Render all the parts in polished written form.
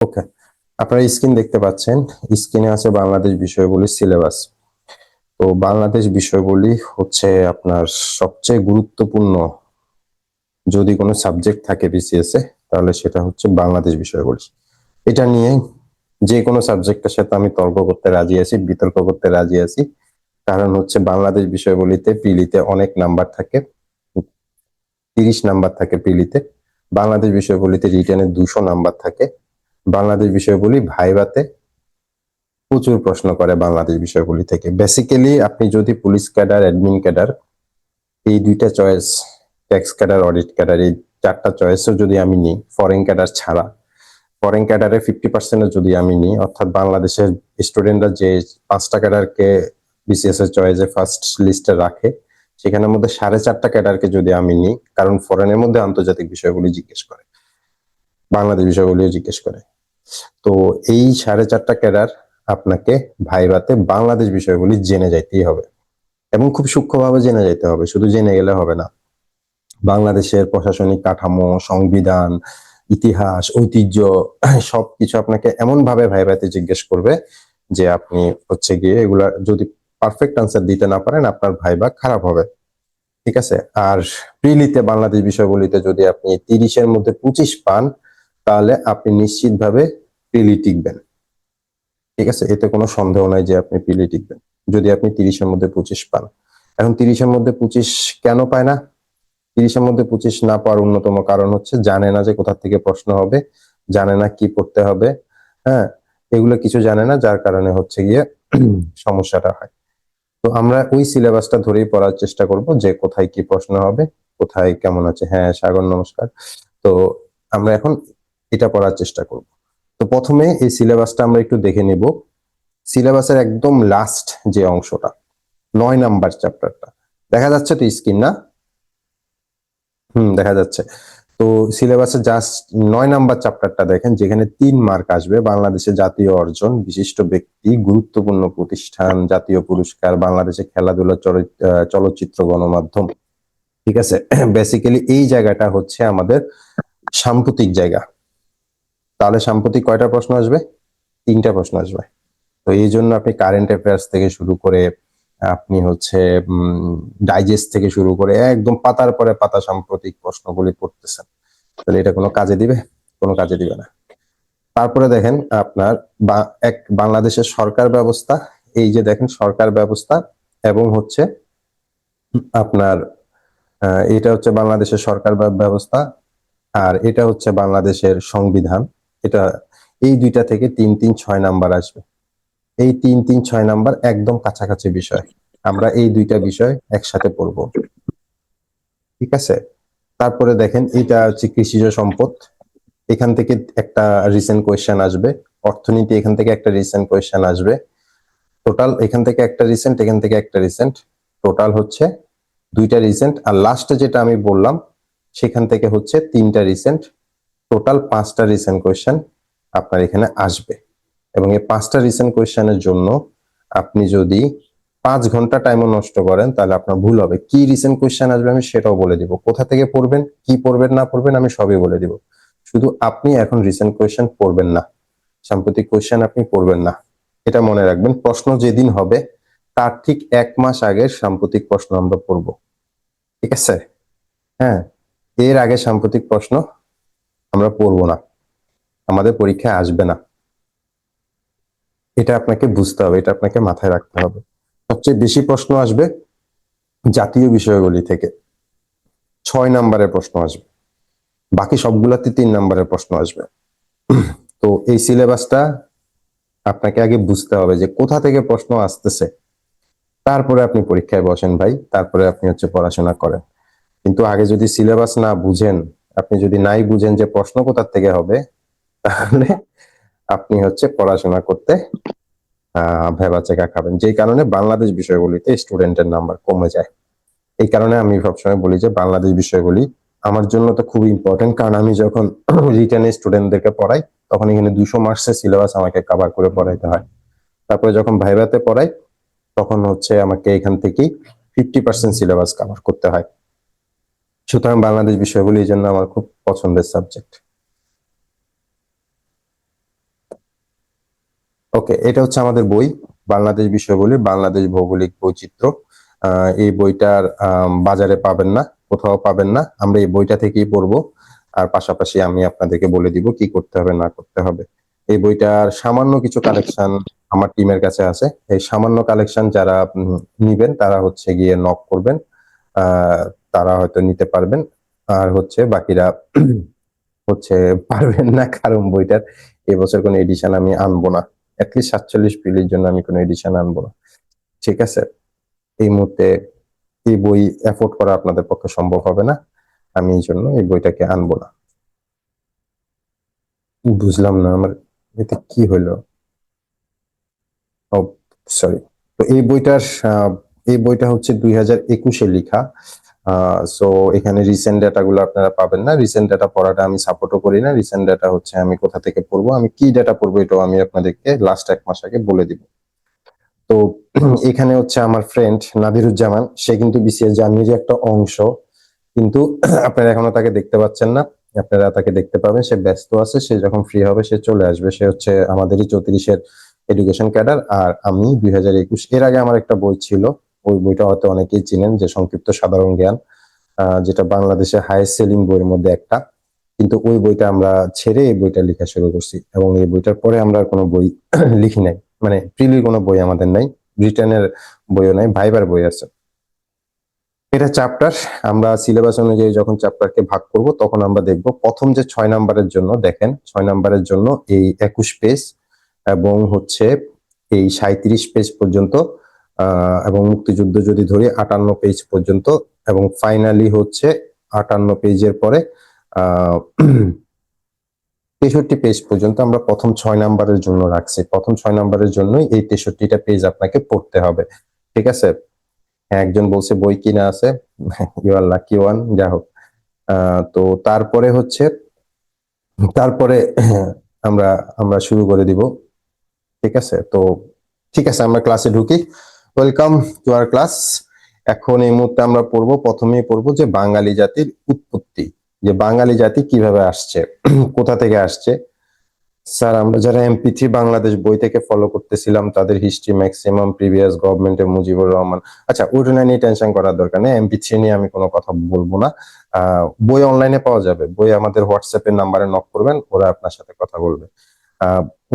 ওকে, আপনারা স্ক্রিন দেখতে পাচ্ছেন। স্ক্রিনে আছে বাংলাদেশ বিষয়গুলির সিলেবাস। তো বাংলাদেশ বিষয়গুলি হচ্ছে আপনার সবচেয়ে গুরুত্বপূর্ণ যদি কোনো সাবজেক্ট থাকে বিসিএস এ, তাহলে সেটা হচ্ছে বাংলাদেশ বিষয়গুলি। এটা নিয়ে যে কোনো সাবজেক্টের সাথে আমি তর্ক করতে রাজি আছি, বিতর্ক করতে রাজি আছি। কারণ হচ্ছে বাংলাদেশ বিষয়গুলিতে প্রিলিতে অনেক নাম্বার থাকে, 30 নাম্বার থাকে প্রিলিতে। বাংলাদেশ বিষয়গুলিতে রিটেনে 200 নাম্বার থাকে। বাংলাদেশ বিষয়গুলি ভাইভাতে প্রচুর প্রশ্ন করে বাংলাদেশ বিষয়গুলি থেকে। বেসিক্যালি আপনি যদি পুলিশ ক্যাডার, অ্যাডমিন ক্যাডার, এই দুইটা choice, tax cadre, audit cadre, এই 4টা চয়েসও যদি আমি নিই, ফরেন ক্যাডার ছাড়া, ফরেন ক্যাডারে 50% যদি আমি নিই, অর্থাৎ বাংলাদেশের স্টুডেন্টরা যে 5টা ক্যাডারকে বিসিএস এর চয়েসে ফার্স্ট লিস্টে রাখে, সেখানের মধ্যে 4.5টা ক্যাডারকে যদি আমি নিই, কারণ ফরেনের মধ্যে আন্তর্জাতিক বিষয়গুলি জিজ্ঞেস করে, বাংলাদেশ বিষয়গুলিও জিজ্ঞেস করে। তো এই 4.5টা ক্যাডার আপনাকে ভাইভাতে বাংলাদেশ বিষয়গুলি জেনে যাইতেই হবে, এবং খুব সূক্ষ্মভাবে জেনে যেতে হবে, শুধু জেনে গেলে হবে না। বাংলাদেশের প্রশাসনিক কাঠামো, সংবিধান, ইতিহাস, ঐতিহ্য সবকিছু আপনাকে এমন ভাবে ভাইভাতে জিজ্ঞেস করবে যে আপনি হচ্ছে গিয়ে এগুলা যদি পারফেক্ট আনসার দিতে না পারেন, আপনার ভাইবা খারাপ হবে। ঠিক আছে? আর প্রিলিতে বাংলাদেশ বিষয়গুলিতে যদি আপনি 30-এর মধ্যে 25 পান, তাহলে আপনি নিশ্চিতভাবে প্রিলি টিকবেন। ঠিক আছে? এতে কোনো সন্দেহ নাই যে আপনি প্রিলি টিকবেন, যদি আপনি 30-এর মধ্যে 25 পান। এখন 30-এর মধ্যে 25 কেন পায় না? 30-এর মধ্যে 25 না পাওয়ার অন্যতম কারণ হচ্ছে জানে না যে কোথা থেকে প্রশ্ন হবে, জানে না কি পড়তে হবে। হ্যাঁ, এগুলো কিছু জানে না, যার কারণে হচ্ছে গিয়ে সমস্যাটা হয়। তো আমরা ওই সিলেবাসটা ধরেই পড়ার চেষ্টা করব যে কোথায় কি প্রশ্ন হবে, কোথায় কেমন আছে। হ্যাঁ, সাগর নমস্কার। তো আমরা এখন এটা পড়ার চেষ্টা করব। তো প্রথমে এই সিলেবাসটা আমরা একটু দেখে নিব। সিলেবাসের একদম লাস্ট যে অংশটা, 9 নাম্বার চ্যাপ্টারটা দেখা যাচ্ছে তো স্ক্রিন, না? দেখা যাচ্ছে। তো সিলেবাসে জাস্ট 9 নাম্বার চ্যাপ্টারটা দেখেন, যেখানে 3 মার্ক আসবে। বাংলাদেশের জাতীয় অর্জন, বিশিষ্ট ব্যক্তি, গুরুত্বপূর্ণ প্রতিষ্ঠান, জাতীয় পুরস্কার, বাংলাদেশের খেলাধুলা, চলচ্চিত্র, গণমাধ্যম। ঠিক আছে? বেসিক্যালি এই জায়গাটা হচ্ছে আমাদের সাম্প্রতিক জায়গা। তাহলে সাম্প্রতিক কয়টা প্রশ্ন আসবে? 3টা প্রশ্ন আসবে। তো এই জন্য আপনি কারেন্ট অ্যাফেয়ার্স থেকে শুরু করে, আপনি হচ্ছে ডাইজেস্ট থেকে শুরু করে একদম পাতার পরে পাতা সাম্প্রতিক প্রশ্নগুলি পড়তেছেন। তাহলে এটা কোনো কাজে দিবে? কোনো কাজে দিবে না। তারপরে দেখেন আপনার বাংলাদেশের সরকার ব্যবস্থা। এই যে দেখেন সরকার ব্যবস্থা, এবং হচ্ছে আপনার এটা হচ্ছে বাংলাদেশের সরকার ব্যবস্থা, আর এটা হচ্ছে বাংলাদেশের সংবিধান। এটা এই দুইটা থেকে 3-3-6 নাম্বার আসবে। এই 3-3-6 নাম্বার একদম কাছাকাছি বিষয়। আমরা এই দুইটা বিষয় একসাথে পড়বো। ঠিক আছে? তারপরে দেখেন এটা হচ্ছে কৃষিজ সম্পদ, এখান থেকে একটা রিসেন্ট কোয়েশ্চেন আসবে। অর্থনীতি, এখান থেকে একটা রিসেন্ট কোয়েশ্চেন আসবে। টোটাল এখান থেকে একটা রিসেন্ট, এখান থেকে একটা রিসেন্ট, টোটাল হচ্ছে 2টা রিসেন্ট। আর লাস্টে যেটা আমি বললাম সেখান থেকে হচ্ছে 3টা রিসেন্ট, টোটাল 5টা রিসেন্ট কোয়েশ্চেন আপনার এখানে আসবে। এবং এই 5টা রিসেন্ট কোয়েশ্চেনের জন্য আপনি যদি 5 ঘন্টা টাইমও নষ্ট করেন, তাহলে আপনার ভুল হবে। কি রিসেন্ট কোয়েশ্চেন আসবে আমি সেটাও বলে দিব, কোথা থেকে পড়বেন, কি পড়বেন না পড়বেন আমি সবই বলে দিব। শুধু আপনি এখন রিসেন্ট কোয়েশ্চেন পড়বেন না, সাম্প্রতিক কোয়েশ্চেন আপনি পড়বেন না। এটা মনে রাখবেন, প্রশ্ন যেদিন হবে তার ঠিক 1 মাস আগের সাম্প্রতিক প্রশ্ন আমরা পড়ব। ঠিক আছে? হ্যাঁ, এর আগে সাম্প্রতিক প্রশ্ন আমরা পড়বো না, আমাদের পরীক্ষায় আসবে না। এটা আপনাকে বুঝতে হবে, এটা আপনাকে মাথায় রাখতে হবে। সবচেয়ে বেশি প্রশ্ন আসবে জাতীয় বিষয়গুলি থেকে, 6 নাম্বারের প্রশ্ন আসবে। বাকি সবগুলাতে 3 নাম্বারের প্রশ্ন আসবে। তো এই সিলেবাসটা আপনাকে আগে বুঝতে হবে যে কোথা থেকে প্রশ্ন আসতেছে, তারপরে আপনি পরীক্ষায় বসেন ভাই, তারপরে আপনি হচ্ছে পড়াশোনা করেন। কিন্তু আগে যদি সিলেবাস না বুঝেন, আপনি যদি নাই বুঝেন যে প্রশ্ন কোথা থেকে হবে, তাহলে আপনি হচ্ছে পড়াশোনা করতে ভেবাচেকা খাবেন, যেই কারণে বাংলাদেশ বিষয়গুলিতে স্টুডেন্টের নাম্বার কমে যায়। এই কারণে আমি সবসময় বলি যে বাংলাদেশ বিষয়গুলি আমার জন্য তো খুবই ইম্পর্টেন্ট, কারণ আমি যখন রিটেনে স্টুডেন্টদেরকে পড়াই, তখন এখানে 200 মার্কসের সিলেবাস আমাকে কভার করে পড়াইতে হয়। তারপরে যখন ভাইভাতে পড়াই, তখন হচ্ছে আমাকে এখান থেকেই 50% সিলেবাস কভার করতে হয়। সুতরাং বাংলাদেশ বিষয়গুলি এই জন্য আমার খুব পছন্দের সাবজেক্ট। ওকে, এটা হচ্ছে আমাদের বই, বাংলাদেশ বিষয়বলী, বাংলাদেশ ভৌগোলিক বৈচিত্র্য। এই বইটার বাজারে পাবেন না, কোথাও পাবেন না, আমরা এই বইটা থেকেই পড়বো। আর পাশাপাশি আমি আপনাদেরকে বলে দিব কি করতে হবে না করতে হবে। এই বইটার সামান্য কিছু কালেকশন আমার টিমের কাছে আছে। এই সামান্য কালেকশন যারা নিবেন তারা হচ্ছে গিয়ে নক করবেন, তারা হয়তো নিতে পারবেন। আর হচ্ছে বাকিরা হচ্ছে পারবেন না, কারণ বইটার এবছর কোনো এডিশন আমি আনবো না। অ্যাটলিস্ট 47 পিলির জন্য আমি কোনো এডিশন আনবো না। ঠিক আছে, এই মুহূর্তে এই বই এফোর্ড করা আপনাদের পক্ষে সম্ভব হবে না, আমি এই জন্য এই বইটাকে আনবো না। বুঝলাম না আমার এতে কি হলো। ও সরি। তো এই বইটা হচ্ছে 2021-এ লেখা। সো এখানে রিসেন্ট ডেটা গুলো আপনারা পাবেন না। রিসেন্ট ডেটা পড়াটা আমি সাপোর্টও করি না। রিসেন্ট ডেটা হচ্ছে আমি কোথা থেকে পড়বো, আমি কি ডেটা পড়বো এটাও আমি আপনাদেরকে লাস্ট 1 মাস আগে বলে দিব। তো এখানে হচ্ছে আমার ফ্রেন্ড নাদিরুজ্জামান, সে কিন্তু বিসিএস জার্নির একটা অংশ, কিন্তু আপনারা এখনো তাকে দেখতে পাচ্ছেন না। আপনারা তাকে দেখতে পাবেন, সে ব্যস্ত আছে, সে যখন ফ্রি হবে সে চলে আসবে। সে হচ্ছে আমাদেরই 34-এর এডুকেশন ক্যাডার, আর আমি 2021। এর আগে আমার একটা বই ছিল, ওই বইটা হয়তো অনেকেই চিনেন, যে সংক্ষিপ্ত সাধারণ জ্ঞান, যেটা বাংলাদেশের হাইয়েস্ট সেলিং বইয়ের মধ্যে একটা। কিন্তু ওই বইটা আমরা ছেড়ে এই বইটা লেখা শুরু করছি, এবং এই বইটার পরে আমরা আর কোনো বই লিখি নাই, মানে প্রিলির কোনো বই আমাদের নাই, রিটার্নের বইও নাই, ভাইবার বই আছে। এটা চ্যাপ্টার, আমরা সিলেবাস অনুযায়ী যখন চ্যাপ্টারকে ভাগ করব তখন আমরা দেখব প্রথম যে 6 নাম্বারের জন্য, দেখেন 6 নাম্বারের জন্য এই 21 পেজ, এবং হচ্ছে এই 37 পেজ পর্যন্ত, এবং মুক্তিযুদ্ধ যদি ধরি 58 পেজ পর্যন্ত, এবং ফাইনালি হচ্ছে 58 পেজের পরে 63 পেজ পর্যন্ত আমরা প্রথম 6 নাম্বারের জন্য রাখছি। প্রথম 6 নাম্বারের জন্যই এই 63টা পেজ আপনাকে পড়তে হবে। ঠিক আছে, একজন বলছে বই কিনা আছে, ইউ আর লাকি ওয়ান। যা হোক, তো তারপরে আমরা আমরা শুরু করে দিব। ঠিক আছে, তো ঠিক আছে, আমরা ক্লাসে ঢুকি। Welcome to our class. এখন এই মুহূর্তে আমরা প্রথমেই পড়বো যে বাঙালি জাতির উৎপত্তি, যে বাঙালি জাতি কিভাবে আসছে, কোথা থেকে আসছে। স্যার, আমরা যারা MP3 বাংলাদেশ বই থেকে ফলো করতেছিলাম তাদের হিস্ট্রি ম্যাক্সিমাম প্রিভিয়াস গভর্নমেন্টের মুজিবুর রহমান। আচ্ছা, ওইটা নিয়ে টেনশন করার দরকার নেই, MP3 নিয়ে আমি কোনো কথা বলবো না। বই অনলাইনে পাওয়া যাবে, বই আমাদের হোয়াটসঅ্যাপের নাম্বারে নক করবেন, ওরা আপনার সাথে কথা বলবে।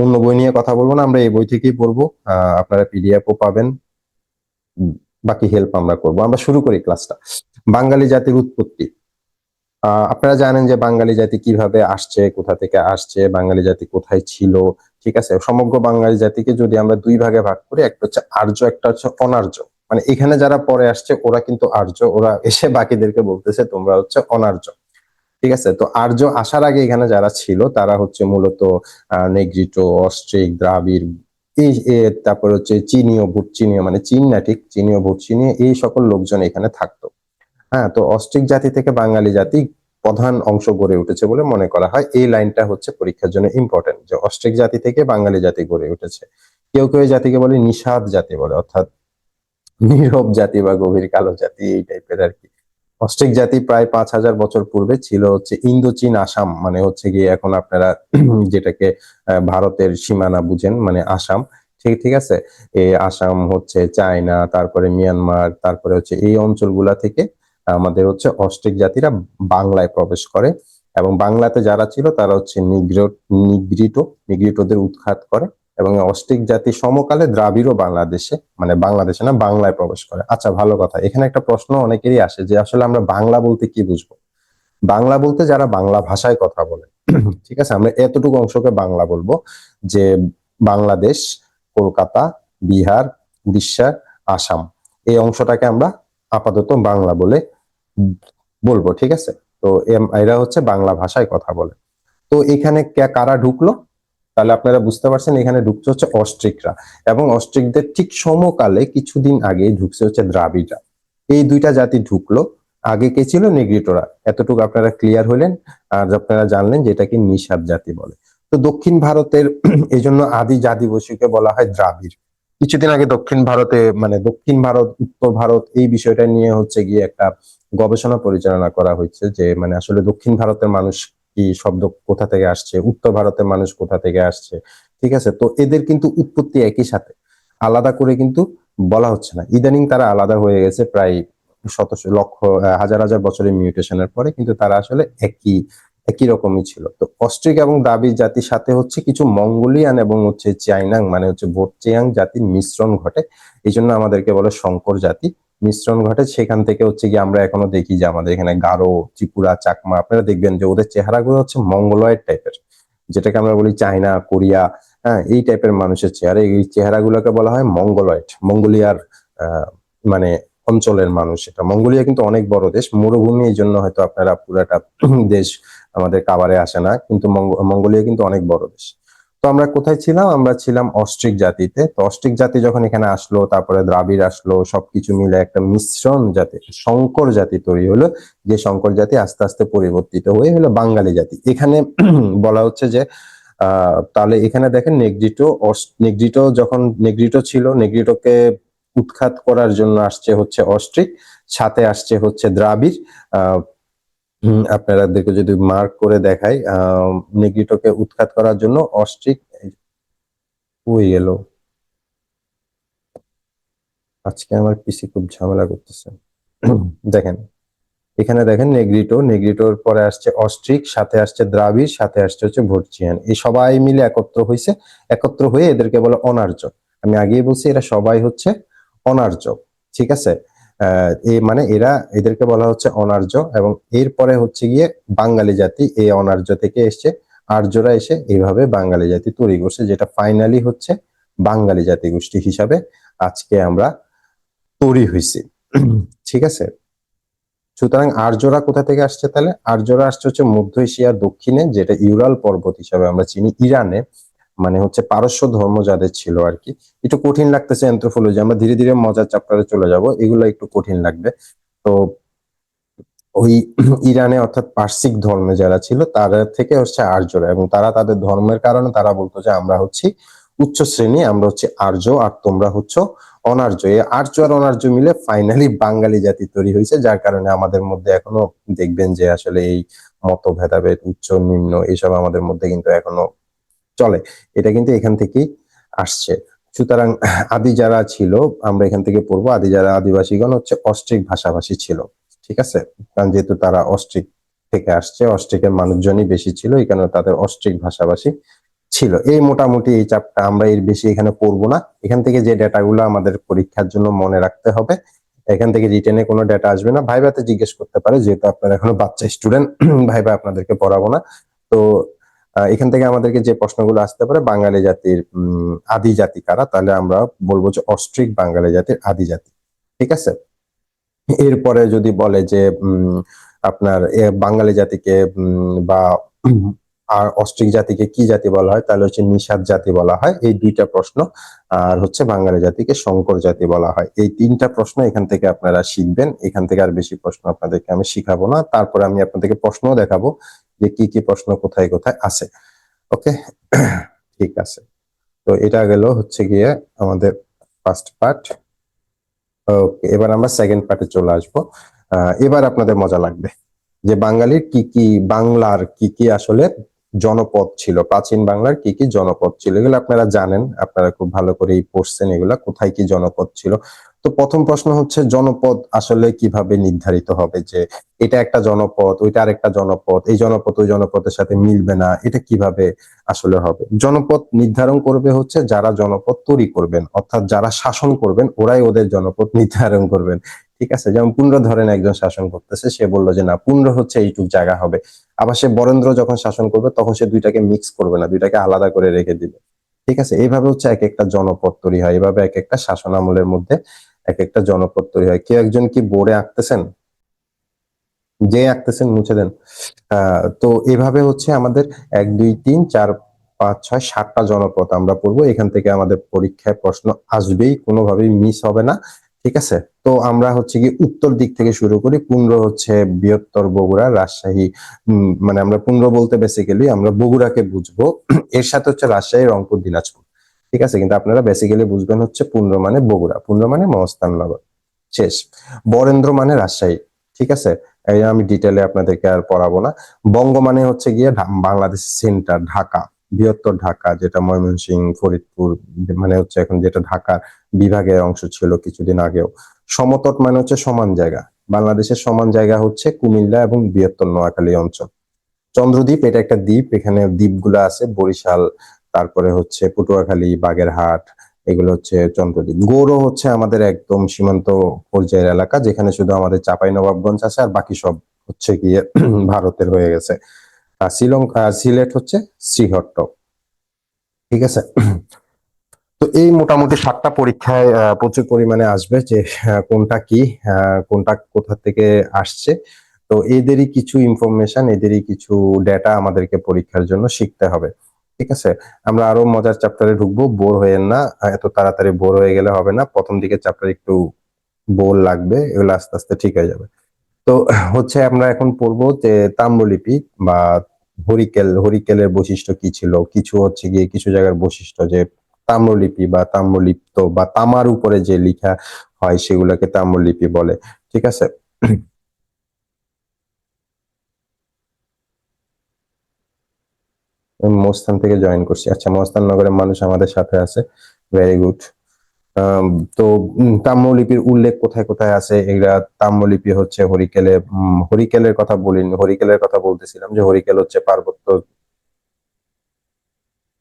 অন্য বই নিয়ে কথা বলবো না, আমরা এই বই থেকেই পড়বো। আপনারা PDF ও পাবেন, বাকি হেল্প আমরা করবো। আমরা শুরু করি ক্লাসটা। বাঙালি জাতির উৎপত্তি। আপনারা জানেন যে বাঙালি জাতি কিভাবে আসছে, কোথা থেকে আসছে, বাঙালি জাতি কোথায় ছিল। ঠিক আছে, সমগ্র বাঙালি জাতিকে যদি আমরা 2 ভাগে ভাগ করি, একটা হচ্ছে আর্য, একটা হচ্ছে অনার্য। মানে এখানে যারা পরে আসছে ওরা কিন্তু আর্য, ওরা এসে বাকিদেরকে বলতেছে তোমরা হচ্ছে অনার্য। ঠিক আছে, তো আর্য আসার আগে এখানে যারা ছিল তারা হচ্ছে মূলত নেগ্রিটো, অস্ট্রিক, দ্রাবিড়, তারপর হচ্ছে চীনীয়, ভুটচীনীয়, মানে চীন না ঠিক, চীনীয়, ভুটচীনীয়, এই সকল লোকজন এখানে থাকতো। হ্যাঁ, তো অস্ট্রিক জাতি থেকে বাঙালি জাতি প্রধান অংশ গড়ে উঠেছে বলে মনে করা হয়। এই লাইনটা হচ্ছে পরীক্ষার জন্য ইম্পর্টেন্ট, যে অস্ট্রিক জাতি থেকে বাঙালি জাতি গড়ে উঠেছে। কেউ কেউ এই জাতিকে বলে নিষাদ জাতি বলে, অর্থাৎ নীরব জাতি বা গভীর কালো জাতি, এই টাইপের আর কি। অস্ট্রিক জাতি প্রায় 5000 বছর পূর্বে ছিল হচ্ছে ইন্দোচীন আসাম, মানে হচ্ছে গিয়ে এখন আপনারা যেটাকে ভারতের সীমানা বুঝেন, মানে আসাম। ঠিক ঠিক আছে, এই আসাম হচ্ছে চায়না, তারপরে মিয়ানমার, তারপরে হচ্ছে এই অঞ্চলগুলা থেকে আমাদের হচ্ছে অস্ট্রিক জাতিরা বাংলায় প্রবেশ করে, এবং বাংলাতে যারা ছিল তারা হচ্ছে নিগ্রিটোদের উৎখাত করে, এবং অস্ট্রিক জাতি সমকালে দ্রাবিড় বাংলাদেশে, মানে বাংলাদেশে না, বাংলায় প্রবেশ করে। আচ্ছা, ভালো কথা, এখানে একটা প্রশ্ন অনেকেরই আসে যে আসলে আমরা বাংলা বলতে কি বুঝবো। বাংলা বলতে যারা বাংলা ভাষায় কথা বলে, ঠিক আছে, আমরা এতটুকু অংশকে বাংলা বলবো, যে বাংলাদেশ, কলকাতা, বিহার, উড়িষ্যা, আসাম, এই অংশটাকে আমরা আপাতত বাংলা বলে বলবো। ঠিক আছে, তো এরা হচ্ছে বাংলা ভাষায় কথা বলে। তো এখানে কারা ঢুকলো, তাহলে আপনারা বুঝতে পারছেন এখানে ঢুকছে হচ্ছে অস্ট্রিকরা, এবং অস্ট্রিকদের ঠিক সমকালে কিছুদিন আগে ঢুকছে হচ্ছে দ্রাবিড়রা। এই দুইটা জাতি ঢুকলো। আগে কে ছিল? নেগ্রিটোরা। এতটুকু আপনারা ক্লিয়ার হলেন, আর আপনারা জানলেন যে এটাকে নিষাদ জাতি বলে। তো দক্ষিণ ভারতের এই জন্য আদি জাতিবসীকে বলা হয় দ্রাবিড়। কিছুদিন আগে দক্ষিণ ভারতে, মানে দক্ষিণ ভারত, উত্তর ভারত, এই বিষয়টা নিয়ে হচ্ছে গিয়ে একটা গবেষণা পরিচালনা করা হয়েছে, যে মানে আসলে দক্ষিণ ভারতের মানুষ কি শব্দ কোথা থেকে আসছে, উত্তর ভারতের মানুষ কোথা থেকে আসছে। ঠিক আছে, তো এদের কিন্তু উৎপত্তি একই সাথে, আলাদা করে কিন্তু বলা হচ্ছে না। ইদানিং তারা আলাদা হয়ে গেছে প্রায় শত লক্ষ হাজার হাজার বছরের মিউটেশনের পরে, কিন্তু তারা আসলে একই একই রকমই ছিল। তো অস্ট্রিক এবং দাবি জাতির সাথে হচ্ছে কিছু মঙ্গোলিয়ান এবং হচ্ছে চাইনাং মানে হচ্ছে ভোটচিয়াং জাতির মিশ্রণ ঘটে, এই জন্য আমাদেরকে বলে শঙ্কর জাতি। মিশ্রণ ঘটে, সেখান থেকে হচ্ছে কি আমরা এখনো দেখি যে আমাদের এখানে গারো, ত্রিপুরা, চাকমা, আপনারা দেখবেন যে ওদের চেহারাগুলো হচ্ছে মঙ্গলয়েড টাইপের, যেটাকে আমরা বলি চায়না, কোরিয়া, হ্যাঁ, এই টাইপের মানুষের চেহারা, এই চেহারাগুলোকে বলা হয় মঙ্গলয়েড, মঙ্গোলিয়ার মানে অঞ্চলের মানুষ। এটা মঙ্গোলিয়া কিন্তু অনেক বড় দেশ, মরুভূমি, এই জন্য হয়তো আপনারা পুরাটা দেশ আমাদের কাভারে আসে না, কিন্তু মঙ্গোলিয়া কিন্তু অনেক বড় দেশ। তো আমরা কোথায় ছিলাম? আমরা ছিলাম অস্ট্রিক জাতিতে। তো অস্ট্রিক জাতি যখন এখানে আসলো, তারপরে দ্রাবিড় আসলো, সবকিছু মিলে একটা মিশ্রণ জাতি, শঙ্কর জাতি তৈরি হলো, যে শঙ্কর জাতি আস্তে আস্তে পরিবর্তিত হয়ে হলো বাঙালি জাতি। এখানে বলা হচ্ছে যে তাহলে এখানে দেখেন নেগ্রিটো, নেগ্রিটো যখন নেগ্রিটো ছিল, নেগ্রিটোকে উৎখাত করার জন্য আসছে হচ্ছে অস্ট্রিক, সাথে আসছে হচ্ছে দ্রাবিড়। আপনাদেরকে যদি মার্ক করে দেখাই, নেগ্রিটোকে উৎখাত করার জন্য অস্ট্রিক হয়ে গেল। আজকে আমার পিসি খুব ঝামেলা করতেছে। দেখেন, এখানে দেখেন নেগ্রিটো, নেগ্রিটোর পরে আসছে অস্ট্রিক, সাথে আসছে দ্রাবিড়, সাথে আসছে হচ্ছে ভোটচিয়ান। এই সবাই মিলে একত্র হয়েছে, একত্র হয়ে এদেরকে বলে অনার্য। আমি আগেই বলছি এরা সবাই হচ্ছে অনার্য, ঠিক আছে। মানে এরা, এদেরকে বলা হচ্ছে অনার্য, এবং এরপরে হচ্ছে গিয়ে বাঙালি জাতি এই অনার্য থেকে এসছে, আর্যরা এসে এইভাবে বাঙালি জাতি তৈরি করছে, যেটা ফাইনালি হচ্ছে বাঙালি জাতি গোষ্ঠী হিসাবে আজকে আমরা তৈরি হয়েছি। ঠিক আছে। সুতরাং আর্যরা কোথা থেকে আসছে? তাহলে আর্যরা আসছে হচ্ছে মধ্য এশিয়ার দক্ষিণে, যেটা ইউরাল পর্বত হিসাবে আমরা চিনি, ইরানে, মানে হচ্ছে পারস্য ধর্ম যাদের ছিল আর কি। একটু কঠিন লাগতেছে অ্যানথ্রোপোলজি, আমরা ধীরে ধীরে মজার চ্যাপ্টারে চলে যাব, এগুলো একটু কঠিন লাগবে। তো ওই ইরানে অর্থাৎ পার্সিক ধর্মে যারা ছিল তারা থেকে হচ্ছে আর্যরা, এবং তারা তাদের ধর্মের কারণে তারা বলতো যে আমরা হচ্ছি উচ্চ শ্রেণী, আমরা হচ্ছে আর্য, আর তোমরা হচ্ছে অনার্য। এই আর্য আর অনার্য মিলে ফাইনালি বাঙালি জাতি তৈরি হয়েছে, যার কারণে আমাদের মধ্যে এখনো দেখবেন যে আসলে এই মত ভেদাভেদ, উচ্চ নিম্ন, এইসব আমাদের মধ্যে কিন্তু এখনো চলে। এটা কিন্তু এখান থেকেই আসছে। সুতরাং আদি যারা ছিল, আমরা এখান থেকে পড়বো, আদি যারা আদিবাসীগণ হচ্ছে অস্ট্রিক ভাষাভাষী ছিল, ঠিক আছে। কারণ যেহেতু তারা অস্ট্রিক থেকে আসছে, অস্ট্রিকের মানুষজনই বেশি ছিল, এই কারণে তাদের অস্ট্রিক ভাষাভাষী ছিল। এই মোটামুটি এই চাপটা আমরা এর বেশি এখানে পড়বো না। এখান থেকে যে ডেটাগুলো আমাদের পরীক্ষার জন্য মনে রাখতে হবে, এখান থেকে রিটেনে কোনো ডেটা আসবে না, ভাইভাতে জিজ্ঞেস করতে পারে, যেহেতু আপনারা এখনো বাচ্চা স্টুডেন্ট, ভাইবা আপনাদেরকে পড়াবো না। তো এখান থেকে আমাদেরকে যে প্রশ্নগুলো আসতে পারে, বাঙালি জাতির আদি জাতি কারা, তাহলে আমরা বলবো যে অস্ট্রিক বাঙালি জাতির আদি জাতি, ঠিক আছে। এরপরে যদি বলে যে আপনার বাঙালি জাতিকে বা আর অস্ট্রিক জাতিকে কি জাতি বলা হয়, তাহলে হচ্ছে নিষাদ জাতি বলা হয়, এই দুইটা প্রশ্ন। আর হচ্ছে বাঙালি জাতিকে শঙ্কর জাতি বলা হয়। এই তিনটা প্রশ্ন এখান থেকে আপনারা শিখবেন, এখান থেকে আর বেশি প্রশ্ন আপনাদেরকে আমি শিখাবো না। তারপরে আমি আপনাদেরকে প্রশ্ন দেখাবো যে কি কি প্রশ্ন কোথায় কোথায় আছে। ওকে, ঠিক আছে। তো এটা গেল হচ্ছে গিয়ে আমাদের ফার্স্ট পার্ট। ওকে, এবার আমরা সেকেন্ড পার্টে চলে আসবো। এবার আপনাদের মজা লাগবে যে বাঙালির কি কি, বাংলার কি কি আসলে জনপদ ছিল, প্রাচীন বাংলার কি কি জনপদ ছিল, এগুলো আপনারা জানেন, আপনারা খুব ভালো করেই পড়ছেন এগুলা, কোথায় কি জনপদ ছিল। তো প্রথম প্রশ্ন হচ্ছে জনপদ আসলে কিভাবে নির্ধারিত হবে, যে এটা একটা জনপদ, ওইটা আরেকটা জনপদ, এই জনপদ ওই জনপদের সাথে মিলবে না, এটা কিভাবে আসলে হবে? জনপদ নির্ধারণ করবে হচ্ছে যারা জনপদ তৈরি করবেন, অর্থাৎ যারা শাসন করবেন, ওরাই ওদের জনপদ নির্ধারণ করবেন, ঠিক আছে। যেমন পুন্ড্র ধরেন একজন শাসন করতেছে, সে বললো যে না, পুন্ড্র হচ্ছে এইটুক জায়গা হবে। আবার সে বরেন্দ্র যখন শাসন করবে, তখন সে দুইটাকে মিক্স করবে না, দুইটাকে আলাদা করে রেখে দিবে, ঠিক আছে। এইভাবে হচ্ছে এক একটা জনপদ তৈরি হয়, এভাবে এক একটা শাসন আমলের মধ্যে এক একটা জনপদ তৈরি হয়। কেউ একজন কি বোর্ডে আঁকতেছেন? যে আঁকতেছেন মুছে দেন। তো এভাবে হচ্ছে আমাদের 1 2 3 4 5 6 7টা জনপদ আমরা পড়বো। এখান থেকে আমাদের পরীক্ষায় প্রশ্ন আসবেই, কোনোভাবেই মিস হবে না, ঠিক আছে। তো আমরা হচ্ছে কি উত্তর দিক থেকে শুরু করি। পুন্ড্র হচ্ছে বৃহত্তর বগুড়া, রাজশাহী, মানে আমরা পুন্ড্র বলতে বেসিক্যালি আমরা বগুড়াকে বুঝবো। এর সাথে হচ্ছে রাজশাহী, রংপুর, দিনাজপুর, ঠিক আছে। কিন্তু আপনারা বেসিক্যালি বুঝবেন হচ্ছে পুন্ড্র মানে বগুড়া, পুন্ড্র মানে মহস্থাননগর, শেষ। বরেন্দ্র মানে রাজশাহী, ঠিক আছে। আমি ডিটেলে আপনাদেরকে আর পড়াবো না। বঙ্গ মানে হচ্ছে গিয়ে বাংলাদেশ সেন্টার, ঢাকা। বৃহত্তর ঢাকা, যেটা ময়মনসিংহ, ফরিদপুর, মানে হচ্ছে এখন যেটা ঢাকা বিভাগের অংশ ছিল কিছুদিন আগেও। সমতট মানে হচ্ছে সমান জায়গা। বাংলাদেশের সমান জায়গা হচ্ছে কুমিল্লা এবং বৃহত্তর নোয়াখালী অঞ্চল। চন্দ্রদ্বীপ এটা একটা দ্বীপ, এখানে দ্বীপগুলো আছে বরিশাল, তারপরে হচ্ছে পটুয়াখালী, বাগেরহাট, এগুলো হচ্ছে চন্দ্রদ্বীপ। গৌড় হচ্ছে আমাদের একদম সীমান্ত পর্যায়ের এলাকা, যেখানে শুধু আমাদের চাঁপাইনবাবগঞ্জ আছে, আর বাকি সব হচ্ছে গিয়ে ভারতের হয়ে গেছে। আর শ্রীলঙ্কা, সিলেট হচ্ছে শ্রীহট্ট। ঠিক আছে। তো এই মোটামুটি 7টা পরীক্ষায় প্রচুর পরিমাণে আসবে যে কোনটা কি, কোনটা কোথা থেকে আসছে। তো এদেরই কিছু ইনফরমেশন, এদেরই কিছু ডেটা আমাদেরকে পরীক্ষার জন্য শিখতে হবে। ঠিক আছে। আমরা আরো মজার চ্যাপ্টারে ঢুকবো, বোর হয়েন না, এত তাড়াতাড়ি বোর হয়ে গেলে হবে না। প্রথম দিকে চ্যাপ্টার একটু বোর লাগবে, এগুলো আস্তে আস্তে ঠিক হয়ে যাবে। তো হচ্ছে আমরা এখন পড়বো যে তাম্রলিপি বা হরিকেল, হরিকেলের বৈশিষ্ট্য কি ছিল, কিছু হচ্ছে গিয়ে কিছু জায়গার বৈশিষ্ট্য, যে তাম্রলিপি বা তাম্রলিপ্ত বা তামার উপরে যে লিখা হয় সেগুলোকে তাম্রলিপি বলে। ঠিক আছে। আমি মস্তান থেকে জয়েন করছি। আচ্ছা, মস্তান নগরের মানুষ আমাদের সাথে আছে, ভেরি গুড। আম, তো তাম্রলিপির উল্লেখ কোথায় কোথায় আছে এগুলা? তাম্রলিপি হচ্ছে হরিকেলে, হরিকেলের কথা বলিনি, হরিকেলের কথা বলতেছিলাম যে হরিকেল হচ্ছে পার্বত্য।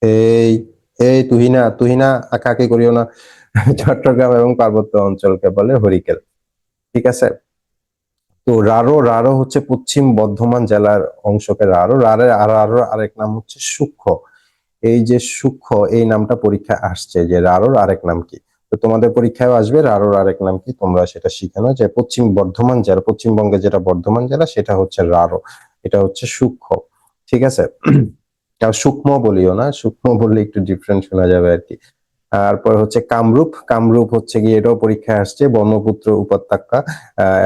এই এই তুহিনা তুহিনা আঁকাআঁকি করিও না। চট্টগ্রাম এবং পার্বত্য অঞ্চলকে বলে হরিকেল। ঠিক আছে। তো রারো, রারো হচ্ছে পশ্চিম বর্ধমান জেলার অংশকে রারো। রারের আর আরো আরেক নাম হচ্ছে সূক্ষ্ম। এই যে সূক্ষ্ম, এই নামটা পরীক্ষা আসছে যে রারোর আরেক নাম কি। তো তোমাদের পরীক্ষায় আসবে রারোর আরেক নাম কি, তোমরা সেটা শিখে নাও যে পশ্চিম বর্ধমান জেলা, পশ্চিমবঙ্গে যেটা বর্ধমান জেলা সেটা হচ্ছে রারো, এটা হচ্ছে সূক্ষ্ম। ঠিক আছে। আর সূক্ষ্ম বলিও না, সূক্ষ্ম বললে একটু ডিফারেন্ট শোনা যাবে আর কি। তারপর হচ্ছে কামরূপ, কামরূপ হচ্ছে গিয়ে এটাও পরীক্ষায় আসছে, ব্রহ্মপুত্র উপত্যকা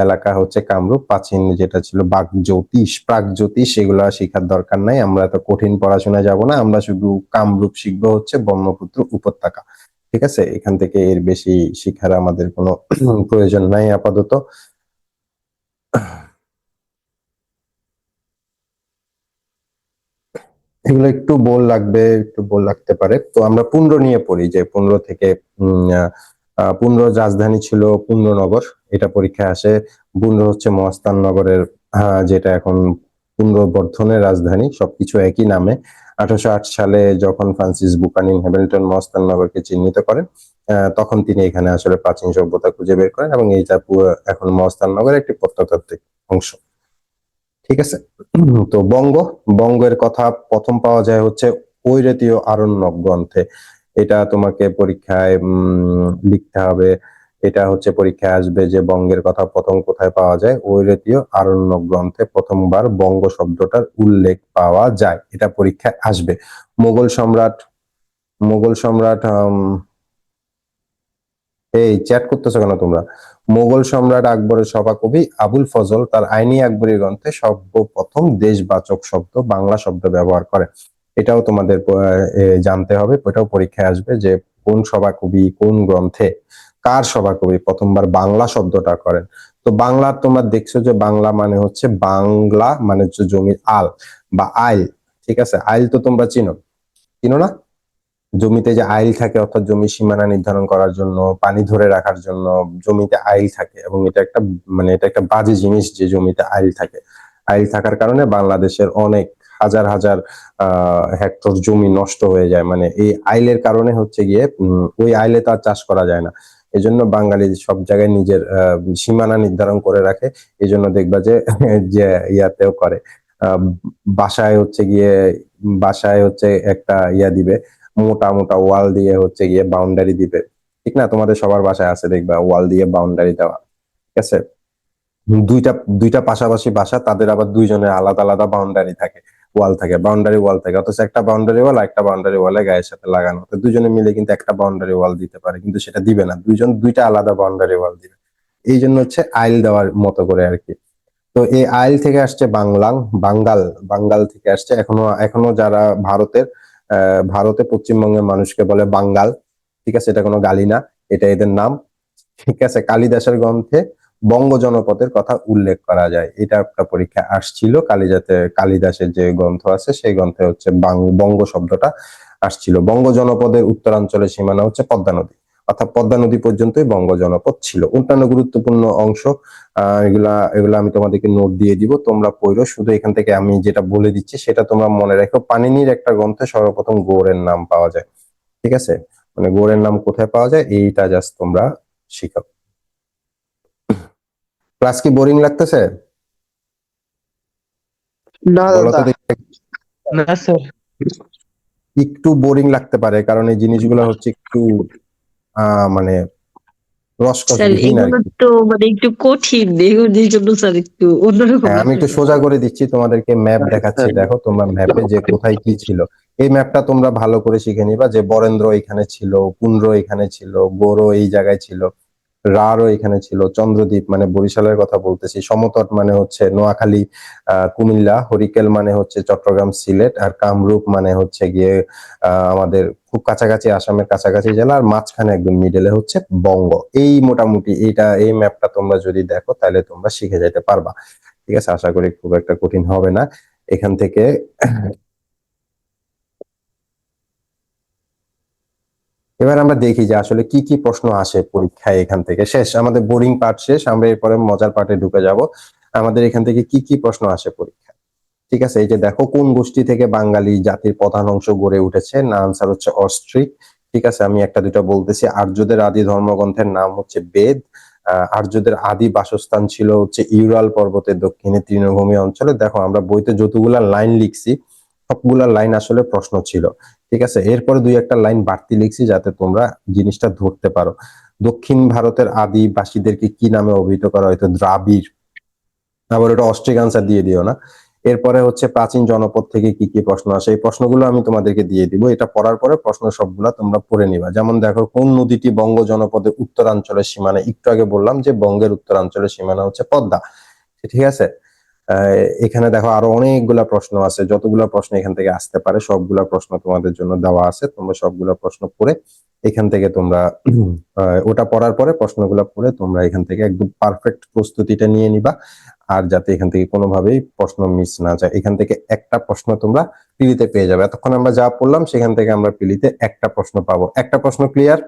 এলাকা হচ্ছে কামরূপ। প্রাচীন যেটা ছিল বাগজ্যোতিষ, প্রাগজ্যোতিষ, এগুলা শেখার দরকার নাই, আমরা তো কঠিন পড়াশোনা যাব না, আমরা শুধু কামরূপ শিখবো হচ্ছে ব্রহ্মপুত্র উপত্যকা। ঠিক আছে, এখান থেকে এর বেশি শিখার আমাদের কোনো প্রয়োজন নাই আপাতত। এগুলো একটু বোর লাগবে, একটু বোর লাগতে পারে। তো আমরা পুন্ড নিয়ে পড়ি, যে পুন্ড থেকে পুন্ড রাজধানী ছিল পুন্ডনগর, এটা পরীক্ষায় আসে। পুন্ড হচ্ছে মহাস্থান নগরের, যেটা এখন পুনর্বর্ধনের রাজধানী, সবকিছু একই নামে। 1808 সালে যখন ফ্রান্সিস বুকানিন হ্যামিল্টন মহাস্থান নগরকে চিহ্নিত করেন, তখন তিনি এখানে আসলে প্রাচীন সভ্যতা খুঁজে বের করেন, এবং এইটা পুরো এখন মহাস্থান নগরের একটি প্রত্নতাত্ত্বিক অংশ। ঠিক আছে। তো বঙ্গ, বঙ্গের কথা প্রথম পাওয়া যায় হচ্ছে ঐরেতীয় আরণ্যক গ্রন্থে। এটা তোমাকে পরীক্ষায় লিখতে হবে। এটা হচ্ছে পরীক্ষায় আসবে যে বঙ্গের কথা প্রথম কোথায় পাওয়া যায়, ঐরেতীয় আরণ্যক গ্রন্থে প্রথমবার বঙ্গ শব্দটার উল্লেখ পাওয়া যায়, এটা পরীক্ষায় আসবে। মোগল সম্রাট, মোগল সম্রাট এই চ্যাট করতেছো কেন তোমরা? মোগল সম্রাট আকবরের সভাকবি আবুল ফজল তার আইনি আকবরী গ্রন্থে সর্বপ্রথম দেশবাচক শব্দ বাংলা শব্দ ব্যবহার করে। এটাও তোমাদের জানতে হবে, এটাও পরীক্ষায় আসবে যে কোন সভাকবি কোন গ্রন্থে, কার সভাকবি প্রথমবার বাংলা শব্দটা করেন। তো বাংলা তোমরা দেখছো যে বাংলা মানে হচ্ছে, বাংলা মানে হচ্ছে জমির আল বা আইল। ঠিক আছে, আইল তো তোমরা চিনো, চিনো না? জমিতে যে আইল থাকে, অর্থাৎ জমির সীমানা নির্ধারণ করার জন্য, পানি ধরে রাখার জন্য জমিতে আইল থাকে, এবং এটা একটা, মানে এটা একটা বাজে জিনিস যে জমিতে আইল থাকে। আইল থাকার কারণে বাংলাদেশের অনেক হাজার হাজার হেক্টর জমি নষ্ট হয়ে যায়, মানে এই আইলের কারণে হচ্ছে গিয়ে ওই আইলে তো আর চাষ করা যায় না। এজন্য বাঙালি সব জায়গায় নিজের সীমানা নির্ধারণ করে রাখে। এই জন্য দেখবা যে যে ইয়াতেও করে, আহ বাসায় হচ্ছে গিয়ে, বাসায় হচ্ছে একটা ইয়া দিবে, মোটা মোটা ওয়াল দিয়ে হচ্ছে গিয়ে বাউন্ডারি দিবে। ঠিক না? তোমাদের সবার বাসায় আছে দেখবা ওয়াল দিয়ে বাউন্ডারি দেওয়া। ঠিক আছে। দুইটা দুইটা পাশাপাশি বাসা, তাদের আবার দুইজনের আলাদা আলাদা বাউন্ডারি থাকে, ওয়াল থাকে, বাউন্ডারি ওয়াল থাকে, অথচ একটা বাউন্ডারি ওয়াল একটা বাউন্ডারি ওয়ালে গায়ের সাথে লাগানো, তো দুজনে মিলে কিন্তু একটা বাউন্ডারি ওয়াল দিতে পারে, কিন্তু সেটা দিবে না, দুইজন দুইটা আলাদা বাউন্ডারি ওয়াল দিবে। এই জন্য হচ্ছে আইল দেওয়ার মতো করে আর কি। তো এই আইল থেকে আসছে বাংলাং, বাঙ্গাল, বাঙ্গাল থেকে আসছে। এখনো এখনো যারা ভারতের, ভারতে পশ্চিমবঙ্গের মানুষকে বলে বাঙ্গাল। ঠিক আছে, এটা কোনো গালি না, এটা এদের নাম। ঠিক আছে, কালিদাসের গ্রন্থে বঙ্গ জনপদের কথা উল্লেখ করা যায়। এটা একটা পরীক্ষা আসছিল, কালিদাসের যে গ্রন্থ আছে সেই গ্রন্থে হচ্ছে বঙ্গ শব্দটা আসছিল। বঙ্গ জনপদের উত্তরাঞ্চলের সীমানা হচ্ছে পদ্মা নদী, অর্থাৎ পদ্মা নদী পর্যন্তই বঙ্গ জনপদ ছিল। অন্যান্য গুরুত্বপূর্ণ অংশ এগুলা আমি তোমাদেরকে নোট দিয়ে দিব, তোমরা পড়ো। শুধু এখান থেকে আমি যেটা বলে দিচ্ছি সেটা তোমরা মনে রাখো। পানিনির একটা গ্রন্থে সর্বপ্রথম গৌড়ের নাম পাওয়া যায়, ঠিক আছে? মানে গৌড়ের নাম কোথায় পাওয়া যায় এইটা জাস্ট তোমরা শিখো। ক্লাস কি বোরিং লাগতেছে? না বলো তো দাদা। দেখি। না স্যার। একটু বোরিং লাগতে পারে কারণ এই জিনিসগুলো হচ্ছে একটু মানে স্যার রসকসবিহীন আর এগুলো কি। তো মানে একটু কঠিন, এগুলোর জন্য স্যার একটু অন্যরকম হ্যাঁ, আমি একটু লাগতেছে। সোজা করে দিচ্ছি তোমাদেরকে, ম্যাপ দেখাচ্ছি, স্যার দেখো তোমরা ম্যাপে যে কোথায় কি ছিল। এই ম্যাপটা তোমরা ভালো করে শিখে নিবা যে বরেন্দ্র এখানে ছিল, পুন্ড্র এখানে ছিল, গোরো এই জায়গায় ছিল, রাঢ় এখানে ছিল, চন্দ্রদ্বীপ মানে বরিশালের কথা বলতেছি, সমতট মানে হচ্ছে নোয়াখালী, কুমিল্লা, হরিকেল মানে হচ্ছে চট্টগ্রাম সিলেট, আর কামরূপ মানে হচ্ছে গিয়ে আমাদের খুব কাছাকাছি আসামের কাছাকাছি জেলা, আর মাঝখানে একদম মিডলে হচ্ছে বঙ্গ। এই মোটামুটি এই ম্যাপটা তোমরা যদি দেখো তাহলে তোমরা শিখে যেতে পারবা, ঠিক আছে? আশা করি খুব একটা কঠিন হবে না এখান থেকে। এবার আমরা দেখি যে আসলে কি কি প্রশ্ন আসে পরীক্ষায় এখান থেকে। শেষ, আমাদের বোরিং পার্ট শেষ, আমরা এরপরে মজার পার্টে ঢুকে যাব। আমাদের এখান থেকে কি কি প্রশ্ন আসে পরীক্ষায়, ঠিক আছে? এই যে দেখো, কোন গোষ্ঠী থেকে বাঙালি জাতির প্রধান অংশ গড়ে উঠেছে? না, আনসার হচ্ছে অস্ট্রিক, ঠিক আছে? আমি একটা দুটা বলতেছি। আর্যদের আদি ধর্মগ্রন্থের নাম হচ্ছে বেদ। আর্যদের আদি বাসস্থান ছিল হচ্ছে ইউরাল পর্বতের দক্ষিণে তৃণভূমি অঞ্চলে। দেখো আমরা বইতে যতগুলা লাইন লিখছি সবগুলা লাইন আসলে প্রশ্ন ছিল, ঠিক আছে? এরপরে দুই একটা লাইন বাড়তি লিখছি যাতে তোমরা জিনিসটা ধরতে পারো। দক্ষিণ ভারতের আদিবাসীদেরকে কি নামে অভিহিত করা হয়তো? দ্রাবিড়। আবার ওটা অস্ট্রিক আনসার দিয়ে দিও না। এরপরে হচ্ছে প্রাচীন জনপদ থেকে কি কি প্রশ্ন আসে, এই প্রশ্নগুলো আমি তোমাদেরকে দিয়ে দিব। এটা পড়ার পরে প্রশ্ন সবগুলা তোমরা পড়ে নিবা। যেমন দেখো, কোন নদীটি বঙ্গ জনপদের উত্তরাঞ্চলের সীমানা? একটু আগে বললাম যে বঙ্গের উত্তরাঞ্চলের সীমানা হচ্ছে পদ্মা, ঠিক আছে? এখানে দেখো আরো অনেকগুলা প্রশ্ন আছে, যতগুলা প্রশ্ন এখান থেকে আসতে পারে সবগুলা প্রশ্ন তোমাদের জন্য দেওয়া আছে। তোমরা সবগুলা প্রশ্ন পড়ে এখান থেকে তোমরা ওটা পড়ার পরে প্রশ্নগুলো পড়ে তোমরা এখান থেকে একদম পারফেক্ট প্রস্তুতিটা নিয়ে নিবা। আর যাতে এখান থেকে কোনোভাবেই প্রশ্ন মিস না যায়। এখান থেকে একটা প্রশ্ন তোমরা পিলিতে পেয়ে যাবে। এতক্ষণ আমরা যা পড়লাম সেখান থেকে আমরা পিলিতে একটা প্রশ্ন পাবো। একটা প্রশ্ন ক্লিয়ার?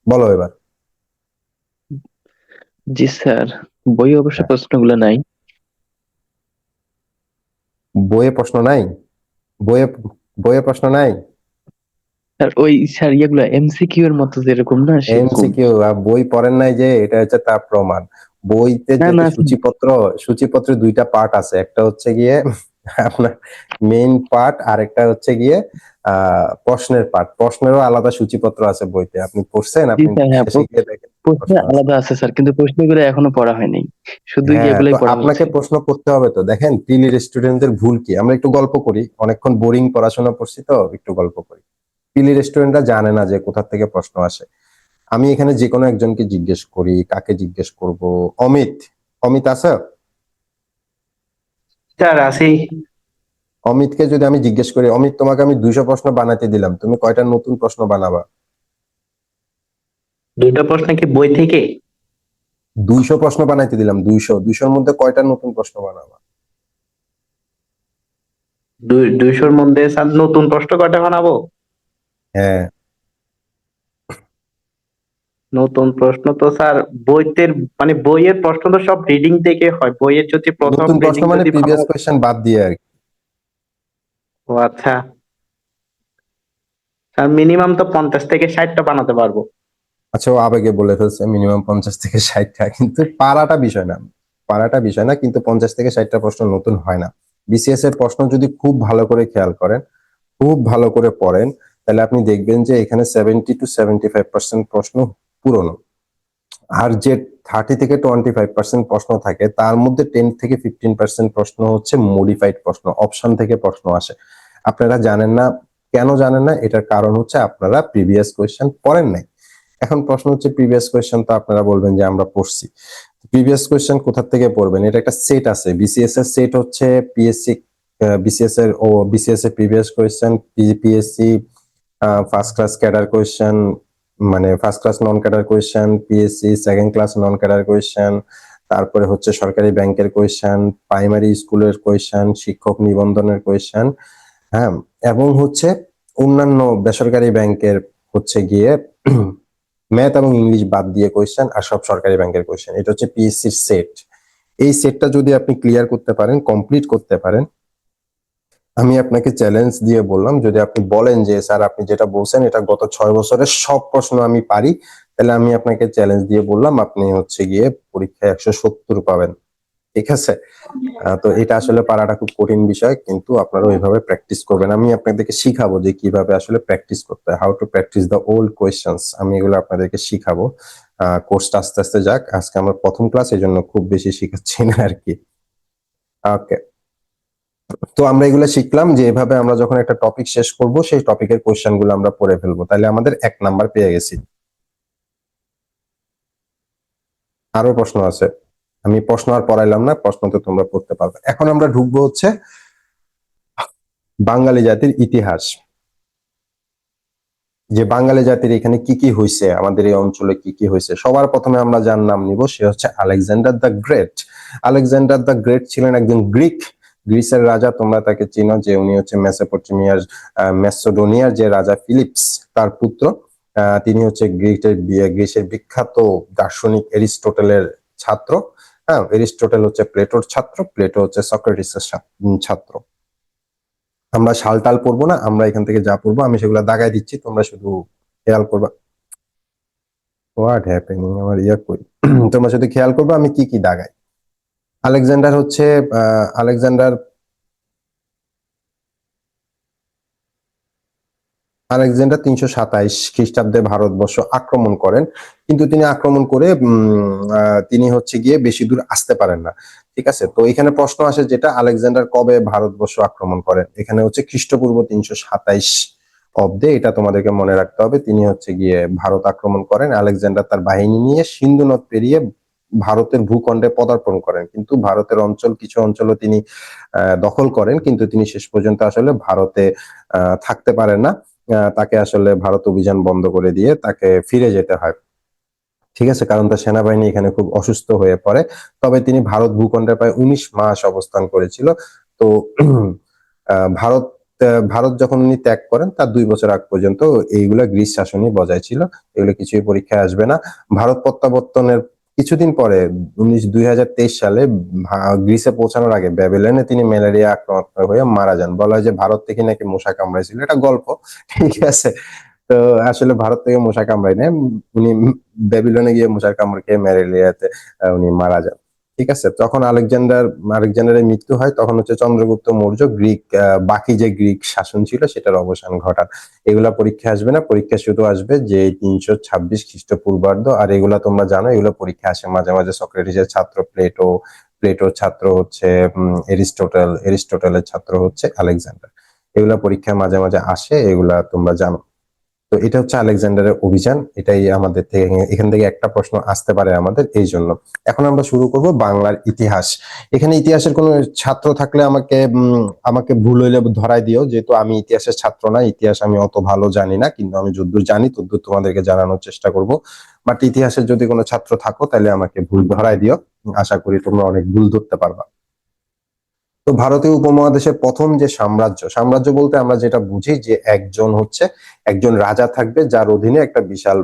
বলো এবার। জি স্যার, বই অবশ্য হ্যাঁ, প্রশ্নগুলো নাই। বইয়ে প্রশ্ন নাই? বইয়ে বইয়ে প্রশ্ন নাই? স্যার ওই স্যার ইয়েগুলো এমসিকিউ এর মতো যেরকম না সেরকম। এমসিকিউ? বই পড়েন নাই যে, এটা হচ্ছে তার প্রমাণ। বইতে না যেহেতু না সূচিপত্রের দুইটা পার্ট আছে, একটা হচ্ছে গিয়ে আপনার মেইন পার্ট, আর একটা হচ্ছে গিয়ে প্রশ্নের পার্ট। প্রশ্নেরও আলাদা সূচিপত্র আছে বইতে, আপনি পড়ছেন? জি আপনি স্যার, হ্যাঁ শেষে গিয়ে দেখেন প্রশ্ন প্রশ্ন আছে। আলাদা আছে স্যার, কিন্তু প্রশ্নগুলো এখনো পড়া হয়নি, শুধু হ্যাঁ, তো এগুলোই পড়া হচ্ছে। আপনাকে প্রশ্ন করতে হবে তো। দেখেন পিলির স্টুডেন্টদের ভুল কি, আমরা একটু গল্প করি, অনেকক্ষণ বোরিং পড়াশোনা করছি তো একটু গল্প করি। পিলির স্টুডেন্টরা জানে না যে কোথা থেকে প্রশ্ন আসে। আমি এখানে যে কোনো একজনকে জিজ্ঞেস করি, কাকে জিজ্ঞেস করব? অমিত, অমিত আছে? স্যার আছি। অমিতকে যদি আমি জিজ্ঞেস করি, অমিত তোমাকে আমি 200 প্রশ্ন বানাতে দিলাম, তুমি কয়টা নতুন প্রশ্ন বানাবা? দুইটা প্রশ্ন কি বই থেকে? 200 প্রশ্ন বানাইতে দিলাম, 200 মধ্যে কয়টা নতুন প্রশ্ন বানাবা? 200-র মধ্যে স্যার নতুন প্রশ্ন কয়টা বানাবো? হ্যাঁ, নতুন প্রশ্ন তো স্যার বইতের মানে বইয়ের প্রশ্ন তো সব রিডিং থেকে হয়, বইয়ের যদি প্রথম নতুন প্রশ্ন রিডিং মানে যদি ভালো প্রিভিয়াস হয়। কোয়েশ্চেন বাদ দিয়ে আর কি। ও আচ্ছা স্যার, মিনিমাম তো 50 থেকে 60টা বানাতে পারবো। আচ্ছা, ও আবেগে বলে ফেলছে মিনিমাম 50 থেকে 60টা, কিন্তু পারাটা বিষয় না, পারাটা বিষয় না, কিন্তু 50 থেকে 60টা প্রশ্ন নতুন হয় না। বিসিএস এর প্রশ্ন যদি খুব ভালো করে খেয়াল করেন, খুব ভালো করে পড়েন, তাহলে আপনি দেখবেন যে এখানে 70 to 75% প্রশ্ন পুরনো। আর যে 30 থেকে 25% প্রশ্ন থাকে তার মধ্যে 10 থেকে 15% প্রশ্ন হচ্ছে মডিফাইড প্রশ্ন, অপশন থেকে প্রশ্ন আসে। আপনারা জানেন না, কেন জানেন না? এটার কারণ হচ্ছে আপনারা প্রিভিয়াস কোয়েশ্চেন পড়েন নাই। এখন প্রশ্ন হচ্ছে প্রিভিয়াস কোয়েশ্চেন তো আপনারা বলবেন যে আমরা পড়ছি। প্রিভিয়াস কোয়েশ্চেন কোথা থেকে পড়বেন? এটা একটা সেট আছে, বিসিএস এর সেট হচ্ছে পিএসসি, বিসিএস এর previous question, PSC first class cadre question, মানে first class non cadre question, PSC second class non cadre question, তারপরে হচ্ছে সরকারি ব্যাংকের কোয়েশ্চেন, প্রাইমারি স্কুলের কোয়েশ্চেন, শিক্ষক নিবন্ধনের কোয়েশ্চেন, হ্যাঁ, এবং হচ্ছে অন্যান্য বেসরকারি ব্যাংকের হচ্ছে গিয়ে ম্যাথ এবং ইংলিশ বাদ দিয়ে কোয়েশ্চেন, আর সব সরকারি ব্যাংকের কোয়েশ্চেন। এটা হচ্ছে পিএসসির সেট। এই সেটটা যদি আপনি ক্লিয়ার করতে পারেন, কমপ্লিট করতে পারেন, আমি আপনাকে চ্যালেঞ্জ দিয়ে বললাম, যদি আপনি বলেন যে স্যার আপনি যেটা বলছেন এটা গত 6 বছরের সব প্রশ্ন আমি পারি, তাহলে আমি আপনাকে চ্যালেঞ্জ দিয়ে বললাম আপনি হচ্ছে গিয়ে পরীক্ষায় 170 পাবেন। ঠিক আছে? তো এটা আসলে পারাটা খুব কঠিন বিষয়, কিন্তু আপনারা ওইভাবে প্র্যাকটিস করবেন। আমি আপনাদেরকে শিখাবো যে কিভাবে আসলে প্র্যাকটিস করতে হয়, how to practice the old questions. আমি এগুলো আপনাদেরকে শিখাবো। কোর্সটা আস্তে আস্তে যাক, আজকে আমার প্রথম ক্লাস, এই জন্য খুব বেশি শিখাচ্ছি না আর কি। ওকে, তো আমরা এগুলো শিখলাম যে এভাবে আমরা যখন একটা টপিক শেষ করব, সেই টপিকের কোয়েশ্চেন গুলো আমরা পড়ে ফেলবো, তাহলে আমাদের 1 নাম্বার পেয়ে গেছি। আরো প্রশ্ন আছে, আমি প্রশ্ন আর পড়াইলাম না, প্রশ্ন তো তোমরা পড়তে পারবে। এখন আমরা ঢুকবো হচ্ছে বাঙালি জাতির ইতিহাস, যে বাঙালি জাতির এখানে কি কি হয়েছে, আমাদের এই অঞ্চলে কি কি হয়েছে। সবার প্রথমে আমরা যার নাম নিব সে হচ্ছে Alexander the great. Alexander the great ছিলেন একজন গ্রিক, গ্রিসের রাজা। তোমরা তাকে চিনো যে উনি হচ্ছে মেসোপটেমিয়ার মেসোডোনিয়ার যে রাজা ফিলিপস তার পুত্র। তিনি হচ্ছে গ্রিসের বিখ্যাত দার্শনিক এরিস্টটলের ছাত্র। হ্যাঁ, এরিস্টটল হচ্ছে প্লেটোর ছাত্র, প্লেটো হচ্ছে সক্রেটিসের ছাত্র। আমরা সাল টাল পড়বো না, আমরা এখান থেকে যা পড়বো আমি সেগুলো দাগাই দিচ্ছি, তোমরা শুধু খেয়াল করবা। হোয়াট হ্যাপেনিং, আমার ইয়া কই তোমরা শুধু খেয়াল করবে আমি কি কি দাগাই। আলেকজান্ডার হচ্ছে আলেকজান্ডার আলেকজান্ডার 327 খ্রিস্টাব্দে ভারতবর্ষ আক্রমণ করেন, কিন্তু তিনি আক্রমণ করে তিনি হচ্ছে গিয়ে বেশি দূর আসতে পারেন না। ঠিক আছে, তো এখানে প্রশ্ন আসে যেটা, আলেকজান্ডার কবে ভারতবর্ষ আক্রমণ করেন? এখানে হচ্ছে খ্রিস্টপূর্ব 327 অব্দে, এটা তোমাদেরকে মনে রাখতে হবে। তিনি হচ্ছে গিয়ে ভারত আক্রমণ করেন। আলেকজান্ডার তার বাহিনী নিয়ে সিন্ধু নদ পেরিয়ে ভারতের ভূখণ্ডে পদার্পণ করেন, কিন্তু ভারতের কিছু অঞ্চলও তিনি দখল করেন, কিন্তু তিনি শেষ পর্যন্ত আসলে ভারতে থাকতে পারেন না। তাকে আসলে ভারত অভিযান বন্ধ করে দিয়ে তাকে ফিরে যেতে হয়। ঠিক আছে, কারণ তার সেনাবাহিনী এখানে খুব অসুস্থ হয়ে পড়ে। তবে তিনি ভারত ভূখণ্ডে প্রায় 19 মাস অবস্থান করেছিল। তো ভারত ভারত যখন উনি ত্যাগ করেন তার 2 বছর আগ পর্যন্ত এইগুলা গ্রিস শাসনই বজায় ছিল। এগুলো কিছুই পরীক্ষায় আসবে না। ভারত প্রত্যাবর্তনের কিছুদিন পরে 2023 সালে গ্রিসে পৌঁছানোর আগে ব্যাবিলনে তিনি ম্যালেরিয়া আক্রান্ত হয়ে মারা যান। বলা হয় যে ভারত থেকে নাকি মশা কামড়াইছিল, এটা গল্প। ঠিক আছে, তো আসলে ভারত থেকে মশা কামড়ায় না, উনি ব্যাবিলনে গিয়ে মশার কামড় খেয়ে ম্যালেরিয়াতে উনি মারা যান। ঠিক আছে, তখন আলেকজান্ডারের মৃত্যু হয়, তখন হচ্ছে চন্দ্রগুপ্ত মৌর্য বাকি যে গ্রিক শাসন ছিল সেটার অবসান ঘটান। এগুলা পরীক্ষা আসবে না, পরীক্ষা শুধু আসবে যে 326 খ্রিস্টপূর্বাব্দ। আর এগুলা তোমরা জানো, এগুলো পরীক্ষা আসে মাঝে মাঝে। সক্রেটিসের ছাত্র প্লেটো, প্লেটোর ছাত্র হচ্ছে এরিস্টটলের ছাত্র হচ্ছে আলেকজান্ডার। এগুলা পরীক্ষায় মাঝে মাঝে আসে, এগুলা তোমরা জানো। তো এটা হচ্ছে আলেকজান্ডারের অভিযান, এটাই আমাদের থেকে, এখান থেকে একটা প্রশ্ন আসতে পারে আমাদের, এই জন্য। এখন আমরা শুরু করব বাংলার ইতিহাস। এখানে ইতিহাসের কোনো ছাত্র থাকলে আমাকে ভুল হইলে ধরাই দিও, যেহেতু আমি ইতিহাসের ছাত্র না, ইতিহাস আমি অত ভালো জানি না, কিন্তু আমি যতদূর জানি ততদূর তোমাদেরকে জানানোর চেষ্টা করব। বাট ইতিহাসের যদি কোনো ছাত্র থাকো তাহলে আমাকে ভুল ধরাই দিও, আশা করি তোমরা অনেক ভুল ধরতে পারবা। তো ভারতীয় উপমহাদেশের প্রথম যে সাম্রাজ্য বলতে আমরা যেটা বুঝি যে একজন রাজা থাকবে, যার অধীনে একটা বিশাল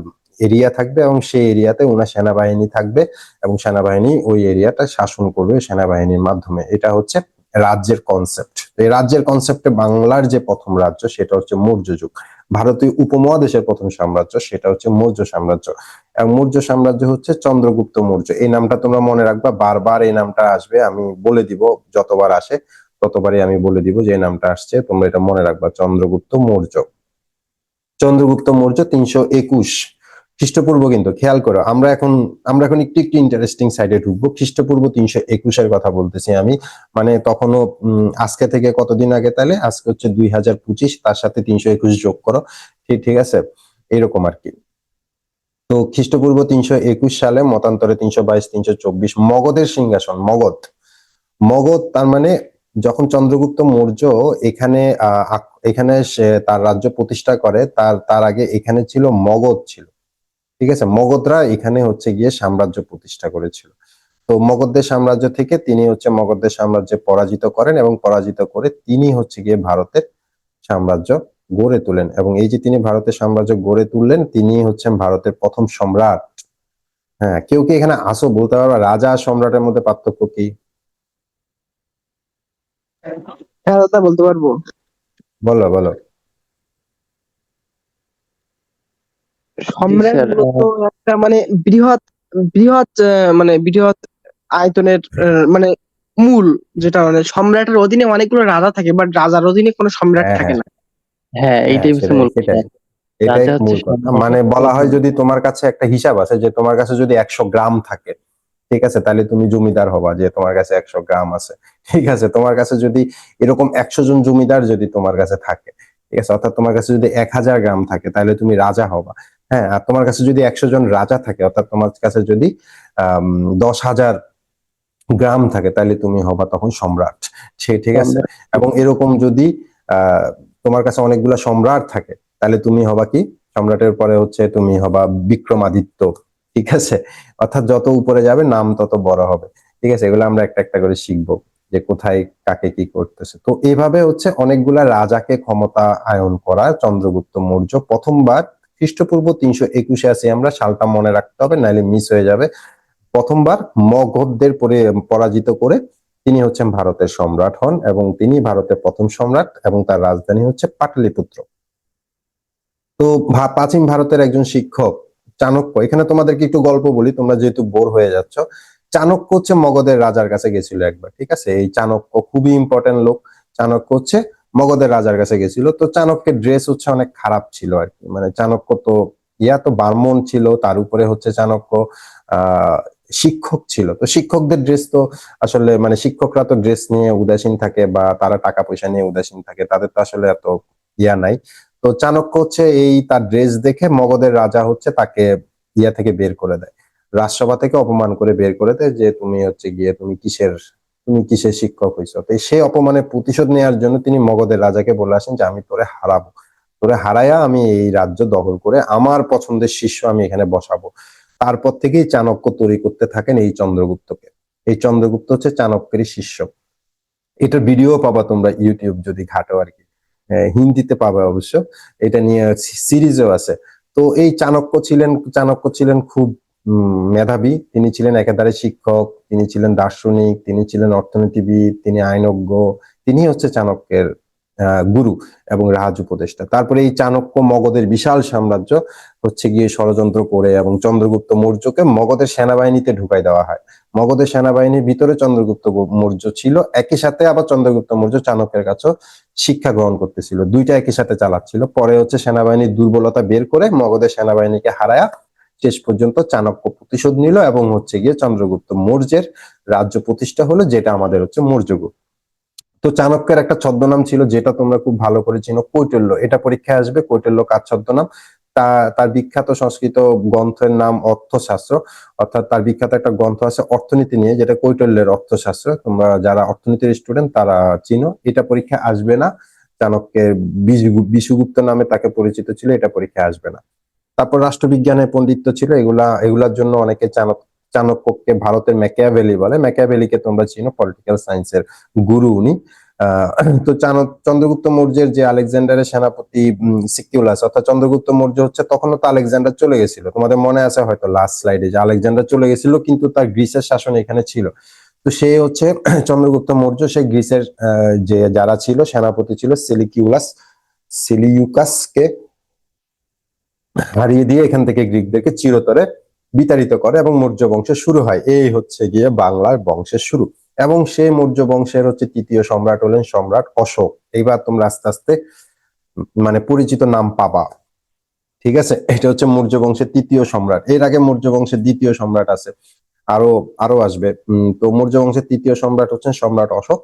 এরিয়া থাকবে, এবং সেই এরিয়াতে ওনার সেনাবাহিনী থাকবে, এবং সেনাবাহিনী ওই এরিয়াটা শাসন করবে সেনাবাহিনীর মাধ্যমে। এটা হচ্ছে রাজ্যের কনসেপ্ট। এই রাজ্যের কনসেপ্টে বাংলার যে প্রথম রাজ্য সেটা হচ্ছে মৌর্য যুগ। ভারতীয় উপমহাদেশের প্রথম সাম্রাজ্য সেটা হচ্ছে মৌর্য সাম্রাজ্য, এবং মৌর্য সাম্রাজ্য হচ্ছে চন্দ্রগুপ্ত মৌর্য। এই নামটা তোমরা মনে রাখবা, বারবার এই নামটা আসবে, আমি বলে দিব, যতবার আসে ততবারই আমি বলে দিব যে এই নামটা আসছে, তোমরা এটা মনে রাখবা, চন্দ্রগুপ্ত মৌর্য। চন্দ্রগুপ্ত মৌর্য 321 খ্রিস্টপূর্ব, কিন্তু খেয়াল করো আমরা এখন একটু একটু ইন্টারেস্টিং সাইডে ঢুকবো। খ্রিস্টপূর্ব 321 কথা বলতেছি আমি, মানে তখনও আজকে থেকে কতদিন আগে, তাহলে আজকে হচ্ছে 2025, তার সাথে 321 যোগ করো, ঠিক আছে, এরকম আর কি। তো খ্রিস্টপূর্ব 321 সালে মতান্তরে 322 324 মগধের সিংহাসন, মগধ তার মানে যখন চন্দ্রগুপ্ত মৌর্য এখানে সে তার রাজ্য প্রতিষ্ঠা করে, তার আগে এখানে ছিল মগধ ছিল। ঠিক আছে, মগধরা এখানে হচ্ছে গিয়ে সাম্রাজ্য প্রতিষ্ঠা করেছিল। তো মগধের সাম্রাজ্য থেকে তিনি হচ্ছে মগধের সাম্রাজ্যে পরাজিত করেন এবং পরাজিত করে তিনি হচ্ছে গিয়ে ভারতের সাম্রাজ্য গড়ে তোলেন। এবং এই যে তিনি ভারতের সাম্রাজ্য গড়ে তুললেন, তিনি হচ্ছেন ভারতের প্রথম সম্রাট। হ্যাঁ, কেউ কি এখানে আসো বলতে পারবা রাজা আর সম্রাটের মধ্যে পার্থক্য কি? হ্যাঁ দাদা বলতে পারবো। বলো বলো। জি সম্রাট স্যার। মূলত একটা মানে বৃহৎ বৃহৎ মানে বৃহৎ আয়তনের মানে মূল, যেটা মানে সম্রাটের অধীনে অনেকগুলো রাজা থাকে, বাট রাজার অধীনে কোনো সম্রাট হ্যাঁ থাকে হ্যাঁ না। হ্যাঁ, হ্যাঁ, এইটাই হচ্ছে সেটাই মূল কথা। সেটাই এটাই রাজা হচ্ছে মূল কথা। মানে সম্রাটের বলা হয় অধীনে। যদি তোমার কাছে একটা হিসাব আছে যে তোমার কাছে যদি 100 গ্রাম থাকে, ঠিক আছে, তাহলে তুমি জমিদার হবা, যে তোমার কাছে 100 গ্রাম আছে। ঠিক আছে, তোমার কাছে যদি এরকম 100 জন জমিদার যদি তোমার কাছে থাকে, ঠিক আছে, অর্থাৎ তোমার কাছে যদি 1000 গ্রাম থাকে, তাহলে তুমি রাজা হবা। হ্যাঁ, আর তোমার কাছে যদি 100 জন রাজা থাকে, অর্থাৎ তোমার কাছে যদি 10,000 গ্রাম থাকে, তাহলে তুমি হবা তখন সম্রাট। ঠিক আছে। সম্রাট। এবং এরকম যদি আহ তোমার কাছে অনেকগুলা সম্রাট থাকে, তাহলে তুমি হবা কি, সম্রাটের পরে হচ্ছে তুমি হবা বিক্রমাদিত্য। ঠিক আছে, অর্থাৎ যত উপরে যাবে নাম তত বড় হবে। ঠিক আছে, এগুলো আমরা একটা একটা করে শিখবো যে কোথায় কাকে কি করতেছে। তো এইভাবে হচ্ছে অনেকগুলা রাজাকে ক্ষমতা আয়ন করা চন্দ্রগুপ্ত মৌর্য প্রথমবার খ্রিস্টপূর্ব 321-এ আছি আমরা, সালটা মনে রাখতে হবে নাহলে মিস হয়ে যাবে। প্রথমবার মগধদের পরাজিত করে তিনি হচ্ছেন ভারতের সম্রাট হন এবং তিনি ভারতের প্রথম সম্রাট এবং তার রাজধানী হচ্ছে পাটলিপুত্র। তো প্রাচীন ভারতের একজন শিক্ষক চাণক্য, এখানে তোমাদেরকে একটু গল্প বলি, তোমরা যেহেতু বোর হয়ে যাচ্ছ। চাণক্য হচ্ছে মগধের রাজার কাছে গেছিল একবার, ঠিক আছে, এই চাণক্য খুবই ইম্পর্টেন্ট লোক। চাণক্য হচ্ছে মগধের রাজার কাছে গেছিল। তো চাণক্যের ড্রেস হচ্ছে অনেক খারাপ ছিল আর কি, মানে চাণক্য তো তো ব্রাহ্মণ ছিল, তার উপরে হচ্ছে চাণক্য আহ শিক্ষক ছিল। তো শিক্ষকদের ড্রেস তো আসলে মানে শিক্ষকরা তো ড্রেস নিয়ে উদাসীন থাকে বা তারা টাকা পয়সা নিয়ে উদাসীন থাকে, তাদের তো আসলে এত নাই। তো চাণক্য হচ্ছে এই তার ড্রেস দেখে মগধের রাজা হচ্ছে তাকে থেকে বের করে দেয়, রাজসভা থেকে অপমান করে বের করে দেয়, যে তুমি হচ্ছে গিয়ে তুমি কিসের শিক্ষক হইছো। তো সেই অপমানের প্রতিশোধ নেওয়ার জন্য তিনি মগধের রাজাকে বলে আসেন যে আমি তোরে হারাবো, তোরে হারাইয়া আমি এই রাজ্য দখল করে আমার পছন্দের শিষ্য আমি এখানে বসাবো। তারপর থেকেই চাণক্য তৈরি করতে থাকেন এই চন্দ্রগুপ্তকে। এই চন্দ্রগুপ্ত হচ্ছে চাণক্যেরই শিষ্য। এটার ভিডিও পাবা তোমরা ইউটিউব যদি ঘাটো আর কি, হিন্দিতে পাবে অবশ্য। এটা নিয়ে সিরিজও আছে। তো এই চাণক্য ছিলেন খুব মেধাবী, তিনি ছিলেন একেবারে শিক্ষক, তিনি ছিলেন দার্শনিক, তিনি ছিলেন অর্থনীতিবিদ, তিনি আইনজ্ঞ, তিনি হচ্ছে চাণক্যের গুরু এবং রাজ উপদেষ্টা। তারপরে এই চাণক্য মগধের বিশাল সাম্রাজ্য হচ্ছে গিয়ে ষড়যন্ত্র করে এবং চন্দ্রগুপ্ত মৌর্যকে মগধের সেনাবাহিনীতে ঢুকাই দেওয়া হয়। মগধের সেনাবাহিনীর ভিতরে চন্দ্রগুপ্ত মৌর্য ছিল, একই সাথে আবার চন্দ্রগুপ্ত মৌর্য চাণক্যের কাছেও শিক্ষা গ্রহণ করতেছিল, দুইটা একই সাথে চালাচ্ছিল। পরে হচ্ছে সেনাবাহিনীর দুর্বলতা বের করে মগধের সেনাবাহিনীকে হারায়া শেষ পর্যন্ত চাণক্য প্রতিশোধ নিল এবং হচ্ছে গিয়ে চন্দ্রগুপ্ত মৌর্যের রাজ্য প্রতিষ্ঠা হলো, যেটা আমাদের হচ্ছে মৌর্যগুপ্ত। তো চাণক্যের একটা ছদ্মনাম ছিল যেটা তোমরা খুব ভালো করে চিনো, কৈটল্য। এটা পরীক্ষায় আসবে, কৈটল্য কার ছদ্মনাম? তার বিখ্যাত সংস্কৃত গ্রন্থের নাম অর্থশাস্ত্র, অর্থাৎ তার বিখ্যাত একটা গ্রন্থ আছে অর্থনীতি নিয়ে, যেটা কৈটল্যের অর্থশাস্ত্র। তোমরা যারা অর্থনীতির স্টুডেন্ট তারা চিনো, এটা পরীক্ষায় আসবে না। চাণক্যের বিশুগুপ্ত নামে তাকে পরিচিত ছিল, এটা পরীক্ষায় আসবে না। তারপর রাষ্ট্রবিজ্ঞানের পণ্ডিত্য ছিল, এগুলার জন্য অনেকে চাণক্যকে ভারতের ম্যাকিয়াভেলি বলে। ম্যাকিয়াভেলিকে তোমরা চিনো, পলিটিক্যাল সায়েন্সের গুরু উনি। তো চন্দ্রগুপ্ত মৌর্যের যে আলেকজান্ডারের সেনাপতি সিকিউলাস, অর্থাৎ চন্দ্রগুপ্ত মৌর্য হচ্ছে, তখনও তো আলেকজান্ডার চলে গেছিল, তোমাদের মনে আছে হয়তো লাস্ট স্লাইডে যে আলেকজান্ডার চলে গেছিল, কিন্তু তার গ্রিসের শাসন এখানে ছিল। তো সে হচ্ছে চন্দ্রগুপ্ত মৌর্য, সে গ্রিসের যে যারা ছিল সেনাপতি ছিল সেলিউকাসকে হারিয়ে দিয়ে এখান থেকে গ্রিকদেরকে চিরতরে বিতাড়িত করে এবং মৌর্য বংশের শুরু হয়। এই হচ্ছে গিয়ে বাংলার বংশের শুরু। এবং সেই মৌর্য বংশের হচ্ছে তৃতীয় সম্রাট হলেন সম্রাট অশোক। এইবার তোমরা আস্তে আস্তে মানে পরিচিত নাম পাবা। ঠিক আছে, এটা হচ্ছে মৌর্য বংশের তৃতীয় সম্রাট। এর আগে মৌর্য বংশের দ্বিতীয় সম্রাট আছে, আরো আরো আসবে। তো মৌর্য বংশের তৃতীয় সম্রাট হচ্ছেন সম্রাট অশোক।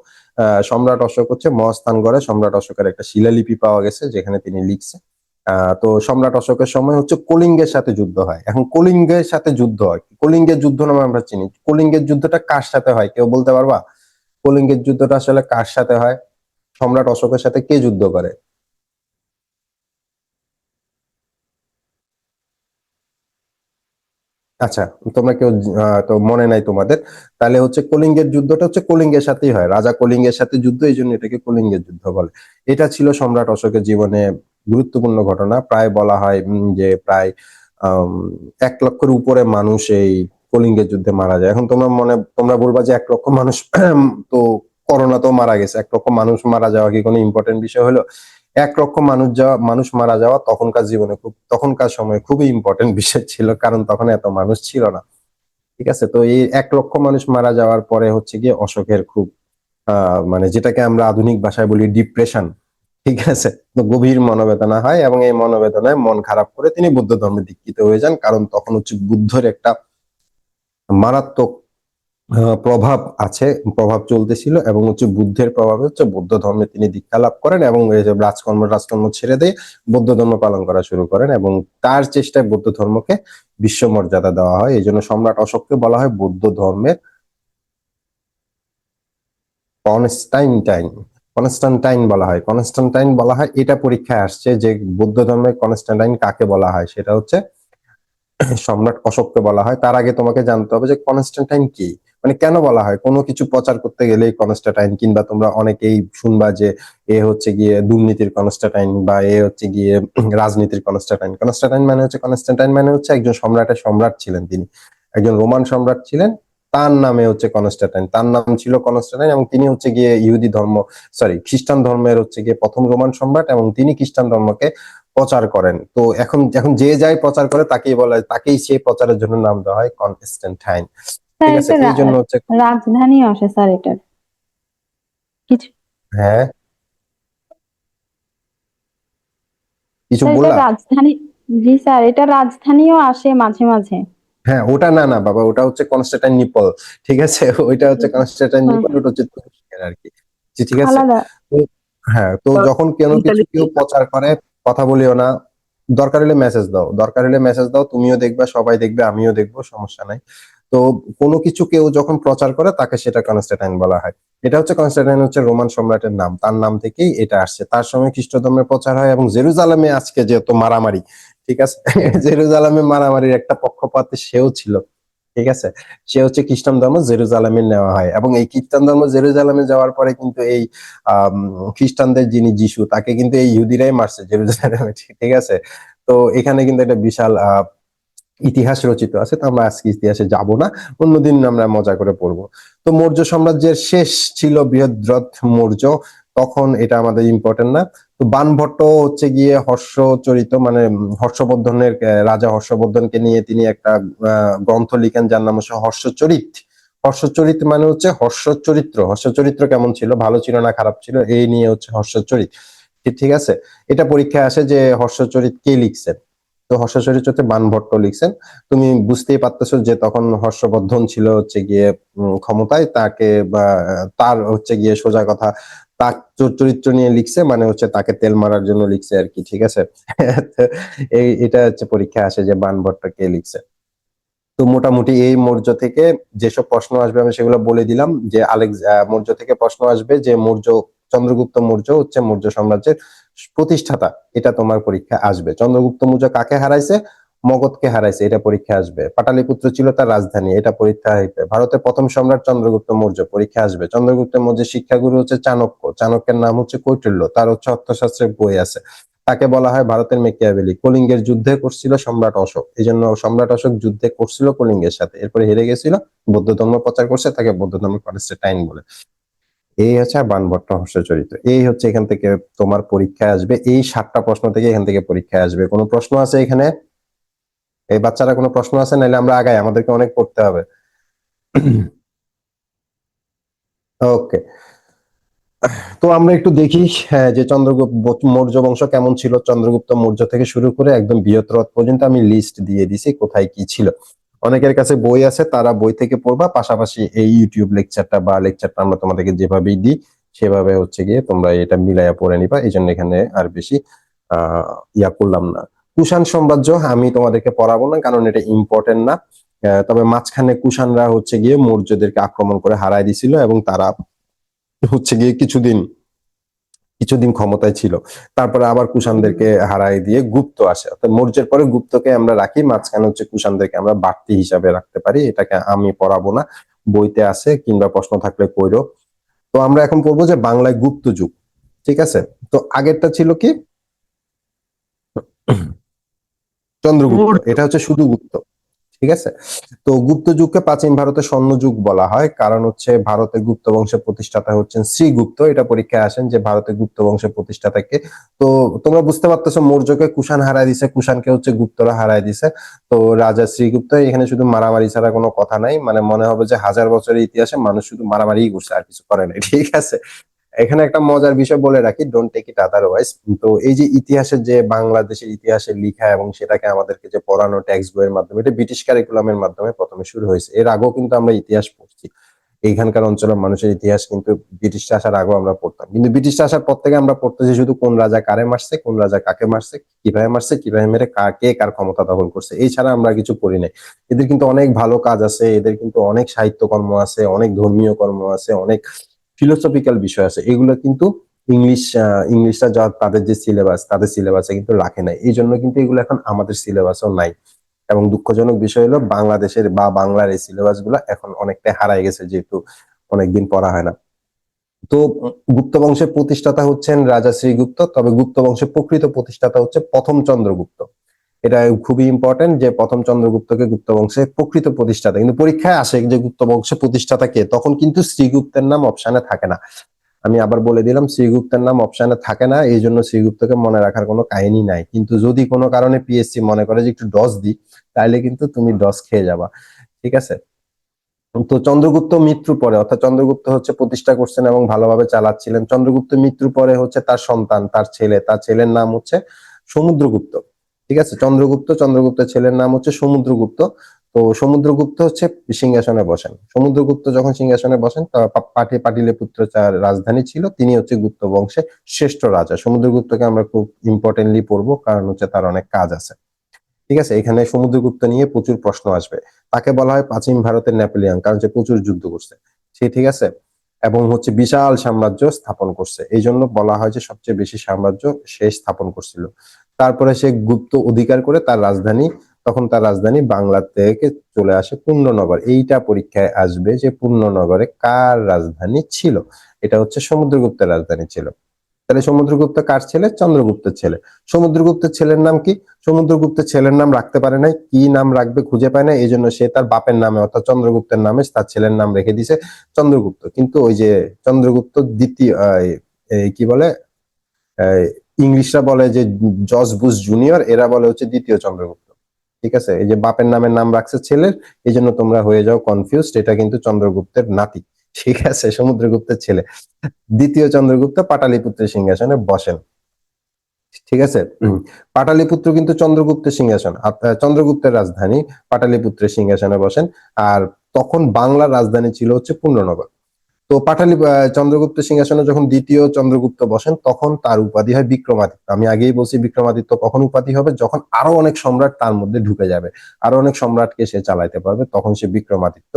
সম্রাট অশোক হচ্ছে মহাস্থানগড়ে সম্রাট অশোকের একটা শিলালিপি পাওয়া গেছে যেখানে তিনি লিখছে। তো সম্রাট অশোকের সময় হচ্ছে কলিঙ্গের সাথে যুদ্ধ হয়। এখন কলিঙ্গের সাথে যুদ্ধ হয়, কলিঙ্গের যুদ্ধ নামে আমরা চিনি। কলিঙ্গের যুদ্ধটা কার সাথে হয় কেউ বলতে পারবা? কলিঙ্গের যুদ্ধটা আসলে কার সাথে হয়? সম্রাট অশোকের সাথে কে যুদ্ধ করে? আচ্ছা, তোমরা কেউ তো মনে নাই তোমাদের, তাহলে হচ্ছে কলিঙ্গের যুদ্ধটা হচ্ছে কলিঙ্গের সাথেই হয়, রাজা কলিঙ্গের সাথে যুদ্ধ, এই জন্য এটাকে কলিঙ্গের যুদ্ধ বলে। এটা ছিল সম্রাট অশোকের জীবনে গুরুত্বপূর্ণ ঘটনা। প্রায় বলা হয় যে প্রায় 1 লক্ষের উপরে মানুষ এই কলিঙ্গের যুদ্ধে মারা যায়। এখন তোমরা বলবা যে 1 লক্ষ মানুষ তো করোনা তো মারা গেছে, 1 লক্ষ মানুষ মারা যাওয়া কি কোনো ইম্পর্টেন্ট বিষয় হলো? 1 লক্ষ মানুষ মারা যাওয়া তখনকার সময় খুবই ইম্পর্টেন্ট বিষয় ছিল, কারণ তখন এত মানুষ ছিল না। ঠিক আছে, তো এই 1 লক্ষ মানুষ মারা যাওয়ার পরে হচ্ছে গিয়ে অশোকের খুব মানে যেটাকে আমরা আধুনিক ভাষায় বলি ডিপ্রেশন, ঠিক আছে, তো গভীর মনোবেদনা হয়, এবং এই মনোবেদনায় মন খারাপ করে তিনি বুদ্ধ ধর্মে দীক্ষিত হয়ে যান। কারণ তখন হচ্ছে বুদ্ধের একটা মারাত্মক প্রভাব চলতেছিল, এবং হচ্ছে বুদ্ধের প্রভাবে হচ্ছে বৌদ্ধ ধর্মে তিনি দীক্ষা লাভ করেন, এবং এই যে রাজকর্ম ছেড়ে দিয়ে বৌদ্ধ ধর্ম পালন করা শুরু করেন, এবং তার চেষ্টায় বৌদ্ধ ধর্মকে বিশ্ব মর্যাদা দেওয়া হয়। এই জন্য সম্রাট অশোককে বলা হয় বৌদ্ধ ধর্মের কনস্টাইনটাইন কনস্টান্টাইন বলা হয়। এটা পরীক্ষায় আসছে যে বৌদ্ধ ধর্মের কনস্টান্টাইন কাকে বলা হয়, সেটা হচ্ছে সম্রাট অশোককে বলা হয়। তার আগে তোমাকে জানতে হবে যে কনস্টান্টাইন কি, মানে কেন বলা হয়। কোনো কিছু প্রচার করতে গেলেই কনস্টান্টাইন, কিংবা তোমরা অনেকেই শুনবা যে এ হচ্ছে গিয়ে দুর্নীতির কনস্টান্টাইন, বা এ হচ্ছে গিয়ে রাজনীতির কনস্টান্টাইন মানে হচ্ছে একজন সম্রাট ছিলেন তিনি, একজন রোমান সম্রাট ছিলেন, তার নামে হচ্ছে কনস্টান্টাইন, তার নাম ছিল কনস্টান্টাইন, এবং তিনি হচ্ছে গিয়ে খ্রিস্টান ধর্মের হচ্ছে গিয়ে প্রথম রোমান সম্রাট, এবং তিনি খ্রিস্টান ধর্মকে প্রচার করেন। তো এখন এখন যে যাই প্রচার করে তাকেই সেই প্রচারের জন্য নাম দেওয়া হয় কনস্ট্যান্টাইন। স্যার ঠিক আছে, এটা এই জন্য হচ্ছে রাজধানী আসে স্যার এটার কিছু। হ্যাঁ, কিছু স্যার এটা বললা। রাজধানী, জি স্যার এটা রাজধানীও আসে মাঝে মাঝে। হ্যাঁ, ওটা না না বাবা, ওটা হচ্ছে কনস্ট্যান্টাইন নিপল। ঠিক আছে, ওইটা হচ্ছে কনস্ট্যান্টাইন হ্যাঁ নিপল, হ্যাঁ ওটা হচ্ছে তুরস্কের আর কি। জি, ঠিক আছে। আলাদা। তো হ্যাঁ, তো যখন কিছু কেউ প্রচার করে, কথা বলিও না, দরকার হলে মেসেজ দাও, তুমিও দেখবে, সবাই দেখবে, আমিও দেখবো, সমস্যা নাই। তো কোনো কিছু কেউ যখন প্রচার করে তাকে সেটা কনস্ট্যান্টাইন বলা হয়। এটা হচ্ছে কনস্ট্যান্টাইন হচ্ছে রোমান সম্রাটের নাম, তার নাম থেকেই এটা আসছে। তার সময় খ্রিস্ট ধর্মের প্রচার হয়, এবং জেরুজালেমে আজকে যেহেতু মারামারি, ঠিক আছে, জেরুজালেমে মারামারির একটা পক্ষপাতে সেও ছিল। ঠিক আছে, সে হচ্ছে খ্রিস্টান ধর্ম জেরুজালেমে নেওয়া হয়, এবং এই খ্রিস্টান ধর্ম জেরুজালেমে যাওয়ার পরে কিন্তু এই আহ খ্রিস্টানদের যিনি যিশু, তাকে কিন্তু এই ইহুদিরাই মারছে জেরুজালেমে, ঠিক আছে। তো এখানে কিন্তু একটা বিশাল ইতিহাস রচিত আছে, তো আমরা আজকে ইতিহাসে যাব না, অন্যদিন আমরা মজা করে পড়বো। তো মৌর্য সাম্রাজ্যের শেষ ছিল বৃহদ্রথ মৌর্য, তখন এটা আমাদের ইম্পর্টেন্ট না। তো বাণভট্ট হচ্ছে গিয়ে হর্ষচরিত, মানে হর্ষবর্ধনের রাজা হর্ষবর্ধনকে নিয়ে তিনি একটা গ্রন্থ লিখেন, যার নাম হচ্ছে হর্ষচরিত। হর্ষচরিত মানে হচ্ছে হর্ষচরিত্র কেমন ছিল, ভালো ছিল না খারাপ ছিল, এই নিয়ে হচ্ছে হর্ষচরিত। ঠিক আছে, এটা পরীক্ষায় আসে যে হর্ষচরিত কে লিখছেন। তো হর্ষচরিত হচ্ছে বাণভট্ট লিখছেন। তুমি বুঝতেই পারতেছো যে তখন হর্ষবর্ধন ছিল হচ্ছে গিয়ে ক্ষমতায়, তাকে বা তার হচ্ছে গিয়ে সোজা কথা তার চরিত্র নিয়ে লিখছে, মানে হচ্ছে তাকে তেল মারার জন্য লিখছে আর কি, ঠিক আছে। তো এটা হচ্ছে পরীক্ষা আসে যে বাণভট্ট কে লিখছে। তো মোটামুটি এই মৌর্য থেকে যেসব প্রশ্ন আসবে আমি সেগুলো বলে দিলাম, যে মৌর্য থেকে প্রশ্ন আসবে যে চন্দ্রগুপ্ত মৌর্য হচ্ছে মৌর্য সাম্রাজ্যের প্রতিষ্ঠাতা, এটা তোমার পরীক্ষা আসবে। চন্দ্রগুপ্ত মৌর্য কাকে হারাইছে? মগধকে হারাইছে, এটা পরীক্ষা আসবে। পাটালিপুত্র ছিল তার রাজধানী, এটা পরীক্ষা আসবে। ভারতের প্রথম সম্রাট চন্দ্রগুপ্ত মৌর্য, পরীক্ষা আসবে। চন্দ্রগুপ্ত মৌর্যের শিক্ষাগুরু হচ্ছে চাণক্য, চাণক্যের নাম হচ্ছে কৌটিল্য, তার হচ্ছে অর্থশাস্ত্রের বই আছে। তাকে বলা হয় ভারতের মেকিয়াভেলি। কলিঙ্গের যুদ্ধে করছিল সম্রাট অশোক, এই জন্য সম্রাট অশোক যুদ্ধে করছিল কলিঙ্গের সাথে, এরপরে হেরে গেছিল, বৌদ্ধ ধর্ম প্রচার করছে, তাকে বৌদ্ধ ধর্ম কনস্ট্যান্টাইন বলে। এই হচ্ছে বাণভট্ট হর্ষচরিত। এই হচ্ছে এখান থেকে তোমার পরীক্ষায় আসবে, এই 7টা প্রশ্ন থেকে এখান থেকে পরীক্ষায় আসবে। কোনো প্রশ্ন আছে এখানে? এই বাচ্চারা কোনো প্রশ্ন আছে? নাহলে আমরা আগাই, আমাদেরকে অনেক পড়তে হবে। ওকে, তো আমরা একটু দেখি যে চন্দ্রগুপ্ত মৌর্য বংশ কেমন ছিল। চন্দ্রগুপ্ত মৌর্য থেকে শুরু করে একদম বৃহৎরথ পর্যন্ত আমি লিস্ট দিয়ে দিছি কোথায় কি ছিল। অনেকের কাছে বই আছে, তারা বই থেকে পড়বা, পাশাপাশি এই ইউটিউব লেকচারটা আমরা তোমাদেরকে যেভাবেই দিই সেভাবে হচ্ছে গিয়ে তোমরা এটা মিলাইয়া পড়ে নিবা। এই জন্য এখানে আর বেশি ইয়া করলাম না। কুষাণ সাম্রাজ্য আমি তোমাদেরকে পড়াবো না, কারণ এটা ইম্পর্টেন্ট না। তবে মাঝখানে কুষাণরা হচ্ছে গিয়ে মৌর্যদেরকে আক্রমণ করে হারায় দিছিল, এবং তারা হচ্ছে গিয়ে কিছুদিন কিছুদিন ক্ষমতায় ছিল, তারপরে আবার কুষাণদেরকে হারাই দিয়ে গুপ্ত আসে, অর্থাৎ মৌর্যের পরে গুপ্তকে আমরা রাখি, মাঝখানে হচ্ছে কুষাণদেরকে আমরা বাড়তি হিসাবে রাখতে পারি। এটাকে আমি পড়াবো না, বইতে আছে, কিংবা প্রশ্ন থাকলে কইরো। তো আমরা এখন পড়বো যে বাংলায় গুপ্ত যুগ। ঠিক আছে, তো আগেরটা ছিল কি, চন্দ্রগুপ্ত, এটা হচ্ছে শুধু গুপ্ত। ঠিক আছে, তো গুপ্ত যুগকে প্রাচীন ভারতের স্বর্ণযুগ বলা হয়, কারণ হচ্ছে ভারতের গুপ্ত বংশের প্রতিষ্ঠাতা হচ্ছেন শ্রীগুপ্ত। এটা পরীক্ষায় আসেন যে ভারতের গুপ্ত বংশের প্রতিষ্ঠাতাকে। তো তোমরা বুঝতে পারতেছো, মৌর্যকে কুষাণ হারায় দিছে, কুষাণকে হচ্ছে গুপ্তরা হারায় দিছে। তো রাজা শ্রীগুপ্ত, এখানে শুধু মারামারি ছাড়া কোনো কথা নাই, মানে মনে হবে যে 1000 বছরের ইতিহাসে মানুষ শুধু মারামারিই করছে, আর কিছু করে নাই। ঠিক আছে, এখানে একটা মজার বিষয় বলে রাখি, ডোন্ট টেক ইট আদারওয়াইজ। তো এই যে ইতিহাসের যে বাংলাদেশের ইতিহাসের লিখা এবং সেটাকে আমাদেরকে যে পড়ানো টেক্সট বইয়ের মাধ্যমে, এটা ব্রিটিশ কারিকুলামের মাধ্যমে প্রথমে শুরু হয়েছে। এর আগেও কিন্তু আমরা ইতিহাস পড়ছি, এইখানকার অঞ্চলের মানুষের ইতিহাস কিন্তু ব্রিটিশরা আসার আগেও আমরা পড়তাম, কিন্তু ব্রিটিশরা আসার পর থেকে আমরা পড়তেছি শুধু কোন রাজা কারে মারছে, কোন রাজা কাকে মারছে, কিভাবে মারছে, কিভাবে মেরে কে কার ক্ষমতা দখল করছে, এই ছাড়া আমরা কিছু পড়ি নাই। এদের কিন্তু অনেক ভালো কাজ আছে, এদের কিন্তু অনেক সাহিত্যকর্ম আছে, অনেক ধর্মীয় কর্ম আছে, অনেক ফিলোসফিক্যাল বিষয় আছে, এগুলো কিন্তু ইংলিশরা যা তাদের যে সিলেবাস, তাদের সিলেবাসে কিন্তু রাখে নাই। এই জন্য কিন্তু এগুলো এখন আমাদের সিলেবাসও নাই। এবং দুঃখজনক বিষয় হলো বাংলাদেশের বা বাংলার এই সিলেবাস গুলো এখন অনেকটাই হারায় গেছে, যেহেতু অনেকদিন পড়া হয় না। তো গুপ্ত বংশের প্রতিষ্ঠাতা হচ্ছেন রাজা শ্রীগুপ্ত, তবে গুপ্ত বংশের প্রকৃত প্রতিষ্ঠাতা হচ্ছে প্রথম চন্দ্রগুপ্ত। এটা খুবই ইম্পর্টেন্ট যে প্রথম চন্দ্রগুপ্তকে গুপ্ত বংশের প্রকৃত প্রতিষ্ঠাতা, কিন্তু পরীক্ষায় আসে যে গুপ্ত বংশের প্রতিষ্ঠাতা কে, তখন কিন্তু শ্রীগুপ্তের নাম অপশনে থাকে না। আমি আবার বলে দিলাম, শ্রীগুপ্তের নাম অপশনে থাকে না, এই জন্য শ্রীগুপ্তকে মনে রাখার কোনো কাহিনী নাই। কিন্তু যদি কোনো কারণে পিএসসি মনে করে যে একটু ডস দিই, তাহলে কিন্তু তুমি ডস খেয়ে যাবা। ঠিক আছে, তো চন্দ্রগুপ্ত মৃত্যুর পরে, অর্থাৎ চন্দ্রগুপ্ত হচ্ছে প্রতিষ্ঠা করছেন এবং ভালোভাবে চালাচ্ছিলেন। চন্দ্রগুপ্ত মৃত্যুর পরে হচ্ছে তার সন্তান, তার ছেলের নাম হচ্ছে সমুদ্রগুপ্ত। ঠিক আছে, চন্দ্রগুপ্তের ছেলের নাম হচ্ছে সমুদ্রগুপ্ত। তো সমুদ্রগুপ্ত হচ্ছে সিংহাসনে বসেন। সমুদ্রগুপ্ত যখন সিংহাসনে বসেন, পাটিলিপুত্র যার রাজধানী ছিল, তিনি হচ্ছে গুপ্ত বংশের শ্রেষ্ঠ রাজা। সমুদ্রগুপ্তকে আমরা খুব ইম্পর্টেন্টলি পড়বো, কারণ হচ্ছে তার অনেক কাজ আছে। ঠিক আছে, এখানে সমুদ্রগুপ্ত নিয়ে প্রচুর প্রশ্ন আসবে। তাকে বলা হয় প্রাচীন ভারতের নেপোলিয়ন, কারণ সে প্রচুর যুদ্ধ করছে সে। ঠিক আছে, এবং হচ্ছে বিশাল সাম্রাজ্য স্থাপন করছে, এই জন্য বলা হয় যে সবচেয়ে বেশি সাম্রাজ্য সে স্থাপন করছিল। তারপরে সে গুপ্ত অধিকার করে তার রাজধানী বাংলা থেকে চলে আসে পূর্ণনগর। এইটা পরীক্ষায় আসবে যে পূর্ণনগরে কার রাজধানী ছিল। এটা হচ্ছে সমুদ্রগুপ্তের রাজধানী ছিল। তাহলে সমুদ্রগুপ্ত কার ছেলে? চন্দ্রগুপ্তের ছেলে। সমুদ্রগুপ্তের ছেলের নাম কি? সমুদ্রগুপ্তের ছেলের নাম রাখতে পারে নাই, কি নাম রাখবে খুঁজে পায় না, এই জন্য সে তার বাপের নামে অর্থাৎ চন্দ্রগুপ্তের নামে তার ছেলের নাম রেখে দিছে চন্দ্রগুপ্ত। কিন্তু ওই যে চন্দ্রগুপ্ত দ্বিতীয়, কি বলে, ইংলিশরা বলে যে জর্জ বুশ জুনিয়র, এরা বলে হচ্ছে দ্বিতীয় চন্দ্রগুপ্ত। ঠিক আছে, এই যে বাপের নামের নাম রাখছে ছেলের, এই জন্য তোমরা হয়ে যাও কনফিউজড, এটা কিন্তু চন্দ্রগুপ্তের নাতি। ঠিক আছে, সমুদ্রগুপ্তের ছেলে। দ্বিতীয় চন্দ্রগুপ্ত পাটালিপুত্রের সিংহাসনে বসেন। ঠিক আছে, পাটালিপুত্র কিন্তু চন্দ্রগুপ্তের সিংহাসন, চন্দ্রগুপ্তের রাজধানী পাটালিপুত্রের সিংহাসনে বসেন। আর তখন বাংলার রাজধানী ছিল হচ্ছে পূর্ণনগর। তো চন্দ্রগুপ্তের সিংহাসনে যখন দ্বিতীয় চন্দ্রগুপ্ত বসেন, তখন তার উপাধি হয় বিক্রমাদিত্য। আমি আগেই বলছি বিক্রমাদিত্য কখন উপাধি হবে, যখন আরো অনেক সম্রাট তার মধ্যে ঢুকে যাবে, আরো অনেক সম্রাটকে সে চালাইতে পারবে, তখন সে বিক্রমাদিত্য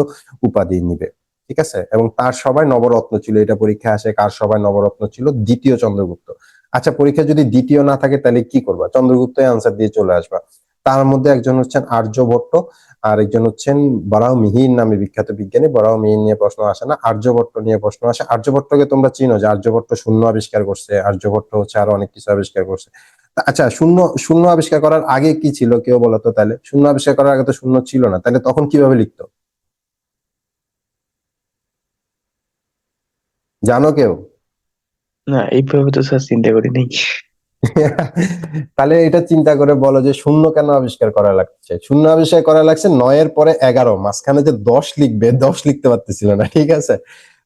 উপাধি নিবে। ঠিক আছে, এবং তার সবাই নবরত্ন ছিল। এটা পরীক্ষা আসে, কার সবাই নবরত্ন ছিল? দ্বিতীয় চন্দ্রগুপ্ত। আচ্ছা, পরীক্ষা যদি দ্বিতীয় না থাকে তাহলে কি করবা? চন্দ্রগুপ্তই আনসার দিয়ে চলে আসবা। তার মধ্যে একজন হচ্ছেন আর্যভট্ট, আর একজন হচ্ছেন বরাহমিহির নামে বিখ্যাত বিজ্ঞানী। বরাহমিহির নিয়ে প্রশ্ন আসে না, আর্যভট্ট নিয়ে প্রশ্ন আসে। আর্যভট্টকে তোমরা চিনো যে আর্যভট্ট শূন্য আবিষ্কার করছে, আর্যভট্ট হচ্ছে আরো অনেক কিছু আবিষ্কার করছে। আচ্ছা, শূন্য শূন্য আবিষ্কার করার আগে কি ছিল কেউ বলতো? তাহলে শূন্য আবিষ্কার করার আগে তো শূন্য ছিল না, তাহলে তখন কিভাবে লিখতো? জানো কেউ? না, এইভাবে তো স্যার চিন্তা করি নাই। তাহলে এটা চিন্তা করে বলো যে শূন্য কেন আবিষ্কার করা লাগছে? শূন্য আবিষ্কার করা লাগছে 9-এর পরে 11, মাঝখানে যে 10 লিখবে, 10 লিখতে পারতেছিল না। ঠিক আছে,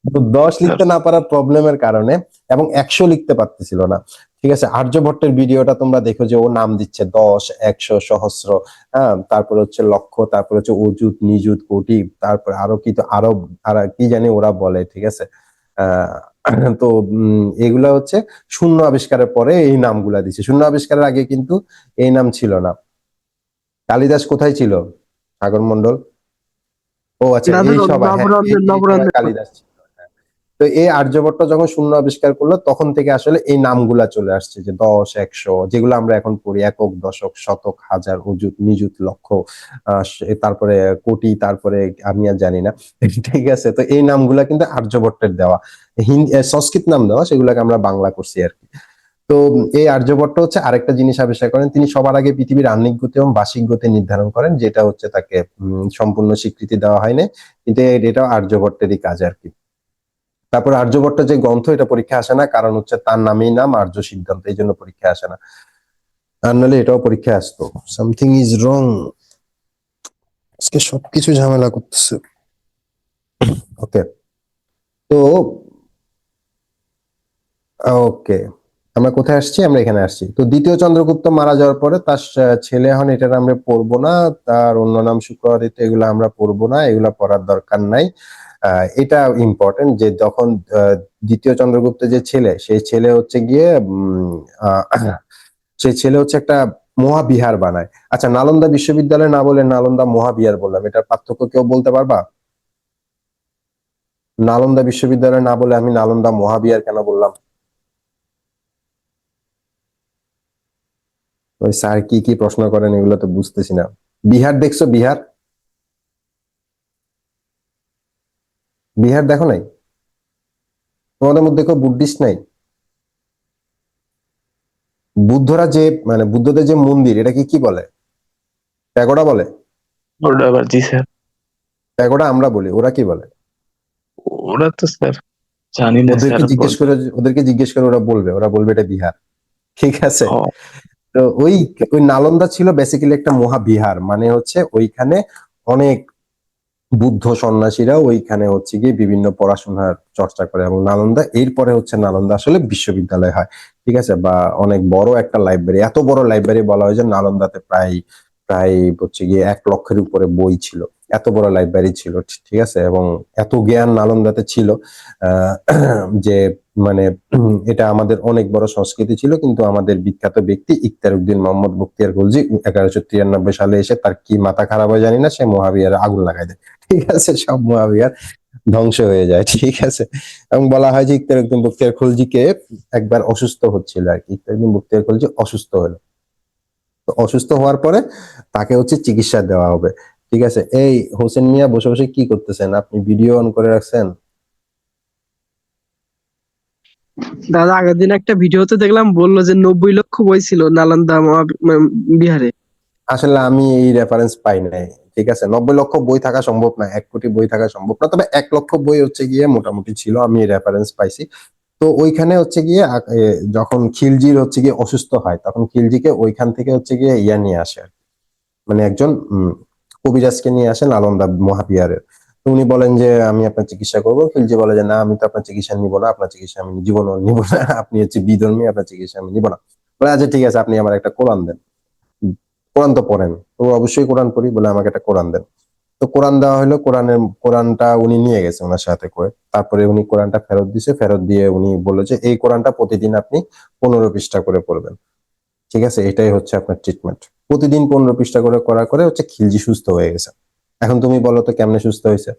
তো 10 লিখতে না পারার প্রবলেমের কারণে, এবং 100 লিখতে পারতেছিল না। ঠিক আছে, আর্যভট্টের ভিডিওটা তোমরা দেখো যে ও নাম দিচ্ছে 10, 100, সহস্র, হ্যাঁ, তারপর হচ্ছে লক্ষ, তারপর হচ্ছে অযুত, নিযুত, কোটি, তারপর আরো কি, তো আরো আর কি জানি ওরা বলে। ঠিক আছে, আহ তো এগুলা হচ্ছে শূন্য আবিষ্কারের পরে এই নামগুলা দিছে, শূন্য আবিষ্কারের আগে কিন্তু এই নাম ছিল না। কালিদাস কোথায় ছিল? সাগর মন্ডল? ও আচ্ছা, এই সবাই, হ্যাঁ, এই সময় নবরঞ্জন কালিদাস ছিল। হ্যাঁ, তো এই আর্যভট্ট যখন শূন্য আবিষ্কার করলো তখন থেকে আসলে এই নামগুলা চলে আসছে, যে 10, 100 যেগুলো আমরা এখন পড়ি, একক, দশক, শতক, হাজার, অযুত, নিযুত, লক্ষ, তারপরে কোটি, তারপরে আমি আর জানি না। ঠিক আছে, তো এই নামগুলা কিন্তু আর্যভট্টের দেওয়া, হিন্দি সংস্কৃত নাম দেওয়া, সেগুলোকে আমরা বাংলা করছি আর কি। তো এই আর্যভট্ট হচ্ছে আরেকটা জিনিস আবিষ্কার করেন, তিনি সবার আগে পৃথিবীর আহ্নিক গতি এবং বার্ষিক গতি নির্ধারণ করেন, যেটা হচ্ছে তাকে সম্পূর্ণ স্বীকৃতি দেওয়া হয়নি, কিন্তু এটাও আর্যভট্টেরই কাজ আর কি। তারপর আর্যভট্ট যে গ্রন্থ, এটা পরীক্ষা আসে না, কারণ হচ্ছে তার নামেই নাম আর্য সিদ্ধান্ত, এই জন্য পরীক্ষা আসে না, আর নাহলে এটাও পরীক্ষা আসতো। সামথিং ইজ রং, আজকে সবকিছু ঝামেলা করতেছে। ওকে, তো ওকে, আমরা কোথায় আসছি? আমরা এখানে আসছি। তো দ্বিতীয় চন্দ্রগুপ্ত মারা যাওয়ার পরে তার ছেলে হন, এটা আমরা পড়বো না, তার অন্য নাম শুক্রাদিত্য, এগুলো আমরা পড়বো না, এগুলা পড়ার দরকার নাই। এটা ইম্পর্টেন্ট যে যখন দ্বিতীয় চন্দ্রগুপ্ত যে ছেলে, সেই ছেলে হচ্ছে গিয়ে সেই ছেলে হচ্ছে একটা মহাবিহার বানায়। আচ্ছা, নালন্দা বিশ্ববিদ্যালয় না বলে নালন্দা মহাবিহার বললাম, এটার পার্থক্য কেউ বলতে পারবা? নালন্দা বিশ্ববিদ্যালয় না বলে আমি নালন্দা মহাবিহার কেন বললাম? ওই স্যার কি কি প্রশ্ন করেন এগুলো তো বুঝতেছি না। বিহার দেখছো? বিহার, বিহার দেখো নাই? তোমাদের মধ্যে কেউ বুদ্ধিস্ট নাই? বুদ্ধরা যে মানে বুদ্ধদের যে মন্দির, এটাকে কি বলে? প্যাগোডা বলে? ওটা আবার জি স্যার, প্যাগোডা আমরা বলি, ওরা কি বলে? ওরা তো স্যার জানি না স্যার। ওদেরকে জিজ্ঞেস করে, ওরা বলবে এটা বিহার। ঠিক আছে, ও, তো ওই ওই নালন্দা ছিল বেসিক্যালি একটা মহাবিহার, মানে হচ্ছে ওইখানে অনেক বুদ্ধ সন্ন্যাসীরা ওইখানে হচ্ছে গিয়ে বিভিন্ন পড়াশোনার চর্চা করে, এবং নালন্দা এরপরে হচ্ছে নালন্দা আসলে বিশ্ববিদ্যালয় হয়। ঠিক আছে, বা অনেক বড় একটা লাইব্রেরি, এত বড় লাইব্রেরি বলা হয় যে নালন্দাতে প্রায় প্রায় হচ্ছে গিয়ে 1 লক্ষের উপরে বই ছিল, এত বড় লাইব্রেরি ছিল। ঠিক আছে, এবং এত জ্ঞান নালন্দাতে ছিল আহ যে মানে এটা আমাদের অনেক বড় সংস্কৃতি ছিল। কিন্তু আমাদের বিখ্যাত ব্যক্তি ইখতিয়ার উদ্দিন মোহাম্মদ বখতিয়ার খলজি 1193 সালে এসে, তার কি মাথা খারাপ হয় জানি না, সে মহাবিহারে আগুন লাগাই দেয়। ঠিক আছে, সব মহাবিহার ধ্বংস হয়ে যায়। ঠিক আছে, এবং বলা হয় যে ইখতিয়ার উদ্দিন বখতিয়ার খলজিকে একবার অসুস্থ হচ্ছিল আর কি, ইখতিয়ার উদ্দিন বখতিয়ার খলজি অসুস্থ হলো, তো অসুস্থ হওয়ার পরে তাকে হচ্ছে চিকিৎসা দেওয়া হবে। ঠিক আছে, এই হোসেন মিয়া বসে বসে কি করতেছেন? আপনি ভিডিও অন করে রাখছেন? দাদা আগের দিন একটা ভিডিওতে দেখলাম, বললো যে 90 লক্ষ বই ছিল নালন্দা বিহারে। আসলে আমি এই রেফারেন্স পাই নাই। ঠিক আছে, 90 লক্ষ বই থাকা সম্ভব না, 1 কোটি বই থাকা সম্ভব না, তবে 1 লক্ষ বই হচ্ছে গিয়ে মোটামুটি ছিল, আমি এই রেফারেন্স পাইছি। তো ওইখানে হচ্ছে গিয়ে যখন খিলজির হচ্ছে গিয়ে অসুস্থ হয়, তখন খিলজিকে ওইখান থেকে হচ্ছে গিয়ে ইয়া নিয়ে আসে আর কি। মানে একজন কবিরাজকে নিয়ে আসেন নালন্দা মহাবিহারের। তো উনি বলেন যে আমি আপনার চিকিৎসা করবো। খিলজি বলে যে না, আমি তো আপনার চিকিৎসা নিব না, আপনার চিকিৎসা আমি জীবনও নিব না, আপনি হচ্ছে বিধর্মী, আপনার চিকিৎসা আমি নিব না। বলে আচ্ছা ঠিক আছে, আপনি আমার একটা কোরআন দেন। কোরআন তো পড়েন? তো অবশ্যই কোরআন পড়ি, বলে আমাকে একটা কোরআন দেন। তো কোরআন দেওয়া হলো, কোরআনটা উনি নিয়ে গেছে ওনার সাথে করে। তারপরে উনি কোরআনটা ফেরত দিছে, ফেরত দিয়ে উনি বললো যে এই কোরআনটা প্রতিদিন আপনি 15 পৃষ্ঠা করে পড়বেন। ঠিক আছে, এটাই হচ্ছে আপনার ট্রিটমেন্ট। প্রতিদিন 15 পৃষ্ঠা করে করা করে হচ্ছে খিলজি সুস্থ হয়ে গেছে। এখন তুমি বলো তো কেমনে সুস্থ হয়েছে?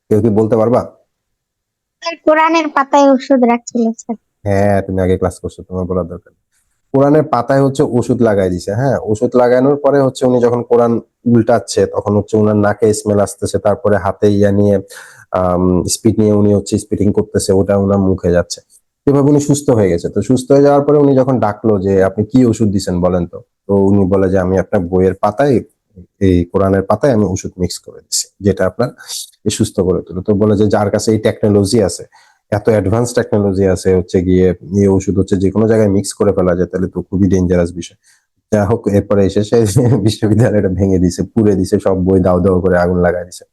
কেউ কি বলতে পারবা? স্যার কোরআনের পাতায় ওষুধ রাখছিল স্যার। হ্যাঁ, তুমি আগে ক্লাস করছো, তোমার বলার দরকার নেই। কোরআনের পাতায় হচ্ছে ওষুধ লাগাই দিছে। হ্যাঁ, ওষুধ লাগানোর পরে হচ্ছে উনি যখন কোরআন উল্টাচ্ছে, তখন হচ্ছে উনার নাকে স্মেল আসতেছে, তারপরে হাতে ইয়া নিয়ে স্পিড নিয়ে উনি হচ্ছে স্পিডিং করতেছে, ওটা উনার মুখে যাচ্ছে। এভাবে উনি সুস্থ হয়ে গেছে। তো সুস্থ হয়ে যাওয়ার পরে উনি যখন ডাকলো যে আপনি কি ওষুধ দিচ্ছেন বলেন তো, তো উনি বলে যে আমি আপনার বইয়ের পাতায়, এই কোরআনের পাতায় আমি ওষুধ মিক্স করে দিচ্ছি, যেটা আপনার সুস্থ করে তুলো। তো বলে যে যার কাছে এই টেকনোলজি আছে, এত অ্যাডভান্স টেকনোলজি আছে, হচ্ছে গিয়ে এই ওষুধ হচ্ছে যে কোনো জায়গায় মিক্স করে ফেলা যায়, তাহলে তো খুবই ডেঞ্জারাস বিষয়। যা হোক, এরপরে এসে সে বিশ্ববিদ্যালয়টা ভেঙে দিছে, পুড়ে দিছে, সব বই দাও দাও করে আগুন লাগাই দিছে।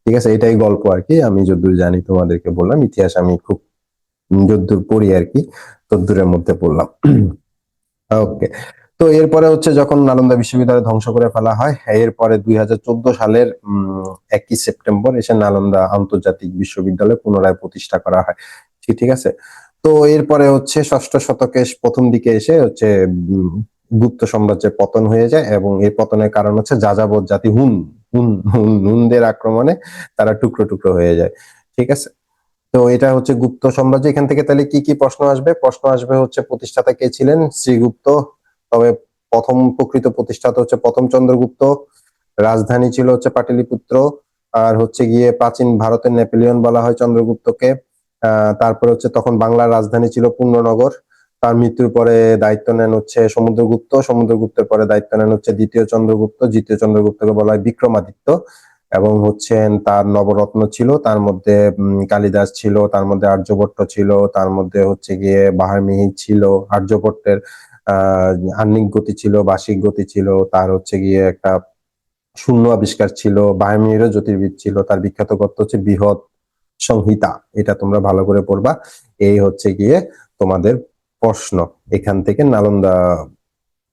ঠিক আছে, এটাই গল্প আর কি। আমি যতদূর জানি তোমাদেরকে বললাম, ইতিহাস আমি খুব যতদূর পড়ি আর কি, ততদূরের মধ্যে পড়লাম। ওকে, তো এরপরে হচ্ছে যখন নালন্দা বিশ্ববিদ্যালয় ধ্বংস করে ফেলা হয়, এরপরে 2014 সালের 1 সেপ্টেম্বর এসে নালন্দা আন্তর্জাতিক বিশ্ববিদ্যালয় পুনরায় প্রতিষ্ঠা করা হয়। ঠিক আছে, তো এরপরে হচ্ছে 6শ শতকের প্রথম দিকে এসে হচ্ছে গুপ্ত সাম্রাজ্যের পতন হয়ে যায়, এবং এই পতনের কারণ হচ্ছে যাযাবর জাতি হুন হুনদের আক্রমণে তারা টুকরো টুকরো হয়ে যায়। ঠিক আছে, তো এটা হচ্ছে গুপ্ত সাম্রাজ্য। এখান থেকে তাহলে কি কি প্রশ্ন আসবে? প্রশ্ন আসবে হচ্ছে প্রতিষ্ঠাতা কে ছিলেন? শ্রীগুপ্ত। তবে প্রথম প্রকৃত প্রতিষ্ঠাতা হচ্ছে প্রথম চন্দ্রগুপ্ত। রাজধানী ছিল হচ্ছে পাটলিপুত্র। আর হচ্ছে গিয়ে প্রাচীন ভারতের নেপোলিয়ন বলা হয় চন্দ্রগুপ্তকে। তারপরে হচ্ছে তখন বাংলার রাজধানী ছিল পূর্ণনগর। তার মৃত্যুর পরে দায়িত্ব নেন হচ্ছে সমুদ্রগুপ্ত। সমুদ্রগুপ্তের পরে দায়িত্ব নেন হচ্ছে দ্বিতীয় চন্দ্রগুপ্ত। দ্বিতীয় চন্দ্রগুপ্তকে বলা হয় বিক্রমাদিত্য। এবং হচ্ছেন তার নবরত্ন ছিল, তার মধ্যে কালিদাস ছিল, তার মধ্যে আর্যভট্ট ছিল, তার মধ্যে হচ্ছে গিয়ে বাহারমিহির ছিল। আর্যভট্টের আহ্নিক গতি ছিল, বার্ষিক গতি ছিল, তার হচ্ছে গিয়ে একটা শূন্য আবিষ্কার ছিল। বায়ামিরও জ্যোতির্বিদ ছিল। তার বিখ্যাত গ্রন্থ হচ্ছে বৃহৎ সংহিতা। এটা তোমরা ভালো করে পড়বা। এই হচ্ছে গিয়ে তোমাদের প্রশ্ন। এখান থেকে নালন্দা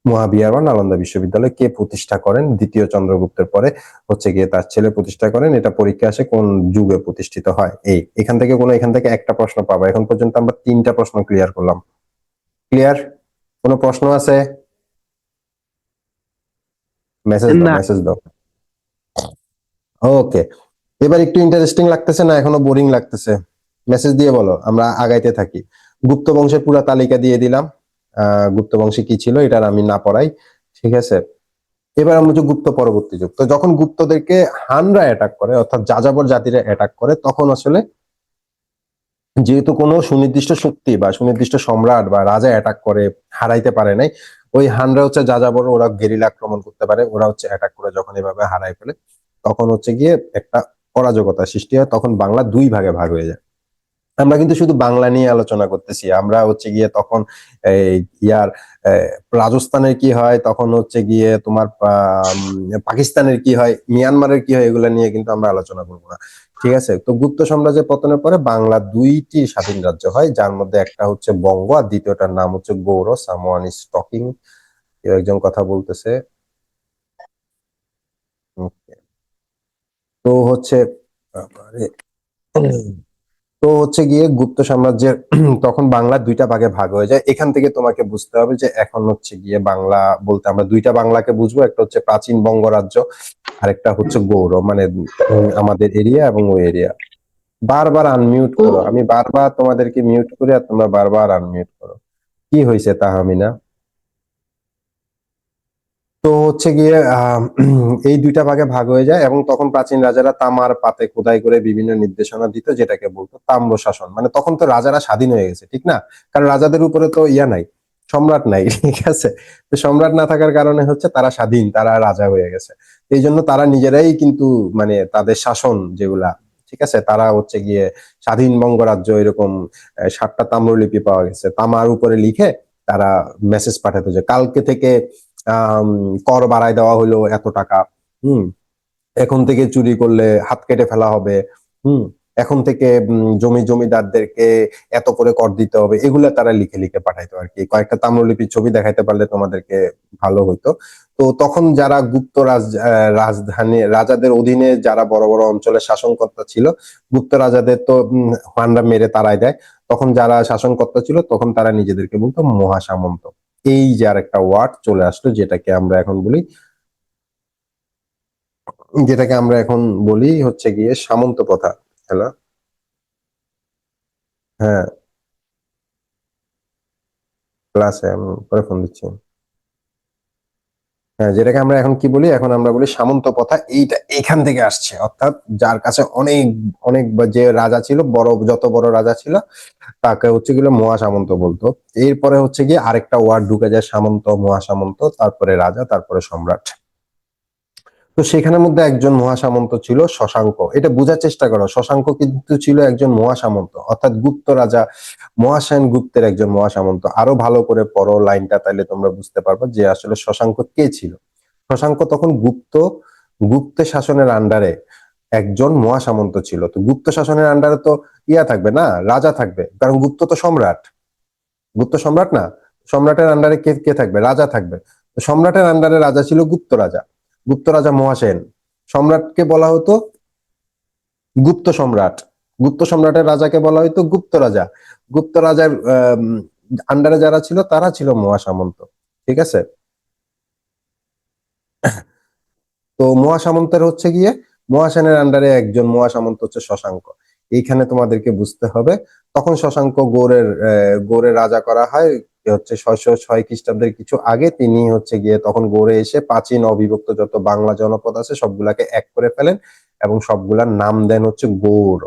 মহাবিহার বা নালন্দা বিশ্ববিদ্যালয় কে প্রতিষ্ঠা করেন? দ্বিতীয় চন্দ্রগুপ্তের পরে হচ্ছে গিয়ে তার ছেলে প্রতিষ্ঠা করেন। এটা পরীক্ষা আসে কোন যুগে প্রতিষ্ঠিত হয়। এখান থেকে একটা প্রশ্ন পাবা। এখন পর্যন্ত আমরা 3টা প্রশ্ন ক্লিয়ার করলাম। ক্লিয়ার? কোনো প্রশ্ন আছে? না। মেসেজ দাও। ওকে, এবার একটু ইন্টারেস্টিং লাগতেছে না এখনো বোরিং লাগতেছে? মেসেজ দিয়ে বলো, আমরা আগাইতে থাকি। গুপ্ত বংশের পুরা তালিকা দিয়ে দিলাম। গুপ্ত বংশে কি ছিল এটা আর আমি না পড়াই। ঠিক আছে, এবার আমরা হচ্ছে গুপ্ত পরবর্তী যুগ। তো যখন গুপ্তদেরকে হানরা অ্যাটাক করে, অর্থাৎ যাযাবর জাতিরা অ্যাটাক করে, তখন আসলে যেহেতু কোনো সুনির্দিষ্ট শক্তি বা সুনির্দিষ্ট সম্রাট বা রাজা অ্যাটাক করে হারাইতে পারে নাই, ওই হানরা হচ্ছে যাযাবর, ওরা গেরিলা আক্রমণ করতে পারে, ওরা হচ্ছে অ্যাটাক করে যখন এভাবে হারাই ফেলে, তখন হচ্ছে গিয়ে একটা অরাজকতা সৃষ্টি হয়। তখন বাংলা 2 ভাগে ভাগ হয়ে যায়। আমরা কিন্তু শুধু বাংলা নিয়ে আলোচনা করতেছি। আমরা হচ্ছে গিয়ে তখন এই ইয়ার রাজস্থানের কি হয়, তখন হচ্ছে গিয়ে তোমার পাকিস্তানের কি হয়, মিয়ানমারের কি হয়, এগুলা নিয়ে কিন্তু আমরা আলোচনা করবো না। ঠিক আছে, তো গুপ্ত সাম্রাজ্যের পতনের পরে বাংলা 2টি স্বাধীন রাজ্য হয়, যার মধ্যে একটা হচ্ছে বঙ্গ আর দ্বিতীয়টার নাম হচ্ছে গৌড়। সামওয়ান ইজ টকিং, কেউ একজন কথা বলতেছে। Okay, তো হচ্ছে বাবারে। তো হচ্ছে গিয়ে গুপ্ত সাম্রাজ্যের তখন বাংলা 2টা ভাগে ভাগ হয়ে যায়। এখান থেকে তোমাকে বুঝতে হবে যে এখন হচ্ছে গিয়ে বাংলা বলতে আমরা 2টা বাংলাকে বুঝবো। একটা হচ্ছে প্রাচীন বঙ্গরাজ্য, আরেকটা হচ্ছে গৌড়, মানে আমাদের এরিয়া এবং ওই এরিয়া। বারবার আনমিউট করো, আমি বারবার তোমাদেরকে মিউট করি আর তোমরা বারবার আনমিউট করো। কি হয়েছে তাহমিনা? তো হচ্ছে গিয়ে এই 2টা ভাগে ভাগ হয়ে যায় এবং তখন প্রাচীন রাজারা তামার পাতে খোদাই করে বিভিন্ন নির্দেশনা দিত, যেটাকে বলতো তাম্র শাসন। মানে তখন তো রাজারা স্বাধীন হয়ে গেছে, ঠিক না? কারণ রাজাদের উপরে তো নাই, সম্রাট নাই। ঠিক আছে, তো সম্রাট না থাকার কারণে হচ্ছে তারা স্বাধীন, তারা রাজা হয়ে গেছে। এই জন্য তারা নিজেরাই কিন্তু মানে তাদের শাসন যেগুলা, ঠিক আছে, তারা হচ্ছে গিয়ে স্বাধীন বঙ্গরাজ্য এরকম 7টা তাম্রলিপি পাওয়া গেছে। তামার উপরে লিখে তারা মেসেজ পাঠাতো যে কালকে থেকে আহ কর বাড়ায় দেওয়া হলো এত টাকা। হুম, এখন থেকে চুরি করলে হাত কেটে ফেলা হবে। হুম, এখন থেকে জমিদারদেরকে এত করে কর দিতে হবে। এগুলা তারা লিখে লিখে পাঠাইতো আর কি। কয়েকটা তাম্রলিপির ছবি দেখাইতে পারলে তোমাদেরকে ভালো হইতো। তো তখন যারা গুপ্ত রাজধানী রাজাদের অধীনে যারা বড় বড় অঞ্চলের শাসনকর্তা ছিল, গুপ্ত রাজাদের তো হান্ডা মেরে তাড়ায় দেয়। তখন যারা শাসনকর্তা ছিল তখন তারা নিজেদেরকে বলতো মহাসামন্ত। এই যে আর একটা ওয়ার্ড চলে আসলো, যেটাকে আমরা এখন বলি হচ্ছে গিয়ে সামন্ত প্রথা। হ্যালো, হ্যাঁ, ক্লাসে আমি পরে ফোন দিচ্ছি। হ্যাঁ, যেটাকে আমরা এখন কি বলি, এখন আমরা বলি সামন্ত প্রথা। এইটা এখান থেকে আসছে, অর্থাৎ যার কাছে অনেক অনেক যে রাজা ছিল, যত বড় রাজা ছিল তাকে হচ্ছে গিয়ে মহাসামন্ত বলতো। এরপরে হচ্ছে গিয়ে আরেকটা ওয়ার্ড ঢুকে যায়, সামন্ত, মহাসামন্ত, তারপরে রাজা, তারপরে সম্রাট। তো সেখানের মধ্যে একজন মহাসামন্ত ছিল শশাঙ্ক। এটা বোঝার চেষ্টা করো, শশাঙ্ক কিন্তু ছিল একজন মহাসামন্ত, অর্থাৎ গুপ্ত রাজা মহাসেন গুপ্তের একজন মহাসামন্ত। আরো ভালো করে পড়ো লাইনটা, তাইলে তোমরা বুঝতে পারবে যে আসলে শশাঙ্ক কে ছিল। শশাঙ্ক তখন গুপ্ত শাসনের আন্ডারে একজন মহাসামন্ত ছিল। তো গুপ্ত শাসনের আন্ডারে তো থাকবে না, রাজা থাকবে, কারণ গুপ্ত তো সম্রাট। গুপ্ত সম্রাট না, সম্রাটের আন্ডারে কে কে থাকবে? রাজা থাকবে। তো সম্রাটের আন্ডারে রাজা ছিল গুপ্ত রাজা, গুপ্ত রাজা মহাসেন। সম্রাটকে বলা হতো গুপ্ত সম্রাট, গুপ্ত সম্রাটের রাজাকে বলা হতো গুপ্ত রাজা। গুপ্ত রাজার আন্ডারে যারা ছিল তারা ছিল মহাসামন্ত। ঠিক আছে, তো মহাসামন্তের হচ্ছে গিয়ে মহাসেনের আন্ডারে একজন মহাসামন্ত হচ্ছে শশাঙ্ক। এইখানে তোমাদেরকে বুঝতে হবে তখন শশাঙ্ক গৌড়ের রাজা করা হয় হচ্ছে 606 খ্রিস্টাব্দের কিছু আগে। তিনি হচ্ছে গিয়ে তখন গৌড়ে এসে প্রাচীন অবিভক্ত যত বাংলা জনপদ আছে সবগুলাকে এক করে ফেলেন এবং সবগুলার নাম দেন হচ্ছে গৌড়।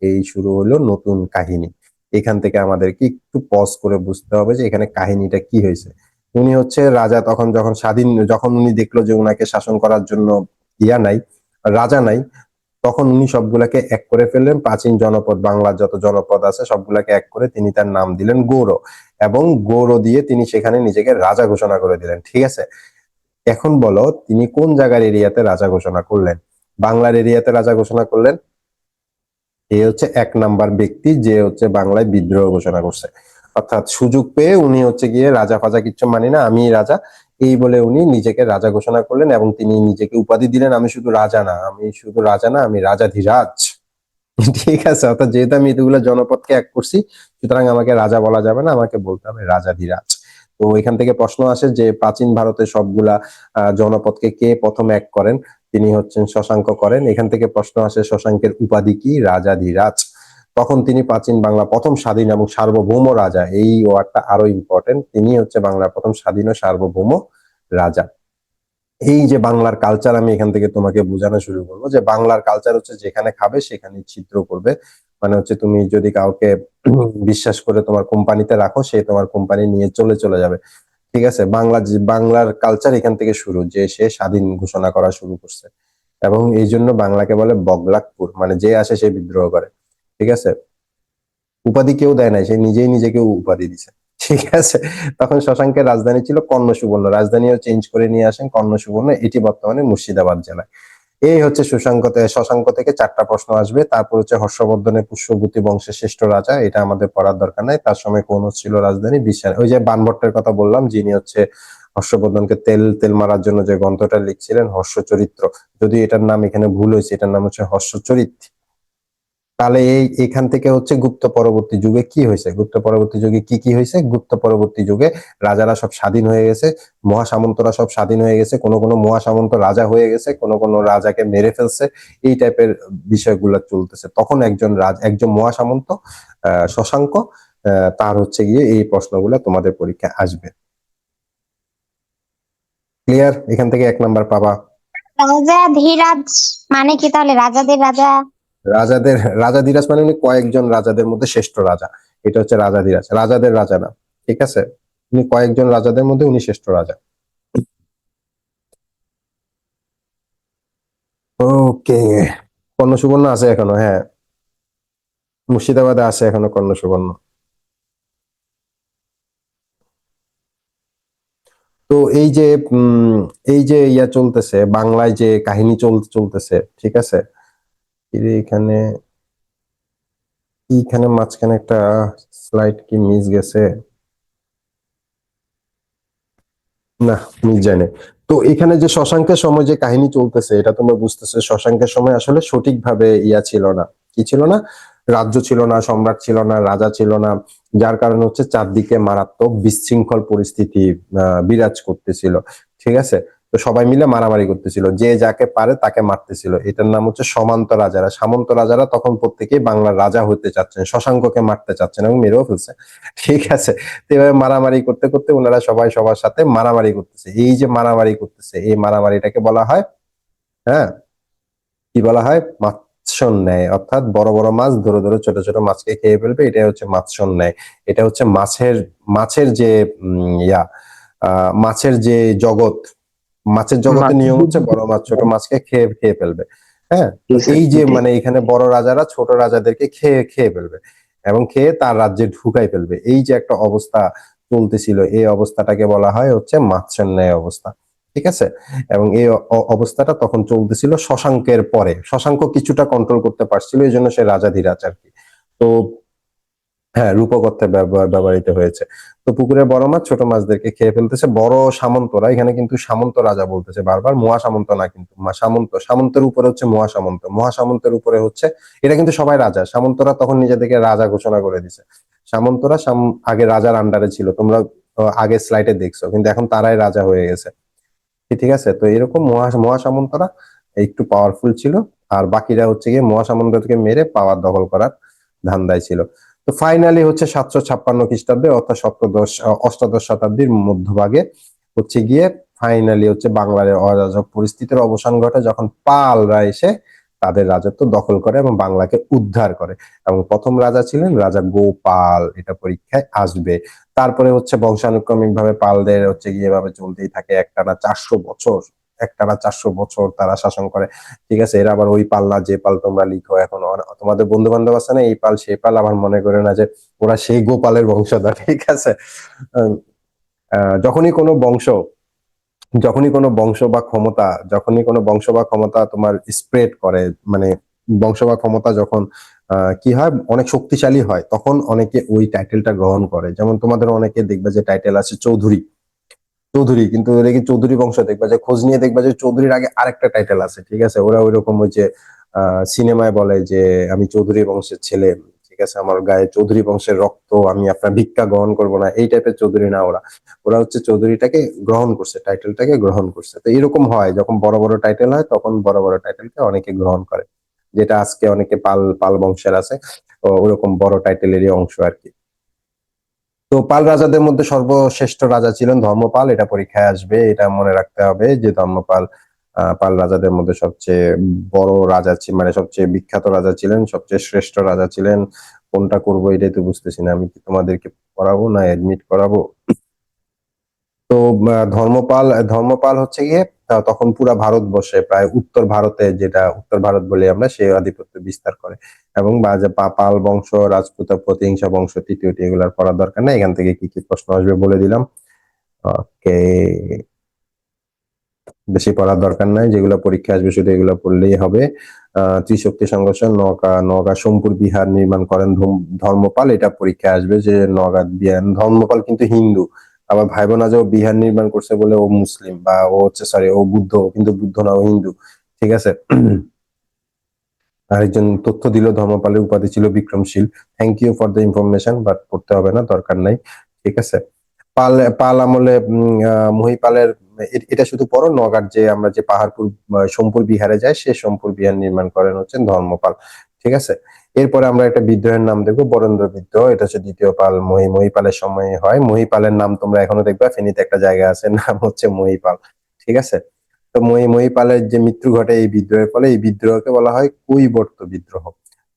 এই শুরু হলো নতুন কাহিনী। এখান থেকে আমাদেরকে একটু পজ করে বুঝতে হবে যে এখানে কাহিনীটা কি হয়েছে। উনি হচ্ছে রাজা তখন যখন উনি দেখলো যে উনাকে শাসন করার জন্য নাই, রাজা নাই, তখন উনি সবগুলাকে এক করে ফেললেন। প্রাচীন জনপদ বাংলার যত জনপদ আছে সবগুলাকে এক করে তিনি তার নাম দিলেন গৌড় এবং গৌড় দিয়ে তিনি সেখানে নিজেকে রাজা ঘোষণা করে দিলেন। ঠিক আছে, এখন বলো তিনি কোন জায়গার এরিয়াতে রাজা ঘোষণা করলেন? বাংলার এরিয়াতে রাজা ঘোষণা করলেন। এই হচ্ছে 1 নাম্বার ব্যক্তি যে হচ্ছে বাংলায় বিদ্রোহ ঘোষণা করছে। অর্থাৎ সুযোগ পেয়ে উনি হচ্ছে গিয়ে রাজা ফাজা কিচ্ছু মানি না, আমি রাজা, এই বলে উনি নিজেকে রাজা ঘোষণা করলেন এবং তিনি নিজেকে উপাধি দিলেন আমি শুধু রাজা না, আমি রাজাধিরাজ। ঠিক আছে, অর্থাৎ যেহেতু আমি এতগুলো জনপদকে এক করছি সুতরাং আমাকে রাজা বলা যাবে না, আমাকে বলতে হবে রাজাধিরাজ। তো এখান থেকে প্রশ্ন আসে যে প্রাচীন ভারতের সবগুলা জনপদকে কে প্রথম এক করেন? তিনি হচ্ছেন শশাঙ্ক করেন। এখান থেকে প্রশ্ন আসে শশাঙ্কের উপাধি কি? রাজাধিরাজ। তখন তিনি প্রাচীন বাংলা প্রথম স্বাধীন এবং সার্বভৌম রাজা। এই ওয়ার্ডটা আরো ইম্পর্টেন্ট, তিনি হচ্ছে বাংলার প্রথম স্বাধীন ও সার্বভৌম রাজা। এই যে বাংলার কালচার, আমি এখান থেকে তোমাকে বোঝানো শুরু করবো যে বাংলার কালচার হচ্ছে যেখানে খাবে সেখানে ছিদ্র করবে। মানে হচ্ছে তুমি যদি কাউকে বিশ্বাস করে তোমার কোম্পানিতে রাখো, সে তোমার কোম্পানি নিয়ে চলে যাবে। ঠিক আছে, বাংলার কালচার এখান থেকে শুরু, যে সে স্বাধীন ঘোষণা করা শুরু করছে এবং এই জন্য বাংলাকে বলে বগলাকপুর, মানে যে আসে সে বিদ্রোহ করে। ঠিক আছে, উপাধি কেউ দেয় নাই, সে নিজেই নিজেকে উপাধি দিছে। ঠিক আছে, তখন শশাঙ্কের রাজধানী ছিল কর্ণ সুবর্ণ, রাজধানীও চেঞ্জ করে নিয়ে আসেন কর্ণ সুবর্ণ, এটি বর্তমানে মুর্শিদাবাদ জেলায়। এই হচ্ছে শশাঙ্ক থেকে 4টা প্রশ্ন আসবে। তারপর হচ্ছে হর্ষবর্ধনের পুষ্যভূতি বংশের শ্রেষ্ঠ রাজা, এটা আমাদের পড়ার দরকার নাই। তার সময় কোন ছিল রাজধানী? বিশাল। ওই যে বানভট্টের কথা বললাম, যিনি হচ্ছে হর্ষবর্ধনকে তেল মারার জন্য যে গ্রন্থটা লিখছিলেন হর্ষচরিত্র, যদি এটার নাম এখানে ভুল হয়েছে, এটার নাম হচ্ছে হর্ষচরিত। তাহলে এখান থেকে হচ্ছে গুপ্ত পরবর্তী যুগে কি হয়েছে? গুপ্ত পরবর্তী যুগে কি হয়েছে? গুপ্ত পরবর্তী যুগে রাজারা সব স্বাধীন হয়ে গেছে, মহাসামন্তরা সব স্বাধীন হয়ে গেছে, কোন মহাসামন্ত রাজা হয়ে গেছে, কোন রাজাকে মেরে ফেলছে, এই টাইপের বিষয়গুলো চলতেছে। তখন একজন মহাসামন্ত শশাঙ্ক, তার হচ্ছে গিয়ে এই প্রশ্নগুলো তোমাদের পরীক্ষায় আসবে। ক্লিয়ার? এখান থেকে 1 নাম্বার পাবা। রাজাধিরাজ মানে কি তাহলে? রাজাদের রাজা? রাজাধিরাজ মানে উনি কয়েকজন রাজাদের মধ্যে শ্রেষ্ঠ রাজা, এটা হচ্ছে রাজাধিরাজ, রাজাদের রাজা না। ঠিক আছে, উনি কয়েকজন রাজাদের মধ্যে উনি শ্রেষ্ঠ রাজা। ওকে, কর্ণ সুবর্ণ আছে এখনো? হ্যাঁ, মুর্শিদাবাদে আছে এখনো কর্ণ সুবর্ণ। তো এই যে ইয়া চলতেছে বাংলায়, যে কাহিনী চলতেছে, ঠিক আছে, এইখানে মাঝখানে একটা স্লাইড কি মিস গেছে? না, মিস যায় না। তো এখানে যে শশাঙ্কের সময় যে কাহিনী চলতেছে, এটা তোমরা বুঝতেছো, শশাঙ্কের সময় আসলে সঠিকভাবে ছিল না, কি ছিল না? রাজ্য ছিল না, সম্রাট ছিল না, রাজা ছিল না, যার কারণে হচ্ছে চারদিকে মারাত্মক বিশৃঙ্খল পরিস্থিতি বিরাজ করতেছিল। ঠিক আছে, তো সবাই মিলে মারামারি করতেছিল, যে যাকে পারে তাকে মারতেছিল। এটার নাম হচ্ছে সামন্ত রাজারা তখন প্রত্যেকেই বাংলার রাজা হতে চাচ্ছেন, শশাঙ্ককে মারতে চাচ্ছেন এবং মেরেও ফেলছে। ঠিক আছে, তো এভাবে মারামারি করতে করতে ওনারা সবাই সবার সাথে মারামারি করতেছে। এই যে মারামারি করতেছে, এই মারামারিটাকে বলা হয়, হ্যাঁ, কি বলা হয়? মাৎস্যন ন্যায়। অর্থাৎ বড় বড় মাছ ধরে ধরে ছোট ছোট মাছকে খেয়ে ফেলবে, এটা হচ্ছে মাৎস্যন ন্যায়। এটা হচ্ছে মাছের যে মাছের যে জগৎ, মাছের জগতের নিয়ম হচ্ছে বড় মাছ ছোট মাছকে খেয়ে ফেলবে। হ্যাঁ, এই যে মানে এখানে বড় রাজারা ছোট রাজাদেরকে খেয়ে ফেলবে এবং খেয়ে তার রাজ্যে ঢুকাই ফেলবে। এই যে একটা অবস্থা চলতেছিল, এই অবস্থাটাকে বলা হয় হচ্ছে মাৎস্যন ন্যায় অবস্থা। ঠিক আছে, এবং এই অবস্থাটা তখন চলতেছিল শশাঙ্কের পরে। শশাঙ্ক কিছুটা কন্ট্রোল করতে পারছিল, এই জন্য সে রাজাধিরাজ আর কি। তো হ্যাঁ, রূপক অর্থে ব্যবহৃত হয়েছে। তো পুকুরের বড় মাছ ছোট মাছদেরকে খেয়ে ফেলতেছে বড় সামন্তরা। এখানে কিন্তু সামন্ত রাজা বলতেছে বারবার, মহাসামন্ত না, কিন্তু সামন্তের উপরে হচ্ছে মহাসামন্তের উপরে হচ্ছে, এটা কিন্তু সবাই রাজা। সামন্তরা তখন নিজেদেরকে রাজা ঘোষণা করে দিছে। সামন্তরা আগে রাজার আন্ডারে ছিল, তোমরা আগে স্লাইডে দেখছো, কিন্তু এখন তারাই রাজা হয়ে গেছে। ঠিক আছে। তো এরকম মহাসামন্তরা একটু পাওয়ারফুল ছিল, আর বাকিরা হচ্ছে গিয়ে মহাসামন্তকে মেরে পাওয়ার দখল করার ধান্দায় ছিল। তো ফাইনালি হচ্ছে 756 খ্রিস্টাব্দে অর্থাৎ অষ্টাদশ শতাব্দীর মধ্যভাগে হচ্ছে গিয়ে ফাইনালি হচ্ছে বাংলার অরাজক পরিস্থিতির অবসান ঘটে, যখন পালরা এসে তাদের রাজত্ব দখল করে এবং বাংলাকে উদ্ধার করে। এবং প্রথম রাজা ছিলেন রাজা গোপাল, এটা পরীক্ষায় আসবে। তারপরে হচ্ছে বংশানুক্রমিক ভাবে পালদের হচ্ছে গিয়ে এভাবে চলতেই থাকে একটানা 400 বছর তারা শাসন করে। ঠিক আছে, এরা আবার ওই পাল না যে পাল তোমরা লিখো এখন তোমাদের বন্ধু বান্ধব আছে না, এই পাল সেই পাল, আবার মনে করে না যে ওরা সেই গোপালের বংশধর। ঠিক আছে, আহ, আহ, যখনই কোনো বংশ যখনই কোনো বংশ বা ক্ষমতা তোমার স্প্রেড করে, মানে বংশ বা ক্ষমতা যখন কি হয় অনেক শক্তিশালী হয়, তখন অনেকে ওই টাইটেলটা গ্রহণ করে। যেমন তোমাদের অনেকে দেখবে যে টাইটেল আছে চৌধুরী, কিন্তু দেখি চৌধুরী বংশ দেখবা যে খোঁজ নিয়ে দেখবা যে চৌধুরীর আগে আরেকটা টাইটেল আছে। ঠিক আছে, ওরা ওইরকম ওই যে সিনেমায় বলে যে আমি চৌধুরী বংশের ছেলে, ঠিক আছে, আমার গায়ে চৌধুরী বংশের রক্ত, আমি আপনার ভিক্ষা গ্রহণ করব না, এই টাইপের চৌধুরী না ওরা। ওরা হচ্ছে চৌধুরীটাকে গ্রহণ করছে, টাইটেলটাকে গ্রহণ করছে। তো এরকম হয় যখন বড় বড় টাইটেল হয়, তখন বড় বড় টাইটেলকে অনেকে গ্রহণ করে, যেটা আজকে অনেকে পাল পাল বংশের আছে, ওরকম বড় টাইটেলেরই অংশ আর কি। তো পাল রাজাদের মধ্যে সর্বশ্রেষ্ঠ রাজা ছিলেন ধর্মপাল, এটা পরীক্ষায় আসবে, এটা মনে রাখতে হবে যে ধর্মপাল পাল রাজাদের মধ্যে সবচেয়ে বড় রাজা ছিলেন, মানে সবচেয়ে বিখ্যাত রাজা ছিলেন, সবচেয়ে শ্রেষ্ঠ রাজা ছিলেন। কোনটা করবো এটাই তো বুঝতেছি না, আমি কি তোমাদেরকে পড়াবো না এডমিট করাবো? তো ধর্মপাল হচ্ছে গিয়ে তখন পুরা ভারতবর্ষে প্রায় উত্তর ভারতে, যেটা উত্তর ভারত বলি আমরা, সে আধিপত্য বিস্তার করে। এবং পাল বংশ, রাজপুত, প্রতিহিংসা বংশ, তৃতীয়টি, এগুলার পড়ার দরকার নেই। এখান থেকে কি কি প্রশ্ন আসবে বলে দিলাম। ওকে, বেশি পড়ার দরকার নাই, যেগুলো পরীক্ষা আসবে শুধু এগুলো পড়লেই হবে। ত্রিশক্তি সংঘর্ষণ, নওগাঁ সোমপুর বিহার নির্মাণ করেন ধর্মপাল, এটা পরীক্ষায় আসবে যে নওগাঁ বিহার। ধর্মপাল কিন্তু হিন্দু, আবার ভাইবো না যে ও বিহার নির্মাণ করছে বলে ও মুসলিম, বা ও হচ্ছে সরি ও বুদ্ধ, কিন্তু বুদ্ধ না, ও হিন্দু। ঠিক আছে। আরেকজন তথ্য দিল ধর্মপালের উপাধি ছিল Vikramshila. Thank you for the information, but পড়তে হবে না, দরকার নাই। ঠিক আছে, পাল পাল আমলে মহিপালের এটা শুধু পড়ো, নওগাঁর যে আমরা যে পাহাড়পুর সোমপুর বিহারে যাই, সে সোমপুর বিহার নির্মাণ করেন হচ্ছেন ধর্মপাল। ঠিক আছে, এরপরে আমরা একটা বিদ্রোহের নাম দেখবো, বরেন্দ্র বিদ্রোহ। এটা হচ্ছে দ্বিতীয় পাল মহিপালের সময় হয়। মহিপালের নাম তোমরা এখনো দেখবা, ফেনীতে একটা জায়গা আছে, নাম হচ্ছে মহিপাল। ঠিক আছে, তো মহিপালের যে মৃত্যু ঘটে এই বিদ্রোহের ফলে, এই বিদ্রোহকে বলা হয় কৈবর্ত বিদ্রোহ।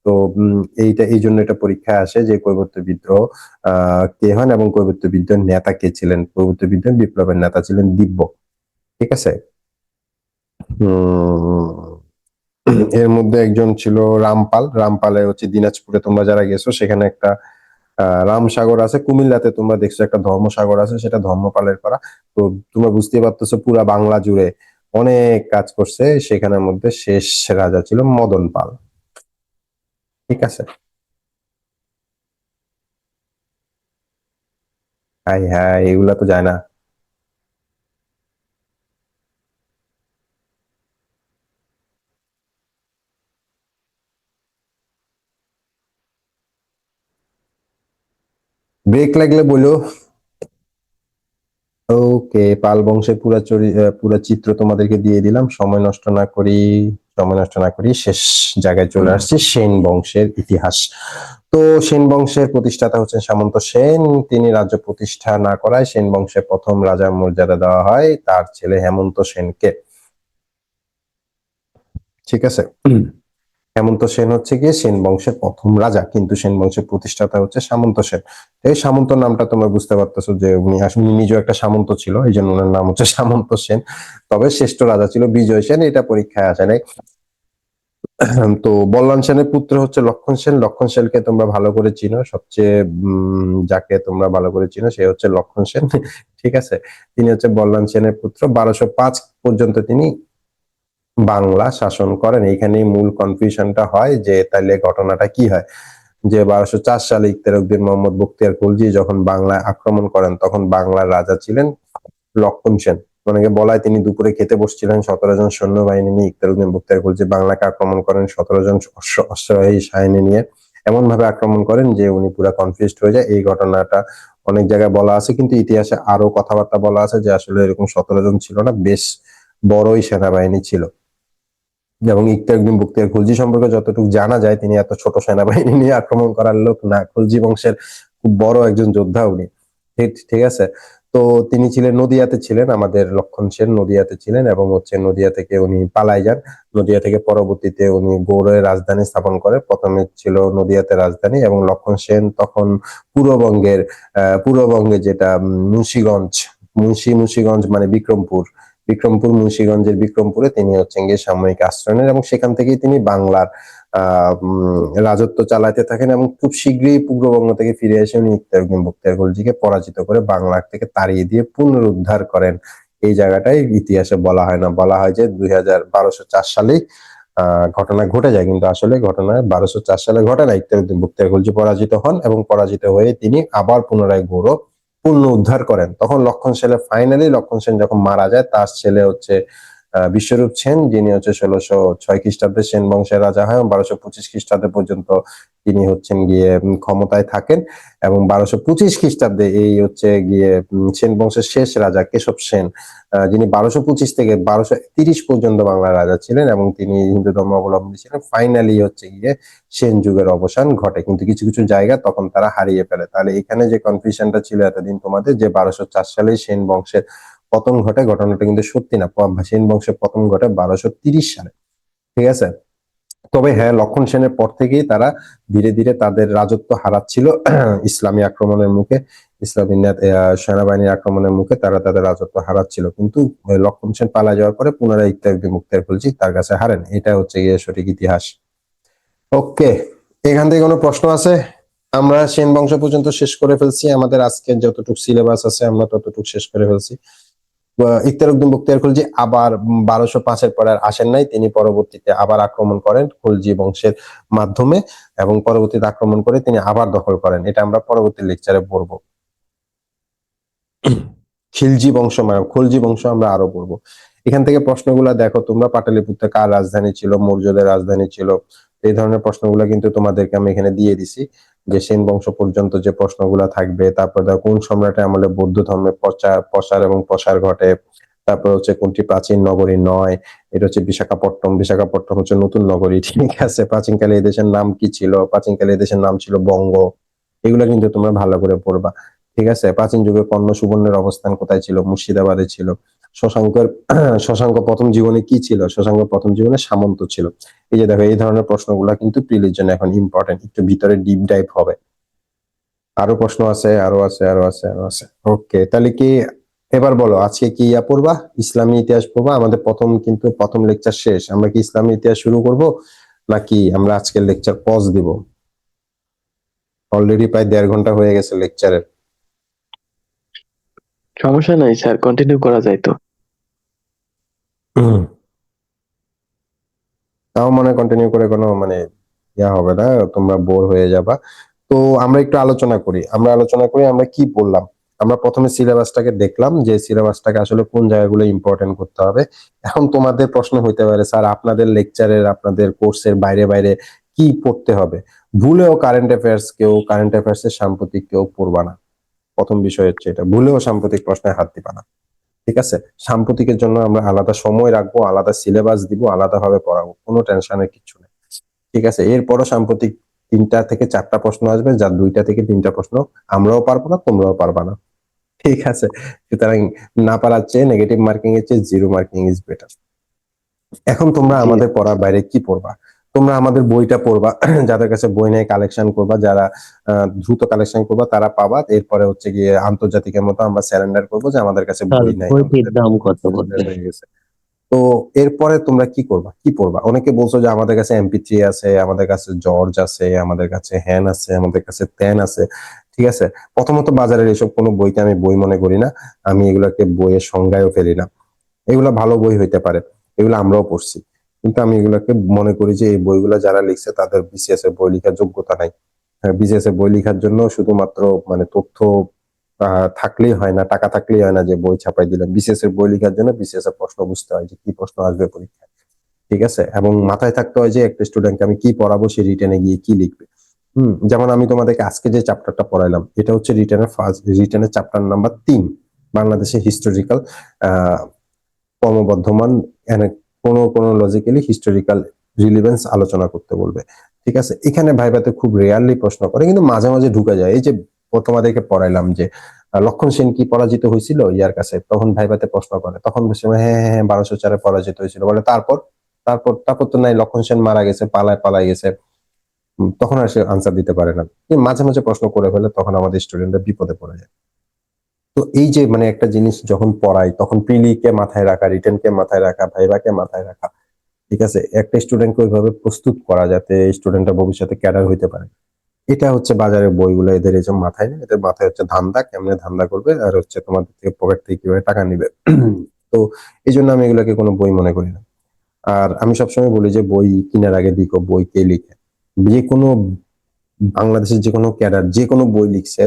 তো এই জন্য এটা পরীক্ষায় আসে যে কৈবর্ত বিদ্রোহ কে হন এবং কৈবর্ত বিদ্রোহের নেতা কে ছিলেন। কৈবর্ত বিদ্রোহের বিপ্লবের নেতা ছিলেন দিব্য। ঠিক আছে, এর মধ্যে একজন ছিল রামপাল। রামপালের হচ্ছে দিনাজপুরে তোমরা যারা গেছো, সেখানে একটা রামসাগর আছে। কুমিল্লাতে তোমরা দেখছো একটা ধর্মসাগর আছে, সেটা ধর্মপালের করা। তো তোমরা বুঝতেই পারতেছো পুরা বাংলা জুড়ে অনেক কাজ করছে। সেখানের মধ্যে শেষ রাজা ছিল মদন পাল। ঠিক আছে, হ্যাঁ হ্যাঁ, এগুলা তো যায় না। ব্রেক লাগলে বলো। ওকে, পাল বংশের পুরা চিত্র তোমাদেরকে দিয়ে দিলাম। সময় নষ্ট না করি শেষ জায়গায় চলে আসছি, সেন বংশের ইতিহাস। তো সেন বংশের প্রতিষ্ঠাতা হচ্ছেন সামন্ত সেন। তিনি রাজ্য প্রতিষ্ঠা না করায় সেন বংশের প্রথম রাজার মর্যাদা দেওয়া হয় তার ছেলে হেমন্ত সেনকে। ঠিক আছে, হেমন্ত সেন হচ্ছে গিয়ে সেন বংশের প্রথম রাজা, কিন্তু সেন বংশের প্রতিষ্ঠাতা হচ্ছে সামন্ত সেন। এই সামন্ত নামটা তোমরা বুঝতে পারতেছো যে উনি আসলে নিজেও একটা সামন্ত ছিল, এই জন্য ওনার নাম হচ্ছে সামন্ত সেন। তবে শ্রেষ্ঠ রাজা ছিল বিজয় সেন, এটা পরীক্ষায় আসে নাই। তো বল্লাল সেনের পুত্র হচ্ছে লক্ষণ সেন। লক্ষণ সেনকে তোমরা ভালো করে চিনো, সবচেয়ে যাকে তোমরা ভালো করে চিনো সে হচ্ছে লক্ষণ সেন। ঠিক আছে, তিনি হচ্ছে বল্লাল সেনের পুত্র। 1205 পর্যন্ত তিনি বাংলা শাসন করেন। এইখানেই মূল কনফিউশনটা হয় যে তাহলে ঘটনাটা কি হয়, যে 1204 সালে ইখতিয়ারউদ্দিন মোহাম্মদ বখতিয়ার খলজি যখন বাংলায় আক্রমণ করেন, তখন বাংলার রাজা ছিলেন লক্ষণ সেন। অনেকে বলায় তিনি দুপুরে খেতে বসছিলেন, 17 জন সৈন্যবাহিনী নিয়ে ইখতিয়ারউদ্দিন বখতিয়ার খলজি বাংলাকে আক্রমণ করেন, 17 জন অশ্বারোহী সাহিনী নিয়ে। এমন ভাবে আক্রমণ করেন যে উনি পুরা কনফিউজড হয়ে যায়। এই ঘটনাটা অনেক জায়গায় বলা আছে, কিন্তু ইতিহাসে আরো কথাবার্তা বলা আছে যে আসলে এরকম 17 জন ছিল না, বেশ বড়ই সেনাবাহিনী ছিল। এবং ইকতারউদ্দিন বখতিয়ার খলজি সম্পর্কে যতটুকু জানা যায়, তিনি এত ছোট সেনাবাহিনী নিয়ে আক্রমণ করার লোক না। খলজি বংশের খুব বড় একজন যোদ্ধা উনি। ঠিক ঠিক আছে। তো তিনি ছিলেন নদিয়াতে ছিলেন, আমাদের লক্ষণ সেন নদিয়াতে ছিলেন, এবং হচ্ছে নদিয়া থেকে উনি পালায় যান। নদিয়া থেকে পরবর্তীতে উনি গৌড়ের রাজধানী স্থাপন করে। প্রথমে ছিল নদিয়াতে রাজধানী, এবং লক্ষণ সেন তখন পূর্ববঙ্গের পূর্ববঙ্গে যেটা মুন্সিগঞ্জ মানে বিক্রমপুর মুন্সিগঞ্জের বিক্রমপুরে তিনি হচ্ছেন গিয়ে সাময়িক আশ্রয় নেন, এবং সেখান থেকেই তিনি বাংলার রাজত্ব চালাতে থাকেন, এবং খুব শীঘ্রই পূর্ববঙ্গ থেকে ফিরে এসে উনি ইকতারউদ্দিন বখতিয়ার খলজিকে পরাজিত করে বাংলা থেকে তাড়িয়ে দিয়ে পুনরুদ্ধার করেন। এই জায়গাটাই ইতিহাসে বলা হয় না, বলা হয় যে 1204 সালেই ঘটনা ঘটে যায়, কিন্তু আসলে ঘটনা 1204 সালে ঘটে না। ইকতারউদ্দিন বখতিয়ার খলজি পরাজিত হন, এবং পরাজিত হয়ে তিনি আবার পুনরায় গৌড় পুনরুদ্ধার করেন। তখন লক্ষণ সেন যখন মারা যায়, তার ছেলে হচ্ছে বিশ্বরূপ সেন, যিনি হচ্ছে 1606 খ্রিস্টাব্দে সেন বংশের রাজা হয়, এবং 1225 খ্রিস্টাব্দে পর্যন্ত তিনি হচ্ছেন গিয়ে ক্ষমতায় থাকেন। এবং 1225 খ্রিস্টাব্দে এই হচ্ছে গিয়ে সেন বংশের শেষ রাজা কেশব সেন, যিনি 1225 থেকে 1230 পর্যন্ত বাংলার রাজা ছিলেন, এবং তিনি হিন্দু ধর্ম অবলম্বী ছিলেন। ফাইনালি হচ্ছে গিয়ে সেন যুগের অবসান ঘটে, কিন্তু কিছু কিছু জায়গা তখন তারা হারিয়ে ফেলে। তাহলে এখানে যে কনফিউশনটা ছিল এতদিন তোমাদের, যে 1204 সালে সেন বংশের পতন ঘটে, ঘটনাটা কিন্তু সত্যি না। সেন বংশের পতন ঘটে 1230 সালে। ঠিক আছে। তবে হ্যাঁ, লক্ষণ সেনের পর থেকেই তারা ধীরে ধীরে তাদের রাজত্ব হারাচ্ছিল ইসলামী আক্রমণের মুখে, সেনাবাহিনীর আক্রমণের মুখে তারা তাদের রাজত্ব হারাচ্ছিল। কিন্তু লক্ষণ সেন পালা যাওয়ার পরে পুনরায় ইকতারউদ্দিন বখতিয়ার খলজি তার কাছে হারেন। এটা হচ্ছে গিয়ে সঠিক ইতিহাস। ওকে, এখান থেকে কোনো প্রশ্ন আছে? আমরা সেন বংশ পর্যন্ত শেষ করে ফেলছি, আমাদের আজকের যতটুকু সিলেবাস আছে আমরা ততটুকু শেষ করে ফেলছি। ইকতারউদ্দিন বখতিয়ার খলজি আবার 1205-এর পরে আর আসেন নাই, তিনি পরবর্তীতে আবার আক্রমণ করেন খলজি বংশের মাধ্যমে, এবং পরবর্তীতে আক্রমণ করে তিনি আবার দখল করেন। এটা আমরা পরবর্তী লেকচারে পড়বো। খলজি বংশ আমরা আরো পড়বো। এখান থেকে প্রশ্নগুলা দেখো তোমরা, পাটলিপুত্র কার রাজধানী ছিল, মৌর্যদের রাজধানী ছিল, এই ধরনের প্রশ্নগুলো কিন্তু তোমাদেরকে আমি এখানে দিয়ে দিছি, যে সেন বংশ পর্যন্ত যে প্রশ্নগুলা থাকবে। তারপর দেখো কোন সম্রাটের আমলে বৌদ্ধ ধর্মের প্রচার এবং প্রসার ঘটে। তারপর হচ্ছে কোনটি প্রাচীন নগরী নয়, এটা হচ্ছে বিশাখাপট্টনম হচ্ছে নতুন নগরী। ঠিক আছে। প্রাচীনকালে এই দেশের নাম কি ছিল? প্রাচীনকালে এই দেশের নাম ছিল বঙ্গ। এগুলো কিন্তু তোমরা ভালো করে পড়বা। ঠিক আছে। প্রাচীন যুগের কর্ণ সুবর্ণের অবস্থান কোথায় ছিল? মুর্শিদাবাদে ছিল। শশাঙ্ক প্রথম জীবনে কি ছিল? শশাঙ্ক প্রথম জীবনে সামন্ত ছিল। এই যে দেখো, এই ধরনের প্রশ্নগুলা কিন্তু প্রিলির জন্য এখন ইম্পর্টেন্ট, একটু ভিতরে ডিপ ডাইভ হবে। আরো প্রশ্ন আছে, আরো আছে। ওকে, তাহলে কি এবার বলো, আজকে কি পড়বা? ইসলামী ইতিহাস পড়বা? আমাদের প্রথম লেকচার শেষ, আমরা কি ইসলামী ইতিহাস শুরু করব, নাকি আমরা আজকের লেকচার পজ দিব? অলরেডি প্রায় 1.5 ঘন্টা হয়ে গেছে লেকচারের। সমস্যা নাই স্যার, কন্টিনিউ করা যায় তো। তাও মনে কন্টিনিউ করে কোনো মানে হবে না, তোমরা বোর হয়ে যাবা। তো আমরা একটু আলোচনা করি, আমরা কি বললাম। আমরা প্রথমে সিলেবাসটাকে দেখলাম, যে সিলেবাসটাকে আসলে কোন জায়গাগুলো ইম্পর্টেন্ট করতে হবে। এখন তোমাদের প্রশ্ন হইতে পারে, স্যার আপনাদের লেকচারের, আপনাদের কোর্সের বাইরে বাইরে কি পড়তে হবে? ভুলেও কারেন্ট অ্যাফেয়ার্স এর সাম্প্রতিক কেউ পড়বা না। প্রথম বিষয় হচ্ছে এটা, ভুলেও সাম্প্রতিক প্রশ্নে হাত দিবা না। ঠিক আছে। সাম্প্রতিকের জন্য আমরা আলাদা সময় রাখবো, আলাদা সিলেবাস দিব, আলাদাভাবে পড়াবো, কোনো টেনশনের কিছু নেই। ঠিক আছে। এরপরও সাম্প্রতিক 3টা থেকে 4টা প্রশ্ন আসবে, যার 2টা থেকে 3টা প্রশ্ন আমরাও পারবো না, তোমরাও পারবা না। ঠিক আছে। সুতরাং না পারার চেয়ে নেগেটিভ মার্কিং এর চেয়ে 0 মার্কিং ইজ বেটার। এখন তোমরা আমাদের পড়ার বাইরে কি পড়বা? তোমরা আমাদের বইটা পড়বা, যাদের কাছে বই নেই কালেকশন করবা, যারা দ্রুত কালেকশন করবা তারা পাবা। এরপরে হচ্ছে গিয়ে আন্তর্জাতিকের মতো আমরা স্যারেন্ডার করবো যে আমাদের কাছে বই নাই, বইটির দাম কত হয়ে গেছে। তো এরপরে তোমরা কি করবা, কি পড়বা? অনেকে বলছো যে আমাদের কাছে MP3 আছে, আমাদের কাছে জর্জ আছে, আমাদের কাছে হ্যান আছে, আমাদের কাছে ত্যান আছে। ঠিক আছে। প্রথমত বাজারের এসব কোনো বইকে আমি বই মনে করি না, আমি এগুলাকে বইয়ের সংজ্ঞায়ও ফেলি না। এগুলা ভালো বই হইতে পারে, এগুলো আমরাও পড়ছি, কিন্তু আমি এগুলাকে মনে করি যে এই বইগুলো যারা লিখছে তাদের BCS এর বই লেখার যোগ্যতা নাই। BCS এর বই লেখার জন্য শুধুমাত্র মানে তথ্য থাকলেই হয় না, টাকা থাকলেই হয় না যে বই ছাপাই দিলাম। BCS এর বই লেখার জন্য BCS এর প্রশ্ন বুঝতে হয় যে কি প্রশ্ন আসবে পরীক্ষায়। ঠিক আছে। এবং মাথায় থাকতে হয় যে একটা স্টুডেন্টকে আমি কি পড়াবো, সে রিটেনে গিয়ে কি লিখবে। যেমন আমি তোমাদেরকে আজকে যে চ্যাপ্টারটা পড়াইলাম এটা হচ্ছে রিটেনের চ্যাপ্টার নাম্বার 3, বাংলাদেশের হিস্টোরিক্যাল ক্রমবর্ধমান ক্রোনোলজিক্যালি হিস্টোরিক্যাল রিলিভেন্স আলোচনা করতে বলবে। ঠিক আছে, এখানে ভাইভাতে খুব রেয়ারলি প্রশ্ন করে, কিন্তু মাঝে মাঝে ঢুকে যায়। এই যে তোমাদেরকে পড়াইলাম যে লক্ষণ সেন কি পরাজিত হয়েছিল ইয়ার কাছে, তখন ভাইভাতে প্রশ্ন করে, তখন বলছে হ্যাঁ হ্যাঁ 1204-এ পরাজিত হয়েছিল। বলে তারপর তারপর তারপর তো নাই, লক্ষণ সেন মারা গেছে, পালাই গেছে। তখন আর সে আনসার দিতে পারে না। মাঝে মাঝে প্রশ্ন করে ফেলে, তখন আমাদের স্টুডেন্টরা বিপদে পড়ে যায়। তো এই যে মানে একটা জিনিস যখন পড়াই তখন প্রিলিকে মাথায় রাখা, রিটেনকে মাথায় রাখা, ভাইভাকে মাথায় রাখা, ঠিক আছে, একটা স্টুডেন্টকে ওইভাবে প্রস্তুত করা যাতে স্টুডেন্টটা ভবিষ্যতে ক্যাডার হইতে পারে। এটা হচ্ছে বাজারের বইগুলো এদের এসব মাথায় নেই, এদের মাথায় হচ্ছে ধান্দা, কেমনে ধান্দা করবে, আর হচ্ছে তোমাদের থেকে পকেট থেকে কিভাবে টাকা নিবে। তো এই জন্য আমি এগুলোকে কোনো বই মনে করি না। আর আমি সবসময় বলি যে বই কেনার আগে দেখো বই কে লিখে। যে কোনো বাংলাদেশের যে কোনো ক্যাডার যে কোনো বই লিখছে,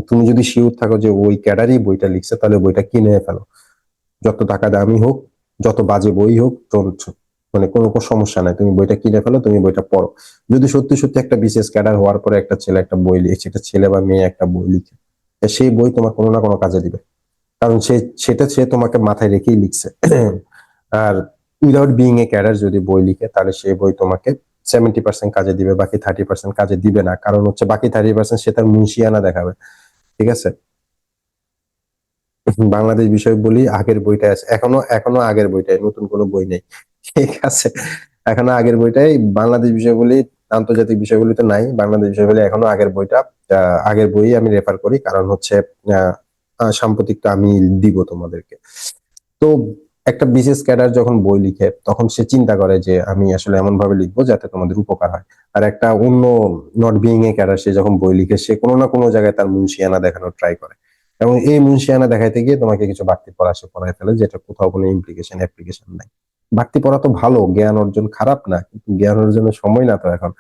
তুমি যদি শিওর থাকো যে ওই ক্যাডারই বইটা লিখছে, তাহলে বইটা কিনে ফেলো। যত টাকা দামি হোক, যত বাজে বই হোক, মানে কোনো সমস্যা নাই, তুমি বইটা কিনে ফেলো, তুমি বইটা পড়ো। যদি সত্যি সত্যি একটা বিশেষ ক্যাডার হওয়ার পরে একটা ছেলে একটা বই লিখছে, একটা ছেলে বা মেয়ে একটা বই লিখে, সেই বই তোমার কোনো না কোনো কাজে দিবে, কারণ সে তোমাকে মাথায় রেখেই লিখছে। আর উইদাউট বিইং এ ক্যাডার যদি বই লিখে, তাহলে সেই বই তোমাকে 70% কাজে দিবে, বাকি 30% কাজে দিবে না। কারণ হচ্ছে বাকি 30% সে তার মুন্সিয়ানা দেখাবে। ঠিক আছে, বাংলাদেশ বিষয় বলি আগের বইটা আছে, এখনো আগের বইটাই, নতুন কোনো বই নেই। ঠিক আছে, এখনো আগের বইটাই বাংলাদেশ বিষয় বলি, আন্তর্জাতিক বিষয়গুলি তো নাই, বাংলাদেশ বিষয় বলি এখনো আগের বইটা। আগের বই আমি রেফার করি, কারণ হচ্ছে সাম্প্রতিকটা আমি দিব তোমাদেরকে। তো একটা বিশেষ ক্যাডার যখন বই লিখে, তখন সে চিন্তা করে যে আমি আসলে এমন ভাবে লিখবো যাতে তোমাদের উপকার হয়। আর একটা অন্য নট বিইং এ ক্যাডার, সে যখন বই লিখে, সে কোনো না কোনো জায়গায় তার মুন্সিয়ানা দেখানোর ট্রাই করে, এবং এই মুন্সিয়ানা দেখাইতে গিয়ে তোমাকে কিছু বাড়তি পড়া সে পড়ায় ফেলে, যেটা কোথাও কোনো অ্যাপ্লিকেশন নাই। বাড়তি পড়া তো ভালো, জ্ঞান অর্জন খারাপ না, কিন্তু জ্ঞান অর্জনের সময় না তো এখন।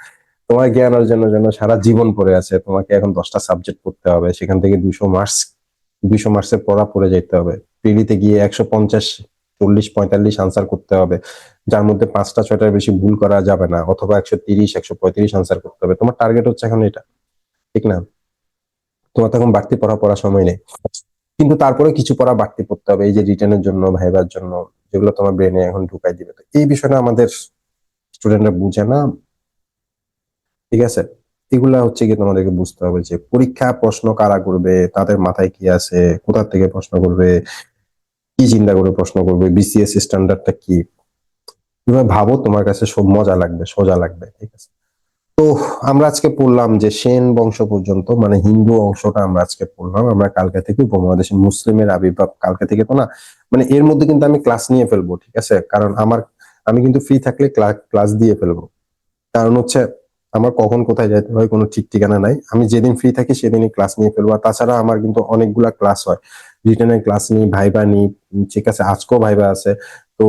তোমার জ্ঞান অর্জনের জন্য সারা জীবন পড়ে আছে, তোমাকে এখন 10টা সাবজেক্ট পড়তে হবে, সেখান থেকে 200 মার্কসের পড়া পড়ে যেতে হবে। প্রিলিতে গিয়ে 150, 40, 45 আনসার করতে হবে, যার মধ্যে 5টা 6টার বেশি ভুল করা যাবে না, অথবা 130, 135 আনসার করতে হবে। তোমার টার্গেট হচ্ছে এখন এটা, ঠিক না? তোমার তখন বাড়তি পড়ার সময় নেই, কিন্তু তারপরে কিছু পড়া বাড়তি পড়তে হবে, এই যে রিটেনের জন্য, ভাইবার জন্য, যেগুলো তোমার ব্রেনে এখন ঢুকাই দিবে। তো এই বিষয়টা আমাদের স্টুডেন্টরা বুঝে না। ঠিক আছে, এগুলা হচ্ছে কি তোমাদেরকে বুঝতে হবে যে পরীক্ষা প্রশ্ন কারা করবে, তাদের মাথায় কি আছে, কোথা থেকে প্রশ্ন করবে, কি চিন্তা করে প্রশ্ন করবে, বিসিএস স্ট্যান্ডার্ডটা কি, তুমি ভাবো, তোমার কাছে সব মজা লাগবে, সোজা লাগবে। ঠিক আছে, তো আমরা আজকে পড়লাম যে সেন বংশ পর্যন্ত, মানে হিন্দু অংশটা আমরা আজকে পড়লাম। আমরা কালকে থেকে উপমহাদেশে মুসলিমের আবির্ভাব, কালকে থেকে তো না, মানে এর মধ্যে কিন্তু আমি ক্লাস নিয়ে ফেলবো। ঠিক আছে, কারণ আমি কিন্তু ফ্রি থাকলে ক্লাস দিয়ে ফেলবো। কারণ হচ্ছে আমার কখন কোথায় যেতে হয় কোনো ঠিক ঠিকানা নাই, আমি যেদিন ফ্রি থাকি সেদিনই ক্লাস নিয়ে ফেলবো। আর তাছাড়া আমার কিন্তু অনেকগুলা ক্লাস হয়, রিটেনের ক্লাস নিই, ভাইবা নিই। ঠিক আছে, আজকেও ভাইবা আছে। তো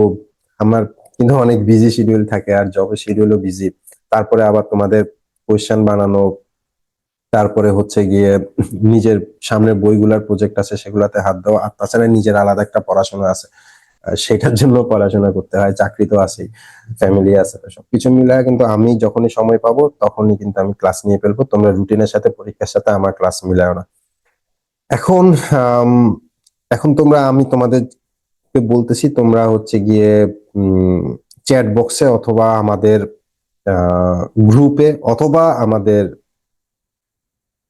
আমার কিন্তু অনেক বিজি শিডিউল থাকে, আর জবের শিডিউলও বিজি। তারপরে আবার তোমাদের কোয়েশ্চেন বানানো, তারপরে হচ্ছে গিয়ে নিজের সামনের বইগুলার প্রজেক্ট আছে, সেগুলাতে হাত দেওয়া, আর তাছাড়া নিজের আলাদা একটা পড়াশোনা আছে, সেটার জন্য পড়াশোনা করতে হয়, চাকরি তো আছেই, ফ্যামিলি আছে। তো সবকিছু মিলায় কিন্তু আমি যখনই সময় পাবো তখনই কিন্তু আমি ক্লাস নিয়ে ফেলবো। তোমরা রুটিনের সাথে, পরীক্ষার সাথে আমার ক্লাস মিলাও না। এখন আম, এখন আমি তোমাদেরকে বলতেছি, তোমরা হচ্ছে গিয়ে চ্যাট বক্সে, অথবা আমাদের গ্রুপে, অথবা আমাদের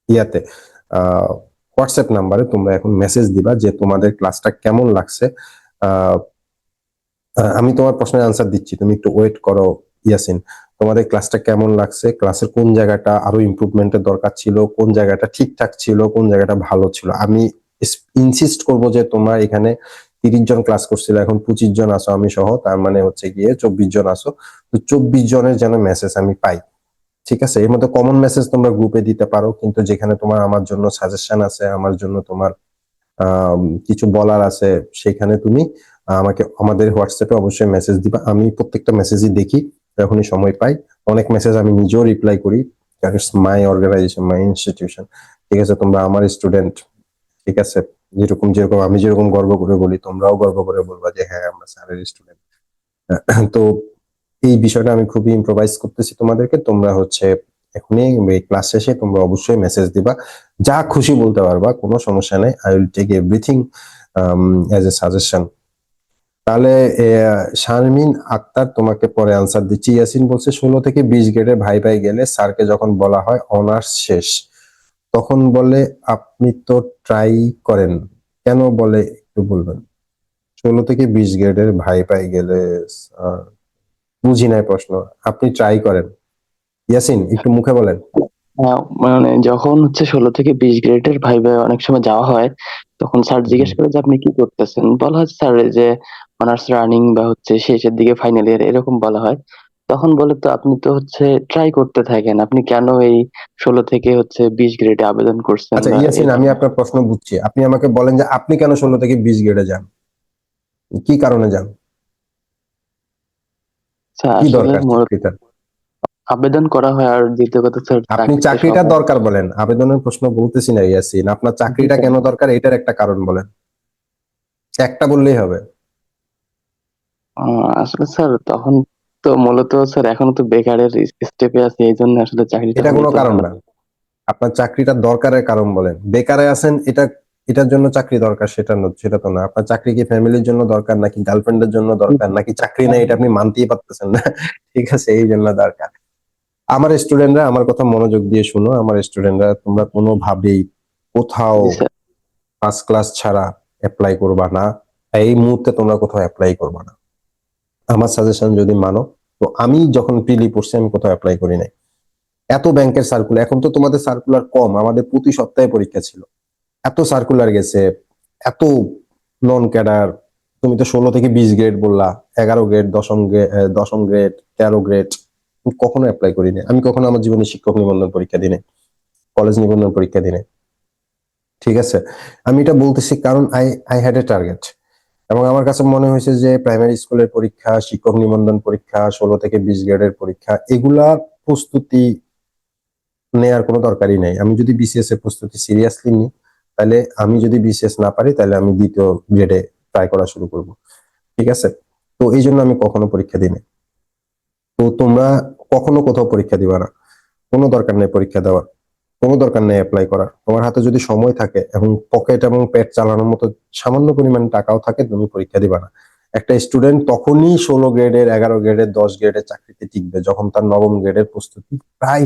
ইয়াতে হোয়াটসঅ্যাপ নাম্বারে তোমরা এখন মেসেজ দিবা যে তোমাদের ক্লাসটা কেমন লাগছে। আহ আমি তোমার প্রশ্নের আনসার দিচ্ছি, তুমি একটু ওয়েট করো ইয়াসিন। তোমাদের ক্লাসটা কেমন লাগছে, ক্লাসের কোন জায়গাটা আরো ইমপ্রুভমেন্টের দরকার ছিল, কোন জায়গাটা ঠিকঠাক ছিল, কোন জায়গাটা ভালো ছিল। আমি ইনসিস্ট করব যে তোমরা এখানে 30 জন ক্লাস করছিল, এখন 25 জন আসো আমি সহ, তার মানে হচ্ছে গিয়ে 24 জন আসো। তো 24 জনের যেন মেসেজ আমি পাই। ঠিক আছে, এর মধ্যে কমন মেসেজ তোমরা গ্রুপে দিতে পারো, কিন্তু যেখানে তোমার আমার জন্য সাজেশন আছে, আমার জন্য তোমার কিছু বলার আছে, সেখানে তুমি আমাকে আমাদের হোয়াটসঅ্যাপে অবশ্যই মেসেজ দিবা। আমি প্রত্যেকটা মেসেজই দেখি যখনই সময় পাই। অনেক মেসেজ আমি নিজেও রিপ্লাই করি, মাই অর্গানাইজেশন, মাই ইনস্টিটিউশন। ঠিক আছে, তোমরা আমার স্টুডেন্ট। ঠিক আছে, যেরকম আমি যেরকম গর্ব করে বলি, তোমরাও গর্ব করে বলবা যে হ্যাঁ আমরা স্যারের স্টুডেন্ট। তো এই বিষয়টা আমি খুবই ইম্প্রোভাইজ করতেছি তোমাদেরকে। তোমরা হচ্ছে এখনই ক্লাস শেষে তোমরা অবশ্যই মেসেজ দিবা, যা খুশি বলতে পারবা, কোনো সমস্যা নেই। I will take everything as a suggestion. তাহলে শারমিন আক্তার তোমাকে পরে আনসার দিচ্ছি। ইয়াসিন বলছে 16 থেকে 20 গ্রেডের ভাই গেলে স্যারকে যখন বলা হয় অনার্স শেষ, তখন বলে আপনি তো ট্রাই করেন, কেন বলে একটু বলবেন? 16 থেকে 20 গ্রেডের ভাই গেলে বুঝি নাই প্রশ্ন। আপনি ট্রাই করেন, ইয়াসিন একটু মুখে বলেন। মানে যখন হচ্ছে 16 থেকে 20 গ্রেডের ভাইবা অনেক সময় যাওয়া হয়, তখন স্যার জিজ্ঞেস করে যে আপনি কি করতেছেন, বলা হয় স্যার যে অনার্স রানিং বা হচ্ছে শেষের দিকে ফাইনাল ইয়ার এরকম বলা হয়। তখন বলে তো আপনি তো হচ্ছে ট্রাই করতে থাকেন, আপনি কেন এই 16 থেকে 20 গ্রেডে আবেদন করছেন আচ্ছা বা ইয়াসিন, আমি আপনার প্রশ্ন বুঝছি, আপনি আমাকে বলেন যে আপনি কেন 16 থেকে 20 গ্রেডে যান, কি কারণে যান, স্যার কি আসলে দরকার চাকরিটা? আবেদন করা হয়, আর দ্বিতীয় কথা স্যার আপনি চাকরিটা দরকার বলেন, আবেদনের প্রশ্ন বলতেছি না ইয়াসিন, আপনার চাকরিটা কেন দরকার এটার একটা কারণ বলেন, একটা বললেই হবে। আসলে স্যার তখন তো মূলত স্যার এখনো তো বেকারের স্টেপে আছে, এই জন্য আসলে চাকরিটা এটা হলে কোনো তো কারণ ভালো। না, আপনার চাকরিটা দরকারের কারণ বলেন। বেকারে আছেন, এটার জন্য চাকরি দরকার সেটা তো না। আপনার চাকরি কি ফ্যামিলির জন্য দরকার, নাকি গার্লফ্রেন্ডের জন্য দরকার, নাকি চাকরি নেই এটা আপনি মানতেই পারতেছেন না? ঠিক আছে, এই জন্য দরকার। আমার স্টুডেন্টরা আমার কথা মনোযোগ দিয়ে শুনো, আমার স্টুডেন্টরা তোমরা কোনোভাবেই কোথাও জি স্যার। ফার্স্ট ক্লাস ছাড়া অ্যাপ্লাই করবা না, এই মুহূর্তে তোমরা কোথাও অ্যাপ্লাই করবা না। আমার সাজেশন যদি মানো, তো আমি যখন প্রিলি পড়ছি আমি কোথাও অ্যাপ্লাই করি নাই। এত ব্যাংকের সার্কুলার, এখন তো তোমাদের সার্কুলার কম, আমাদের প্রতি সপ্তাহে পরীক্ষা ছিল, এত সার্কুলার গেছে, এত নন ক্যাডার। তুমি তো 16 থেকে 20 গ্রেড বললা, 11 গ্রেড, দশম গ্রেড, 13 গ্রেড, কখনো অ্যাপ্লাই করিনি আমি, কখনো আমার জীবনে শিক্ষক নিবন্ধন পরীক্ষা দিনে, কলেজ নিবন্ধন পরীক্ষা দিনে। ঠিক আছে, আমি এটা বলতেছি কারণ আই হ্যাড এ টার্গেট, এবং আমার কাছে মনে হয়েছে যে প্রাইমারি স্কুলের পরীক্ষা, শিক্ষক নিবন্ধন পরীক্ষা, 16 থেকে 20 গ্রেডের পরীক্ষা, এগুলা প্রস্তুতি নেয়ার কোনো দরকারই নাই। আমি যদি বিসিএস এর প্রস্তুতি সিরিয়াসলি নিই, তাহলে আমি যদি বিসিএস না পারি, তাহলে আমি দ্বিতীয় গ্রেডে ট্রাই করা শুরু করব। ঠিক আছে, তো এই জন্য আমি কখনো পরীক্ষা দিই না। তো তোমরা কখনো কোথাও পরীক্ষা দিবা না, কোনো দরকার নেই পরীক্ষা দেওয়ার, কোনো দরকার নেই অ্যাপ্লাই করার। তোমার হাতে যদি সময় থাকে এবং পকেট এবং পেট চালানোর মতো সামান্য পরিমাণ টাকাও থাকে, তুমি পরীক্ষা দিবা না। একটা স্টুডেন্ট তখনই 16 গ্রেডের, 11 গ্রেডের, 10 গ্রেডের চাকরিতে টিকবে যখন তার নবম গ্রেডের প্রস্তুতি প্রায়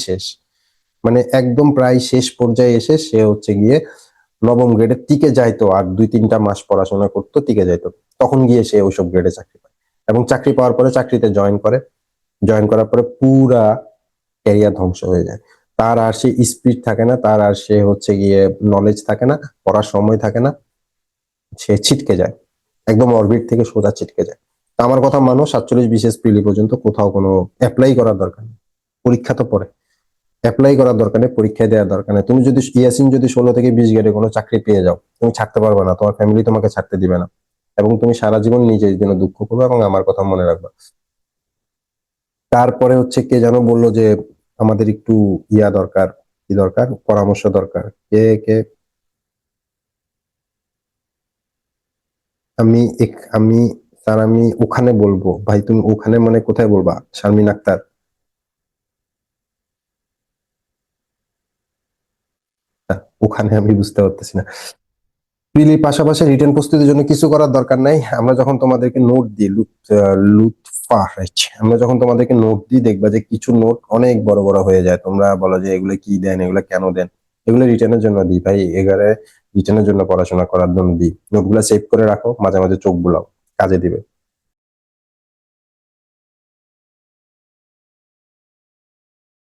শেষ, মানে একদম প্রায় শেষ পর্যায়ে এসে সে হচ্ছে গিয়ে নবম গ্রেডে টিকে যাইতো, আর 2-3টা মাস পড়াশোনা করতো, টিকে যাইতো, তখন গিয়ে সে ওইসব গ্রেডে চাকরি পায়। এবং চাকরি পাওয়ার পরে চাকরিতে জয়েন করার পরে পুরা ক্যারিয়ার ধ্বংস হয়ে যায়। তার আর সে স্পিড থাকে না, তার আর সে হচ্ছে গিয়ে নলেজ থাকে না, পড়ার সময় থাকে না, সে ছিটকে যায়, একদম অরবিট থেকে সোজা ছিটকে যায়। তা আমার কথা মানো, 47 বিশেষ প্রিলি পর্যন্ত কোথাও কোনো অ্যাপ্লাই করার দরকার নেই, পরীক্ষা তো পরে অ্যাপ্লাই করার দরকার নেই, পরীক্ষা দেওয়ার দরকার নেই। তুমি যদি ইয়াসিন যদি 16 থেকে 20 গ্রেডে কোনো চাকরি পেয়ে যাও, তুমি ছাড়তে পারবে না, তোমার ফ্যামিলি তোমাকে ছাড়তে দিবে না, এবং তুমি সারা জীবন নিজের জন্য দুঃখ করবে। এবং আমার কথা মনে রাখবে। তারপরে হচ্ছে কে যেন বললো যে আমাদের একটু দরকার, কি দরকার, পরামর্শ দরকার, কে আমি স্যার আমি ওখানে বলবো, ভাই তুমি ওখানে মানে কোথায় বলবা? শারমিন আক্তার, ওখানে আমি বুঝতে পারতেছি না। প্রিলির পাশাপাশি রিটেন প্রস্তুতির জন্য কিছু করার দরকার নাই। আমরা যখন তোমাদেরকে নোট দিই, আমরা যখন তোমাদেরকে নোট দিই, দেখবা যে কিছু নোট অনেক বড় বড় হয়ে যায়, তোমরা বলো যে এগুলো কি দেন, এগুলো কেন দেন। এগুলো রিটেনের জন্য দিই ভাই, রিটেনের জন্য পড়াশোনা করার জন্য দিই। নোটগুলো সেভ করে রাখো, মাঝে মাঝে চোখ বুলাও, কাজে দিবে।